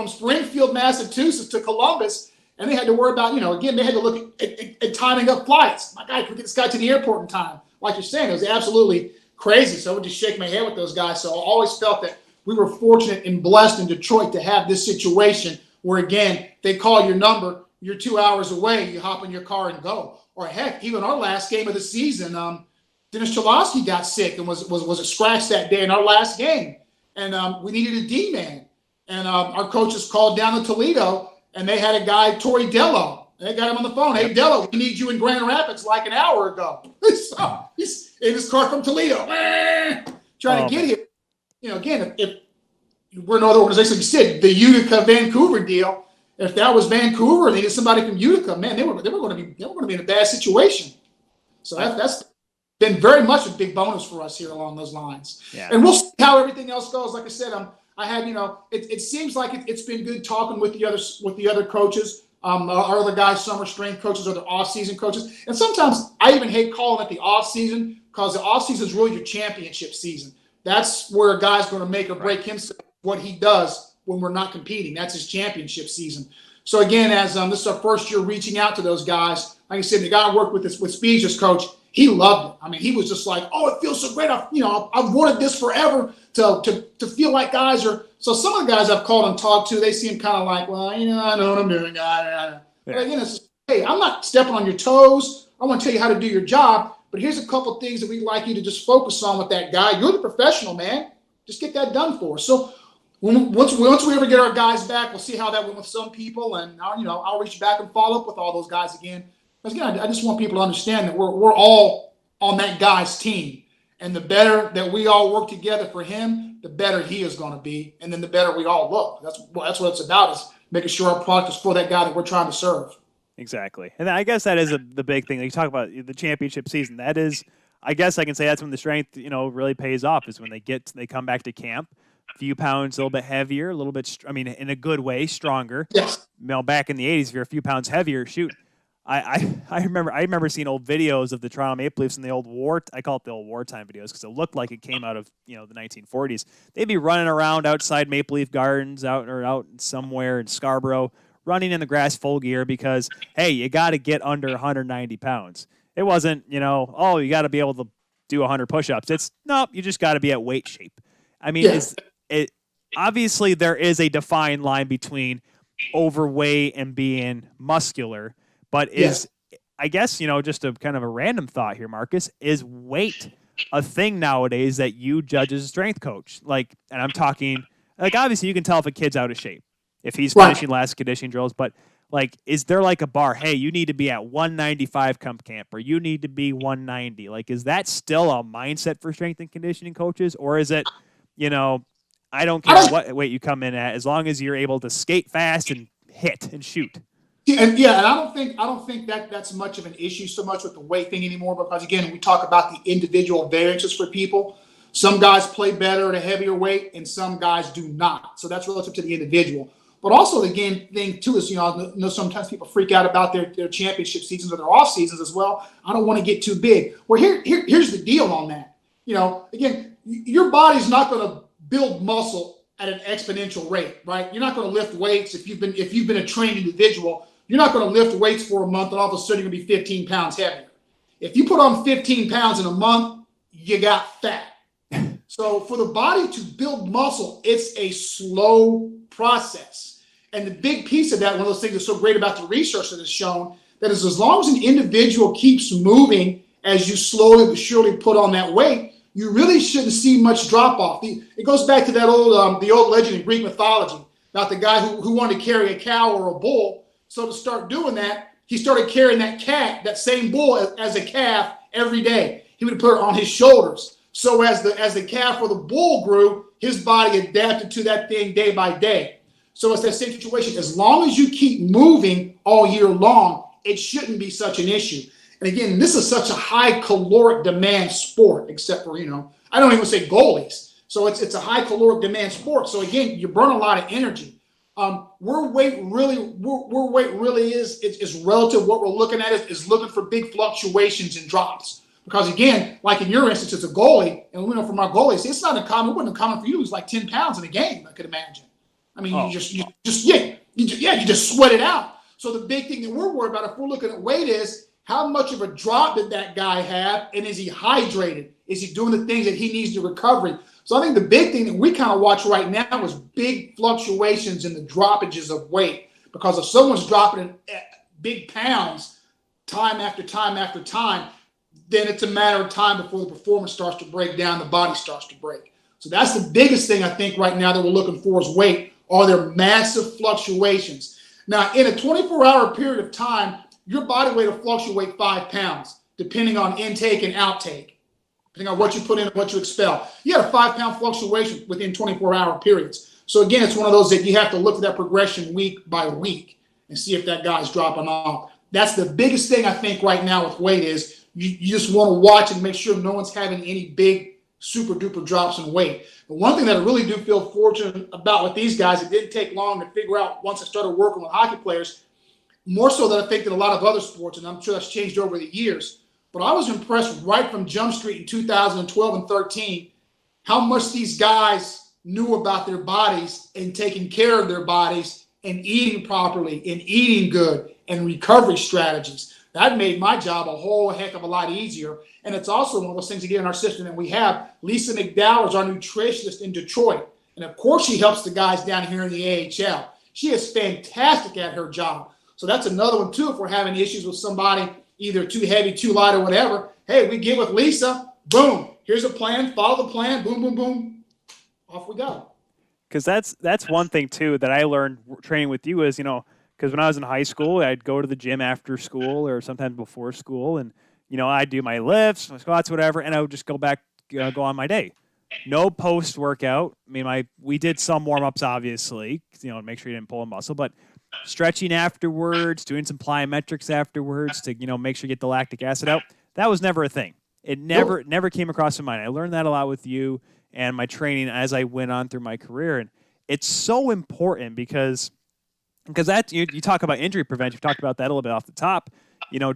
Springfield, Massachusetts to Columbus? And they had to worry about, again, they had to look at timing up flights. My guy, could get this guy to the airport in time. Like you're saying, it was absolutely crazy. So I would just shake my head with those guys. So I always felt that we were fortunate and blessed in Detroit to have this situation where, again, they call your number, you're 2 hours away, you hop in your car and go. Or heck, even our last game of the season, Dennis Cholowski got sick and was a scratch that day in our last game. And we needed a D-man. And our coaches called down to Toledo, and they had a guy, Tori Dello. They got him on the phone. Hey, Dello, we need you in Grand Rapids like an hour ago. So he's in his car from Toledo, trying to get here. Again, if we're another organization, like you said, the Utica Vancouver deal. If that was Vancouver and they get somebody from Utica, man, they were going to be in a bad situation. So that's been very much a big bonus for us here along those lines. Yeah. And we'll see how everything else goes. Like I said, it seems like it's been good talking with the other coaches. Our other guys, summer strength coaches, or the off-season coaches. And sometimes I even hate calling it the off-season because the off-season is really your championship season. That's where a guy's going to make or break himself, what he does when we're not competing. That's his championship season. So again, as this is our first year reaching out to those guys, like I said, the guy I worked with Speed's coach, he loved it. I mean, he was just like, oh, it feels so great. I've wanted this forever to feel like guys are. So some of the guys I've called and talked to, they seem kind of like, well, I know what I'm doing. But again, it's just, hey, I'm not stepping on your toes. I want to tell you how to do your job. But here's a couple of things that we'd like you to just focus on with that guy. You're the professional, man. Just get that done for us. So once we ever get our guys back, we'll see how that went with some people. And, I'll reach back and follow up with all those guys again. Because, again, I just want people to understand that we're all on that guy's team. And the better that we all work together for him, the better he is going to be. And then the better we all look. That's what it's about, is making sure our product is for that guy that we're trying to serve. Exactly. And I guess that is the big thing. You talk about the championship season. That is, I guess I can say that's when the strength, really pays off, is when they come back to camp. A few pounds, a little bit heavier, a little bit, in a good way, stronger. Yes. Back in the 80s, if you're a few pounds heavier, shoot. I remember seeing old videos of the Toronto Maple Leafs in the old I call it the old wartime videos because it looked like it came out of the 1940s. They'd be running around outside Maple Leaf Gardens out somewhere in Scarborough, running in the grass full gear because, hey, you got to get under 190 pounds. It wasn't, you got to be able to do 100 push-ups. It's, nope, you just got to be at weight shape. I mean, obviously there is a defined line between overweight and being muscular. But I guess, just a kind of a random thought here, Marcus, is weight a thing nowadays that you judge as a strength coach? Like, and I'm talking, like, obviously you can tell if a kid's out of shape, if he's finishing last conditioning drills, but like, is there like a bar? Hey, you need to be at 195 come camp, or you need to be 190. Like, is that still a mindset for strength and conditioning coaches? Or is it, I don't care what weight you come in at, as long as you're able to skate fast and hit and shoot. And I don't think that that's much of an issue so much with the weight thing anymore, because again, we talk about the individual variances for people. Some guys play better at a heavier weight and some guys do not. So that's relative to the individual. But also the game thing too is, I know sometimes people freak out about their championship seasons or their off seasons as well. I don't want to get too big. Well, here's the deal on that. Again, your body's not going to build muscle at an exponential rate, right? You're not going to lift weights if you've been a trained individual. You're not going to lift weights for a month and all of a sudden you're going to be 15 pounds heavier. If you put on 15 pounds in a month, you got fat. So for the body to build muscle, it's a slow process. And the big piece of that, one of those things that's so great about the research that has shown, that is as long as an individual keeps moving as you slowly but surely put on that weight, you really shouldn't see much drop off. It goes back to that the old legend in Greek mythology about the guy who wanted to carry a cow or a bull. So to start doing that, he started carrying that same bull as a calf every day. He would put it on his shoulders. So as the calf or the bull grew, his body adapted to that thing day by day. So it's that same situation. As long as you keep moving all year long, it shouldn't be such an issue. And again, this is such a high caloric demand sport, except for, I don't even say goalies. So it's a high caloric demand sport. So again, you burn a lot of energy. Where weight really is relative. What we're looking at is looking for big fluctuations and drops. Because again, like in your instance, it's a goalie, and we know from our goalies, it's not uncommon. It wasn't uncommon for you to lose like 10 pounds in a game, I could imagine. I mean, you just sweat it out. So the big thing that we're worried about if we're looking at weight is how much of a drop did that guy have, and is he hydrated? Is he doing the things that he needs to recovery? So I think the big thing that we kind of watch right now is big fluctuations in the droppages of weight, because if someone's dropping in big pounds time after time after time, then it's a matter of time before the performance starts to break down, the body starts to break. So that's the biggest thing I think right now that we're looking for is weight. Are there massive fluctuations? Now, in a 24-hour period of time, your body weight will fluctuate 5 pounds, depending on intake and outtake, depending on what you put in and what you expel. You had a 5-pound fluctuation within 24-hour periods. So again, it's one of those that you have to look at that progression week by week and see if that guy's dropping off. That's the biggest thing I think right now with weight is you just want to watch and make sure no one's having any big super duper drops in weight. But one thing that I really do feel fortunate about with these guys, it didn't take long to figure out once I started working with hockey players, more so than I think than a lot of other sports, and I'm sure that's changed over the years. But I was impressed right from Jump Street in 2012 and 13, how much these guys knew about their bodies and taking care of their bodies and eating properly and eating good and recovery strategies. That made my job a whole heck of a lot easier. And it's also one of those things, again, in our system that we have. Lisa McDowell is our nutritionist in Detroit. And of course, she helps the guys down here in the AHL. She is fantastic at her job. So that's another one, too, if we're having issues with somebody, either too heavy, too light, or whatever. Hey, we get with Lisa. Boom. Here's a plan. Follow the plan. Boom, boom, boom. Off we go. Because that's one thing, too, that I learned training with you is, because when I was in high school, I'd go to the gym after school or sometimes before school, and I'd do my lifts, my squats, whatever, and I would just go back, go on my day. No post workout. I mean, we did some warm ups, obviously, to make sure you didn't pull a muscle, but stretching afterwards, doing some plyometrics afterwards to make sure you get the lactic acid out. That was never a thing. It never came across my mind. I learned that a lot with you and my training as I went on through my career, and it's so important because that you talk about injury prevention. You've talked about that a little bit off the top,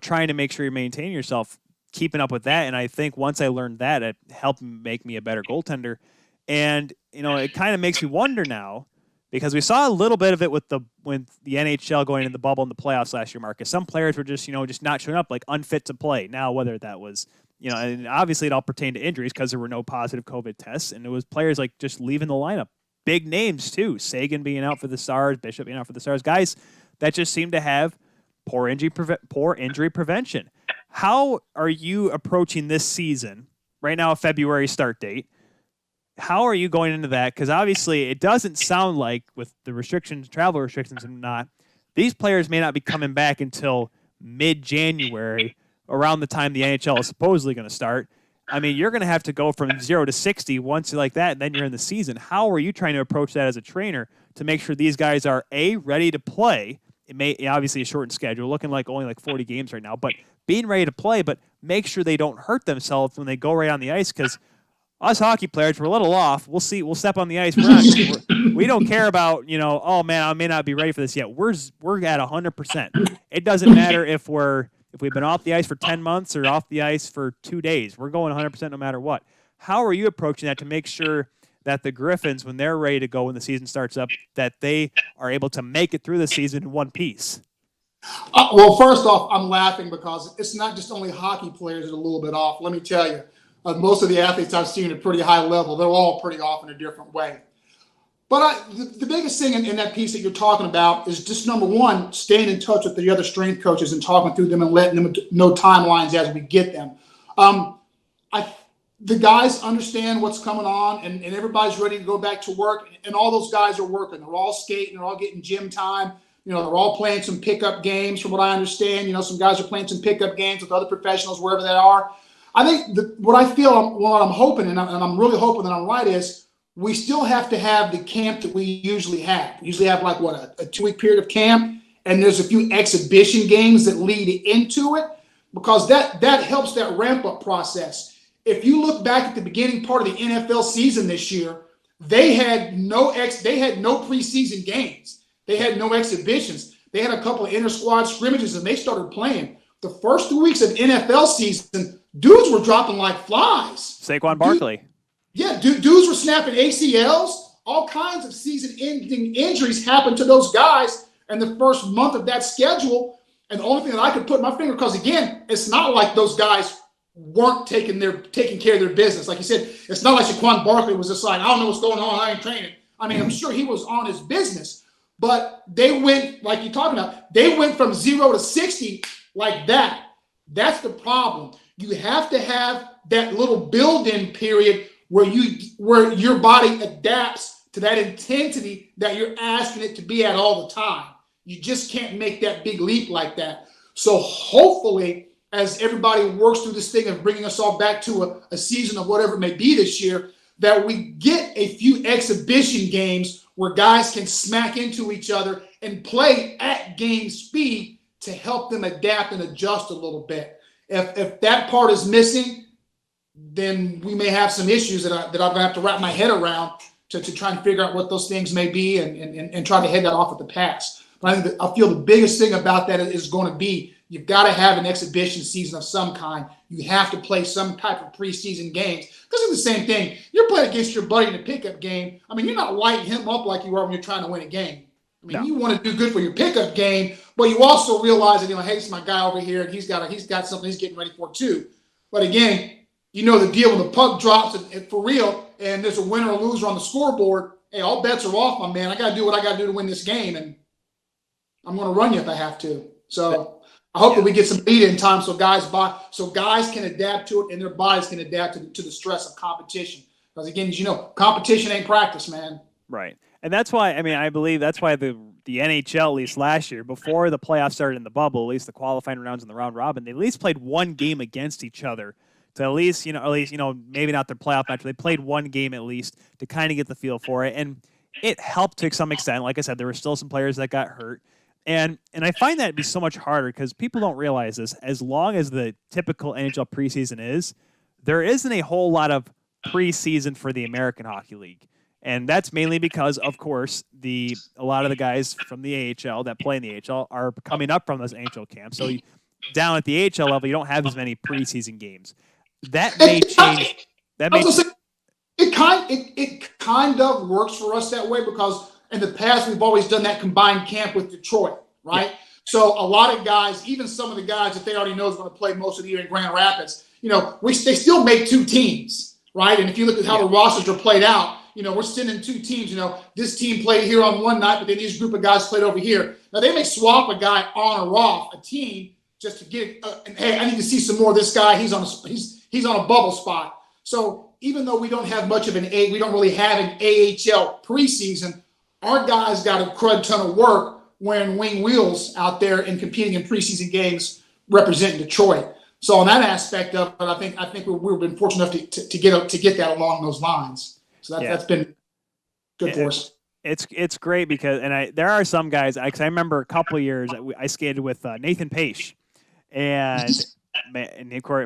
trying to make sure you're maintaining yourself, keeping up with that. And I think once I learned that, it helped make me a better goaltender. And, it kind of makes me wonder now, because we saw a little bit of it with the NHL going in the bubble in the playoffs last year, Marcus. Some players were just not showing up, like unfit to play. Now, whether that was, and obviously it all pertained to injuries because there were no positive COVID tests. And it was players like just leaving the lineup. Big names, too. Sagan being out for the Stars, Bishop being out for the Stars. Guys that just seem to have poor injury prevention. How are you approaching this season? Right now, a February start date. How are you going into that? Because obviously it doesn't sound like, with the restrictions, travel restrictions and not, these players may not be coming back until mid-January, around the time the NHL is supposedly going to start. I mean, you're going to have to go from 0 to 60 once like that, and then you're in the season. How are you trying to approach that as a trainer to make sure these guys are, A, ready to play it may obviously a shortened schedule, looking like only like 40 games right now, but being ready to play, but make sure they don't hurt themselves when they go right on the ice, because us hockey players, we're a little off. We'll see. We'll step on the ice. We don't care about, oh man, I may not be ready for this yet. We're at 100%. It doesn't matter if we've been off the ice for 10 months or off the ice for 2 days. We're going 100% no matter what. How are you approaching that to make sure that the Griffins, when they're ready to go when the season starts up, that they are able to make it through the season in one piece? Well, first off, I'm laughing because it's not just only hockey players that are a little bit off. Let me tell you. Most of the athletes I've seen at a pretty high level, they're all pretty off in a different way. But the biggest thing in that piece that you're talking about is just, number one, staying in touch with the other strength coaches and talking through them and letting them know timelines as we get them. The guys understand what's coming on, and everybody's ready to go back to work, and all those guys are working. They're all skating. They're all getting gym time. They're all playing some pickup games from what I understand. Some guys are playing some pickup games with other professionals, wherever they are. I think what I'm hoping, and I'm really hoping that I'm right, is we still have to have the camp that we usually have. We usually have like a 2-week period of camp, and there's a few exhibition games that lead into it, because that helps that ramp up process. If you look back at the beginning part of the NFL season this year, they had no preseason games. They had no exhibitions. They had a couple of inter-squad scrimmages, and they started playing. The first 2 weeks of NFL season, dudes were dropping like flies. Saquon Barkley. Dudes were snapping ACLs. All kinds of season-ending injuries happened to those guys in the first month of that schedule. And the only thing that I could put my finger, because again, it's not like those guys weren't taking care of their business. Like you said, it's not like Saquon Barkley was just like, I don't know what's going on, I ain't training. I mean, I'm sure he was on his business, but they went, like you're talking about, they went from 0 to 60 like that. That's the problem. You have to have that little build-in period where your body adapts to that intensity that you're asking it to be at all the time. You just can't make that big leap like that. So hopefully, as everybody works through this thing of bringing us all back to a season of whatever it may be this year, that we get a few exhibition games where guys can smack into each other and play at game speed to help them adapt and adjust a little bit. If that part is missing, then we may have some issues that I'm going to have to wrap my head around to try and figure out what those things may be and try to head that off at the pass. But I feel the biggest thing about that is going to be you've got to have an exhibition season of some kind. You have to play some type of preseason games. Because it's the same thing. You're playing against your buddy in a pickup game. I mean, you're not lighting him up like you are when you're trying to win a game. I mean, You want to do good for your pickup game, but you also realize that, hey, it's my guy over here, and he's got something he's getting ready for too. But again, the deal when the puck drops and for real, and there's a winner or loser on the scoreboard. Hey, all bets are off, my man. I got to do what I got to do to win this game, and I'm going to run you if I have to. So I hope that we get some lead in time so guys can adapt to it and their bodies can adapt to the stress of competition. Because again, as you know, competition ain't practice, man. Right. And that's why, I believe that's why the NHL, at least last year, before the playoffs started in the bubble, at least the qualifying rounds in the round robin, they at least played one game against each other to at least, maybe not their playoff match, but they played one game at least to kind of get the feel for it. And it helped to some extent. Like I said, there were still some players that got hurt. And I find that to be so much harder because people don't realize this. As long as the typical NHL preseason is, there isn't a whole lot of preseason for the American Hockey League. And that's mainly because, of course, a lot of the guys from the AHL that play in the AHL are coming up from those NHL camps. So down at the AHL level, you don't have as many preseason games. That may change. It kind of works for us that way because in the past we've always done that combined camp with Detroit, right? Yeah. So a lot of guys, even some of the guys that they already know is going to play most of the year in Grand Rapids, they still make two teams, right? And if you look at how the rosters are played out, we're sending two teams. This team played here on one night, but then this group of guys played over here. Now they may swap a guy on or off a team just to get. Hey, I need to see some more of this guy. He's on a bubble spot. So even though we don't have much of we don't really have an AHL preseason, our guys got a crud ton of work wearing wing wheels out there and competing in preseason games representing Detroit. So on that aspect of it, I think we've been fortunate enough to get that along those lines. So that's been good for us. It's great because there are some guys. Cause I remember a couple of years I skated with Nathan Pache, and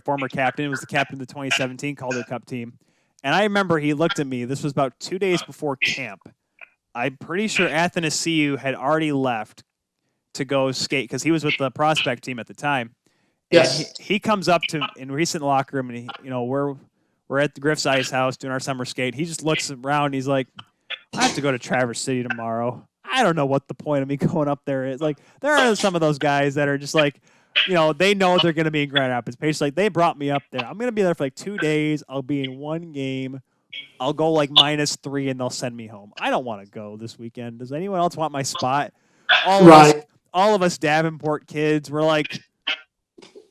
former captain, was the captain of the 2017 Calder Cup team. And I remember he looked at me. This was about 2 days before camp. I'm pretty sure Athanasiou had already left to go skate because he was with the prospect team at the time. And Yes. he comes up to in recent locker room, and we're at the Griff's Ice House doing our summer skate. He just looks around. And he's like, I have to go to Traverse City tomorrow. I don't know what the point of me going up there is. Like, there are some of those guys that are just like, they know they're going to be in Grand Rapids. Paige, like, they brought me up there. I'm going to be there for like 2 days. I'll be in one game. I'll go like -3, and they'll send me home. I don't want to go this weekend. Does anyone else want my spot? All of us Davenport kids were like,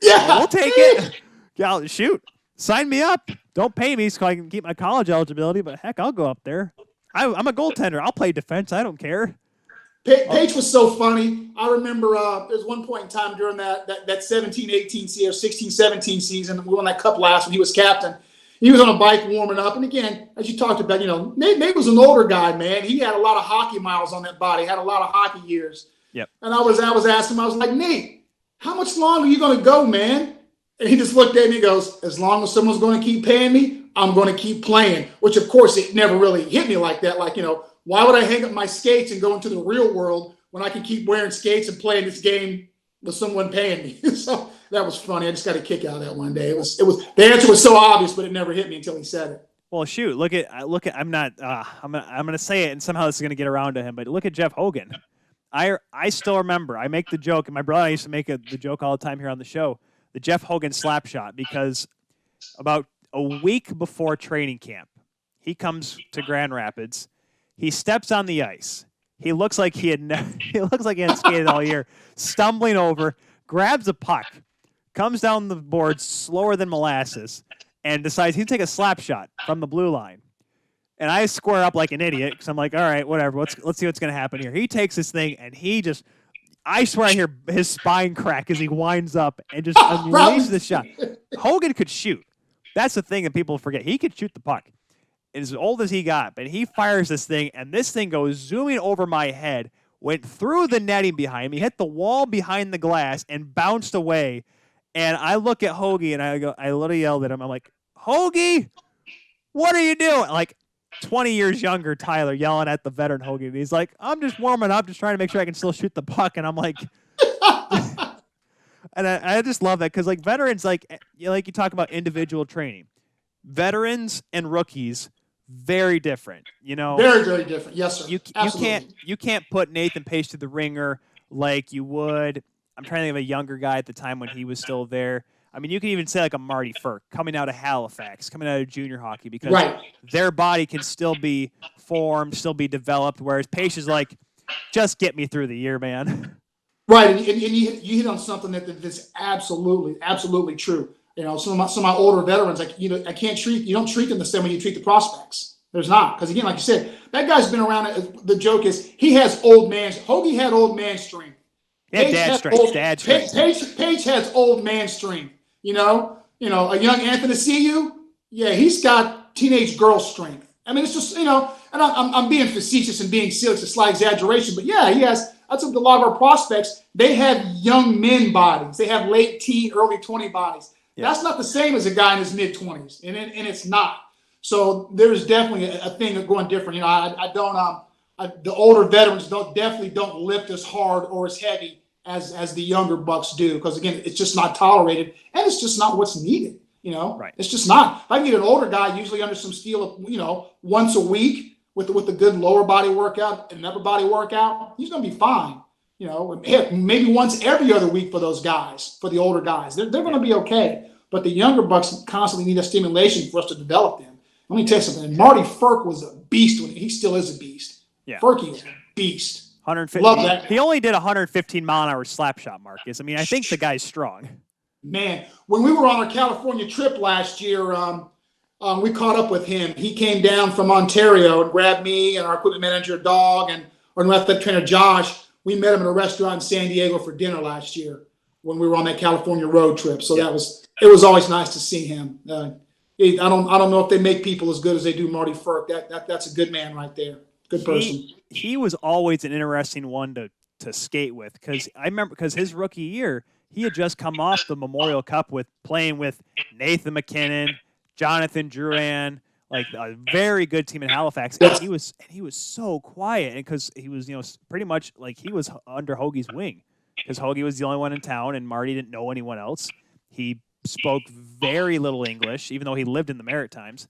yeah, we'll take it. Yeah, shoot. Sign me up. Don't pay me so I can keep my college eligibility, but heck, I'll go up there. I'm a goaltender. I'll play defense. I don't care. Paige was so funny. I remember there was one point in time during that 17-18 season, 16-17 season, we won that cup last when he was captain. He was on a bike warming up. And again, as you talked about, Nate was an older guy, man. He had a lot of hockey miles on that body, had a lot of hockey years. Yep. And I was asking him, I was like, Nate, how much longer are you going to go, man? And he just looked at me and goes, as long as someone's going to keep paying me, I'm going to keep playing, which, of course, it never really hit me like that. Like, why would I hang up my skates and go into the real world when I can keep wearing skates and playing this game with someone paying me? So that was funny. I just got a kick out of that one day. It was the answer was so obvious, but it never hit me until he said it. Well, shoot, look at I'm going to say it, and somehow this is going to get around to him, but look at Jeff Hogan. I still remember, I make the joke, and my brother and I used to make the joke all the time here on the show, the Jeff Hogan slap shot, because about a week before training camp, he comes to Grand Rapids. He steps on the ice. He looks like he hadn't skated all year. Stumbling over, grabs a puck, comes down the boards slower than molasses, and decides he'd take a slap shot from the blue line. And I square up like an idiot because I'm like, all right, whatever. Let's see what's going to happen here. He takes this thing, and I swear I hear his spine crack as he winds up and just unleashes the shot. Hogan could shoot. That's the thing that people forget. He could shoot the puck. As old as he got, but he fires this thing, and this thing goes zooming over my head, went through the netting behind me, hit the wall behind the glass, and bounced away. And I look at Hoagie, and I literally yelled at him. I'm like, Hoagie, what are you doing? Like 20 years younger Tyler yelling at the veteran Hoagie. And he's like, I'm just warming up, just trying to make sure I can still shoot the puck. And I'm like, and I just love that because like veterans, like you talk about individual training, veterans and rookies. Very different, Very, very different. Yes, sir. You can't put Nathan Pache to the ringer like you would. I'm trying to think of a younger guy at the time when he was still there. I mean, you can even say like a Marty Firk coming out of Halifax, coming out of junior hockey, because their body can still be formed, still be developed, whereas Pache is like, just get me through the year, man. Right, and you hit on something that's absolutely true. Some of my older veterans, like, you don't treat them the same way you treat the prospects. There's not. Because again, like you said, that guy's been around. The joke is he has Hoagie had old man strength. Yeah, dad strength. Paige has old man strength. A young Athanasiou, he's got teenage girl strength. I mean, it's just, and I'm being facetious and being silly. It's a slight exaggeration. But yeah, he has. That's a lot of our prospects. They have young men bodies. They have late teen, early 20 bodies. Yeah. That's not the same as a guy in his mid-20s, and it's not. So there's definitely a thing going different. The older veterans definitely don't lift as hard or as heavy as the younger bucks do, because again, it's just not tolerated, and it's just not what's needed. Right. It's just not. If I can get an older guy, usually under some steel, once a week with a good lower body workout and an upper body workout, he's going to be fine. Maybe once every other week for those guys, for the older guys. They're going to be okay. But the younger bucks constantly need a stimulation for us to develop them. Let me tell you something. Marty Firk was a beast. He still is a beast. Yeah. Ferky was a beast. 150. Love that. He only did 115 mile an hour slap shot, Marcus. I mean, I think the guy's strong. Man, when we were on our California trip last year, we caught up with him. He came down from Ontario and grabbed me and our equipment manager, Dog, and our athletic trainer, Josh. We met him in a restaurant in San Diego for dinner last year when we were on that California road trip. So it was always nice to see him. I don't know if they make people as good as they do Marty Firk. That's a good man right there. Good person. He was always an interesting one to skate with, because I remember his rookie year, he had just come off the Memorial Cup with playing with Nathan McKinnon, Jonathan Drouin, like a very good team in Halifax, and he was so quiet, and because he was pretty much like he was under Hoagie's wing, because Hoagie was the only one in town, and Marty didn't know anyone else. He spoke very little English, even though he lived in the Maritimes,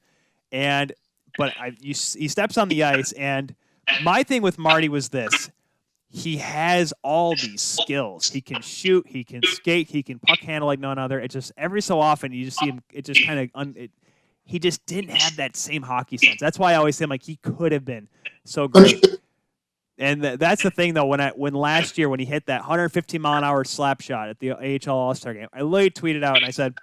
but he steps on the ice, and my thing with Marty was this. He has all these skills. He can shoot, he can skate, he can puck handle like none other. It just every so often you just see him. It just kind of he just didn't have that same hockey sense. That's why I always say he could have been so great. And that's the thing though. When last year when he hit that 150-mile-an-hour slap shot at the AHL All-Star game, I literally tweeted out and I said,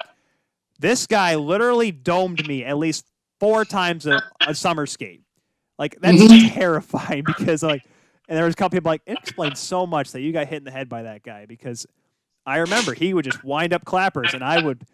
"This guy literally domed me at least 4 times a summer skate." Like that's terrifying because And there was a couple people it explains so much that you got hit in the head by that guy, because I remember he would just wind up clappers and I would,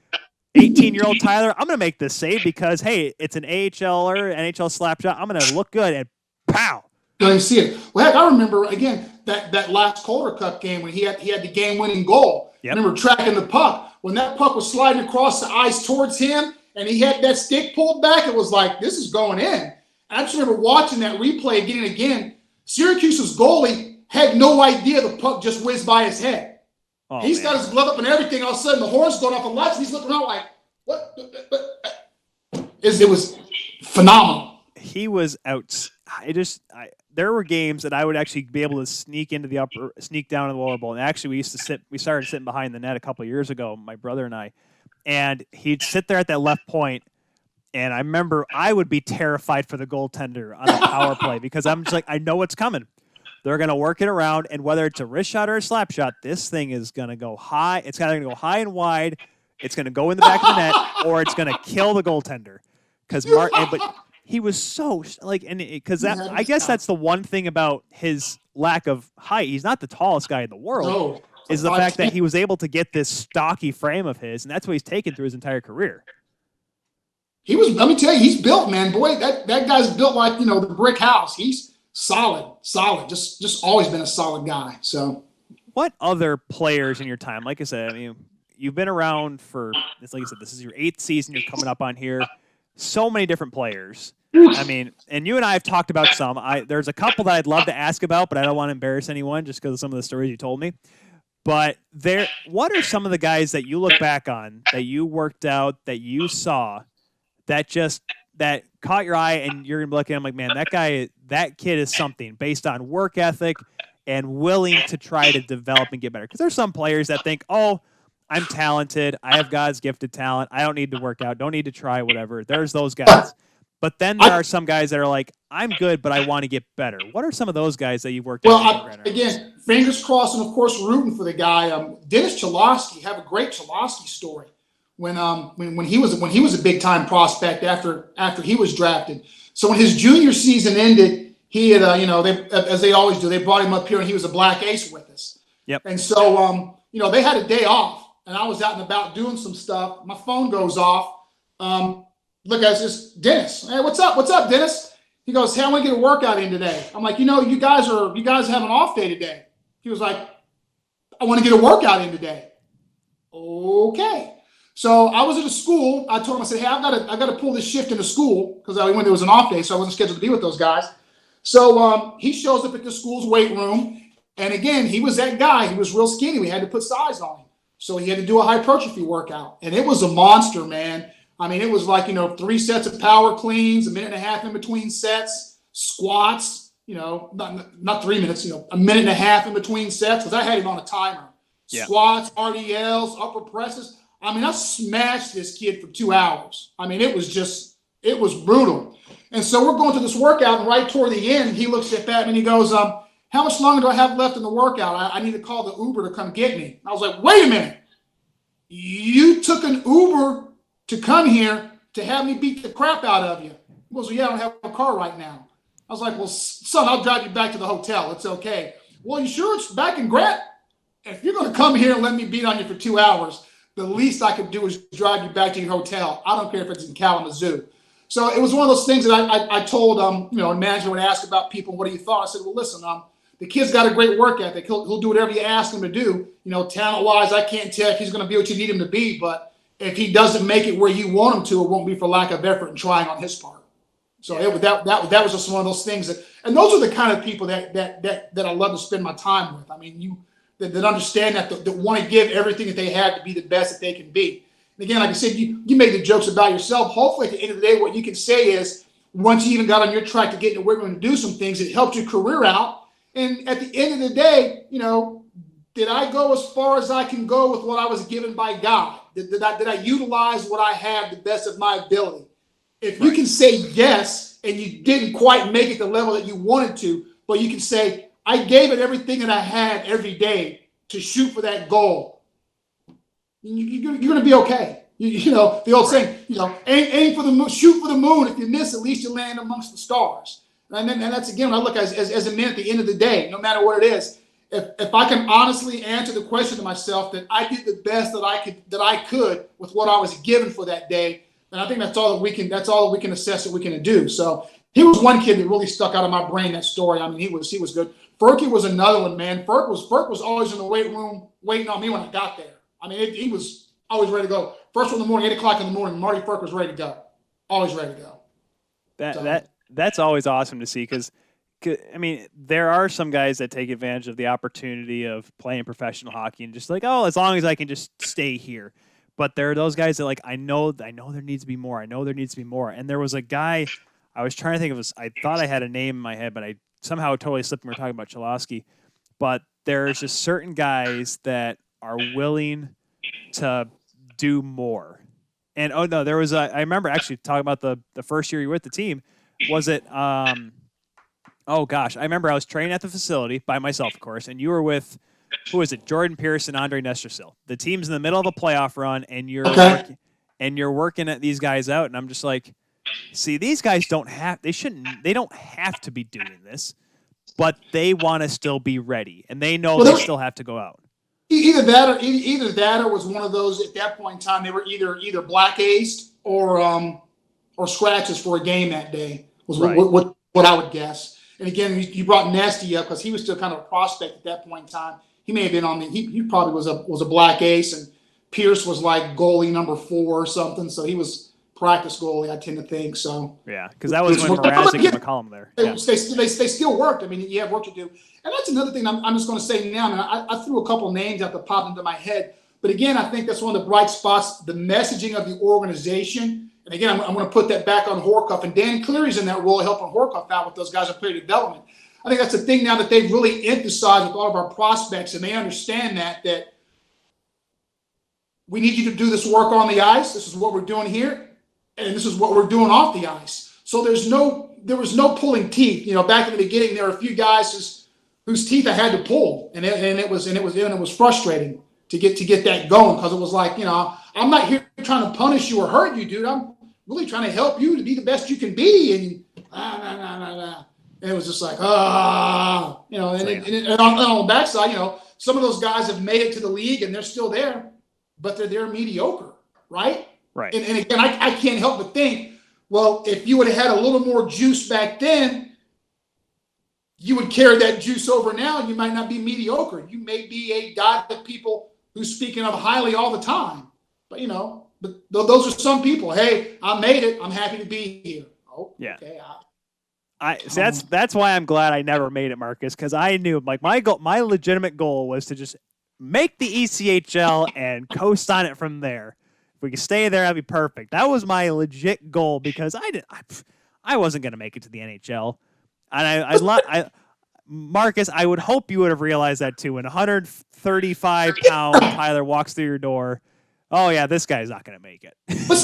18-year-old Tyler, I'm going to make this save because, hey, it's an AHL or NHL slap shot. I'm going to look good, and pow. You see it. Well, heck, I remember, again, that last Calder Cup game when he had the game-winning goal. Yep. I remember tracking the puck. When that puck was sliding across the ice towards him and he had that stick pulled back, it was like, this is going in. And I just remember watching that replay again and again. Syracuse's goalie had no idea the puck just whizzed by his head. Oh, He's got his glove up and everything. All of a sudden, the horn's going off the lights, and he's looking around like, what? It was phenomenal. He was out. There were games that I would actually be able to sneak down to the lower bowl. And actually, we started sitting behind the net a couple of years ago, my brother and I, and he'd sit there at that left point. And I remember I would be terrified for the goaltender on the power play because I'm just like, I know what's coming. They're going to work it around, and whether it's a wrist shot or a slap shot, this thing is going to go high. It's going to go high and wide. It's going to go in the back of the net, or it's going to kill the goaltender. But he was so I guess that's the one thing about his lack of height. He's not the tallest guy in the world. No. Is the fact that he was able to get this stocky frame of his, and that's what he's taken through his entire career. Let me tell you, he's built, man. Boy, that guy's built like, the brick house. He's solid. Just always been a solid guy. So, what other players in your time? Like I said, you've been around for, like I said, this is your 8th season you're coming up on here. So many different players. And you and I have talked about some. There's a couple that I'd love to ask about, but I don't want to embarrass anyone just because of some of the stories you told me. But what are some of the guys that you look back on, that you worked out, that you saw, that caught your eye, and you're going to be looking at him like, man, that kid is something based on work ethic and willing to try to develop and get better? Because there's some players that think, oh, I'm talented. I have God's gifted talent. I don't need to work out. Don't need to try whatever. There's those guys. But then there are some guys that are like, I'm good, but I want to get better. What are some of those guys that you've worked out? Well, again, fingers crossed, and of course, rooting for the guy. Dennis Cholowski, have a great Cholowski story. When he was a big time prospect after he was drafted. So when his junior season ended, he had as they always do, they brought him up here and he was a black ace with us. Yep. And so they had a day off and I was out and about doing some stuff. My phone goes off. Look, guys, it's Dennis. Hey, what's up, Dennis? He goes, hey, I want to get a workout in today. I'm like, you guys have an off day today. He was like, I want to get a workout in today. Okay. So I was at a school. I told him, I said, hey, I got to pull this shift into school because when there was an off day, so I wasn't scheduled to be with those guys. So he shows up at the school's weight room. And again, he was that guy. He was real skinny. We had to put size on him. So he had to do a hypertrophy workout. And it was a monster, man. It was like, 3 sets of power cleans, 1.5 minutes in between sets, squats, not 3 minutes, 1.5 minutes in between sets because I had him on a timer. Yeah. Squats, RDLs, upper presses. I smashed this kid for 2 hours. It was brutal. And so we're going to this workout, and right toward the end, he looks at that and he goes, how much longer do I have left in the workout? I need to call the Uber to come get me. I was like, wait a minute. You took an Uber to come here to have me beat the crap out of you. He goes, well, yeah, I don't have a car right now. I was like, well, son, I'll drive you back to the hotel. It's okay. Well, you sure it's back in Grant? If you're going to come here and let me beat on you for 2 hours, the least I could do is drive you back to your hotel. I don't care if it's in Kalamazoo. So it was one of those things that I told, a manager would ask about people, what do you thought? I said, well, listen, the kid's got a great work ethic. He'll do whatever you ask him to do. Talent-wise, I can't tell if he's going to be what you need him to be, but if he doesn't make it where you want him to, it won't be for lack of effort and trying on his part. So that was just one of those things and those are the kind of people that I love to spend my time with. I mean, that understand that want to give everything that they have to be the best that they can be. And again, like I said, you made the jokes about yourself. Hopefully, at the end of the day, what you can say is once you even got on your track to get in the weight room and do some things, it helped your career out. And at the end of the day, did I go as far as I can go with what I was given by God? Did I utilize what I have the best of my ability? If you can say yes, and you didn't quite make it the level that you wanted to, but you can say, I gave it everything that I had every day to shoot for that goal. You're going to be okay. The old saying, aim for the moon, shoot for the moon. If you miss, at least you land amongst the stars. And that's, again, when I look as a man at the end of the day, no matter what it is, if I can honestly answer the question to myself that I did the best that I could with what I was given for that day, then I think that's all that we can assess that we can do. So he was one kid that really stuck out of my brain, that story. I mean, he was good. Ferky was another one, man. Ferk was always in the weight room waiting on me when I got there. I mean, he was always ready to go. First one in the morning, 8 o'clock in the morning, Marty Ferk was ready to go. Always ready to go. That's always awesome to see because, I mean, there are some guys that take advantage of the opportunity of playing professional hockey and just like, as long as I can just stay here. But there are those guys that I know there needs to be more. I know there needs to be more. And there was a guy, I was trying to think of I thought I had a name in my head, but I somehow totally slipped when we were talking about Cholowski. But there's just certain guys that are willing to do more. And there was I remember actually talking about the first year you were with the team. Was it I remember I was training at the facility by myself, of course, and you were with who is it? Jordan Pierce and Andre Nestersil. The team's in the middle of a playoff run, and you're working at these guys out, and I'm just like, see, these guys don't have to be doing this, but they want to still be ready, and they know they still have to go out. Either that or was one of those at that point in time they were either black aced or scratches for a game that day was right. what I would guess. And again, you brought Nasty up because he was still kind of a prospect at that point in time. He may have been on he probably was a black ace, and Pierce was like goalie number 4 or something. So he was practice goalie, I tend to think. So yeah, because that was when Mrazek and McCollum there. Yeah. They still worked. I mean, you have work to do, and that's another thing I'm just going to say now. And I threw a couple names out that popped into my head, but again, I think that's one of the bright spots: the messaging of the organization. And again, I'm going to put that back on Horcuff, and Dan Cleary's in that role, helping Horcuff out with those guys in player development. I think that's the thing now that they've really emphasized with all of our prospects, and they understand that we need you to do this work on the ice. This is what we're doing here, and this is what we're doing off the ice. So there was no pulling teeth. Back in the beginning, there were a few guys whose teeth I had to pull, and it was frustrating to get that going because it was like, I'm not here trying to punish you or hurt you, dude. I'm really trying to help you to be the best you can be, and and it was just like, and on the backside, some of those guys have made it to the league and they're still there, but they're mediocre, right? Right. And again, I can't help but think, well, if you would have had a little more juice back then, you would carry that juice over now, and you might not be mediocre. You may be a guy that people who's speaking of highly all the time, but those are some people. Hey, I made it. I'm happy to be here. Oh, yeah. Okay. That's why I'm glad I never made it, Marcus, because I knew my legitimate goal was to just make the ECHL and coast on it from there. If we could stay there, that'd be perfect. That was my legit goal because I wasn't going to make it to the NHL, and Marcus, I would hope you would have realized that too. When 135-pound Tyler walks through your door, oh yeah, this guy's not going to make it. But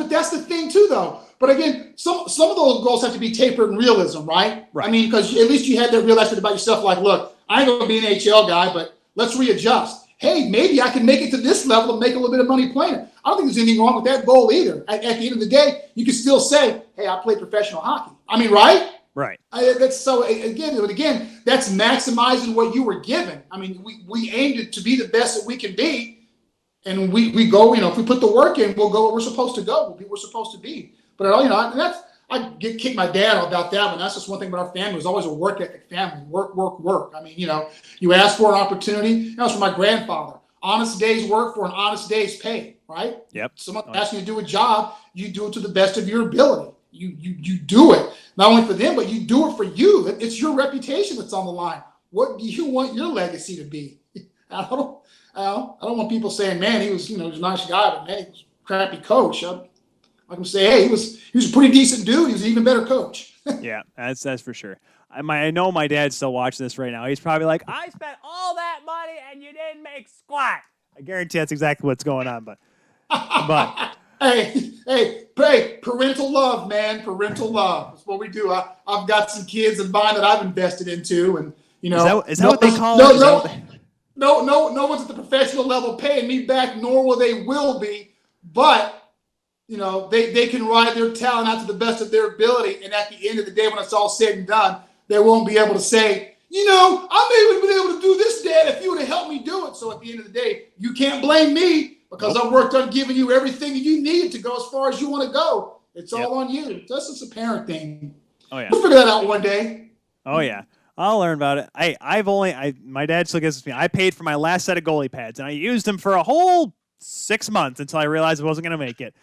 that's the thing too, though. But again, some of those goals have to be tapered in realism, right? I mean, because at least you had that real estimate about yourself. Like, look, I ain't going to be an NHL guy, but let's readjust. Hey, maybe I can make it to this level and make a little bit of money playing it. I don't think there's anything wrong with that goal either. At the end of the day, you can still say, hey, I played professional hockey. I mean, right? Right. That's so again, that's maximizing what you were given. I mean, we aimed to be the best that we can be, and we go. If we put the work in, we'll go where we're supposed to go. We'll be where we're supposed to be. But I get kicked my dad about that one. That's just one thing about our family. It was always a work ethic family. Work. I mean, you ask for an opportunity. That was from my grandfather. Honest day's work for an honest day's pay, right? Yep. Someone asks you to do a job, you do it to the best of your ability. You do it, not only for them, but you do it for you. It's your reputation that's on the line. What do you want your legacy to be? I don't want people saying, man, he was a nice guy, but man, he was a crappy coach. I can say, hey, he was a pretty decent dude. He was an even better coach. Yeah, that's for sure. I know my dad's still watching this right now. He's probably like, I spent all that money and you didn't make squat. I guarantee that's exactly what's going on. But hey, parental love, man. Parental love. That's what we do. I've got some kids of mine that I've invested into, and is that what they call it? No one's at the professional level paying me back, nor will be. But they can ride their talent out to the best of their ability, and at the end of the day, when it's all said and done, they won't be able to say, I may have been able to do this, Dad, if you would have helped me do it. So at the end of the day, you can't blame me because I worked on giving you everything you needed to go as far as you want to go. It's all on you. That's just a parent thing. Oh yeah, we'll figure that out one day. Oh yeah, I'll learn about it. My dad still gives me. I paid for my last set of goalie pads, and I used them for a whole 6 months until I realized I wasn't going to make it.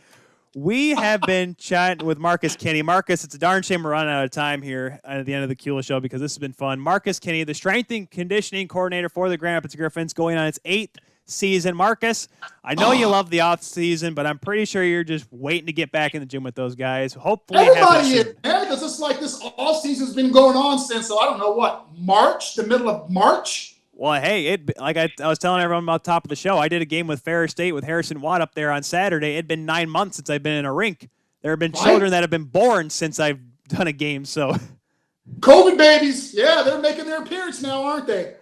We have been chatting with Marcus Kinney. Marcus, it's a darn shame we're running out of time here at the end of the Kula Show because this has been fun. Marcus Kinney, the strength and conditioning coordinator for the Grand Rapids Griffins, going on its 8th season. Marcus, I know you love the off season, but I'm pretty sure you're just waiting to get back in the gym with those guys. Hopefully, everybody is, man, because it's like this off season's been going on since, I don't know what, March, the middle of March. Well, hey, I was telling everyone about the top of the show, I did a game with Ferris State with Harrison Watt up there on Saturday. It'd been 9 months since I've been in a rink. There have been children that have been born since I've done a game. So, COVID babies, yeah, they're making their appearance now, aren't they?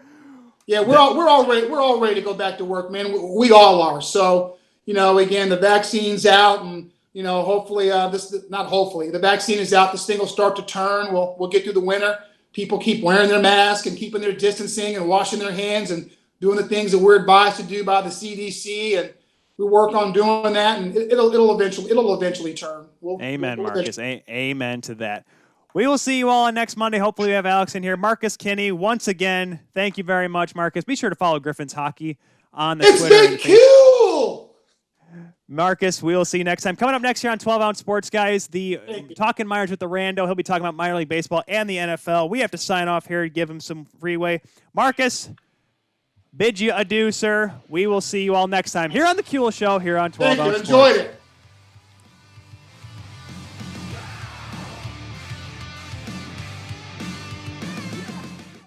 Yeah, we're all ready to go back to work, man. We all are. So, again, the vaccine's out, and hopefully the vaccine is out. This thing will start to turn. We'll get through the winter. People keep wearing their mask and keeping their distancing and washing their hands and doing the things that we're advised to do by the CDC, and we work on doing that, and it'll eventually turn. Amen, Marcus. Amen to that. We will see you all on next Monday. Hopefully we have Alex in here. Marcus Kinney, once again, thank you very much, Marcus. Be sure to follow Griffins Hockey on the Twitter. It's been cool! Marcus, we will see you next time. Coming up next year on 12 Ounce Sports, guys, the Talking Minors with the Rando. He'll be talking about minor league baseball and the NFL. We have to sign off here and give him some freeway. Marcus, bid you adieu, sir. We will see you all next time here on the Kula Show here on 12 Ounce Sports. Enjoyed it.